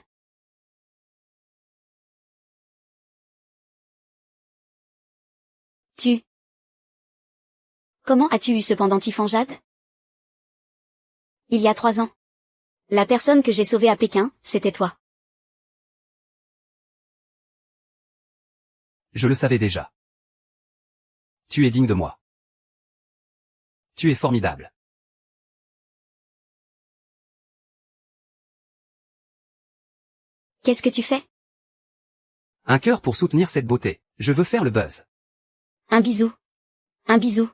Speaker 2: Comment as-tu eu ce pendentif en jade? Il y a 3 ans. La personne que j'ai sauvée à Pékin, c'était toi.
Speaker 1: Je le savais déjà. Tu es digne de moi. Tu es formidable.
Speaker 2: Qu'est-ce que tu fais?
Speaker 1: Un cœur pour soutenir cette beauté. Je veux faire le buzz.
Speaker 2: Un bisou. Un bisou.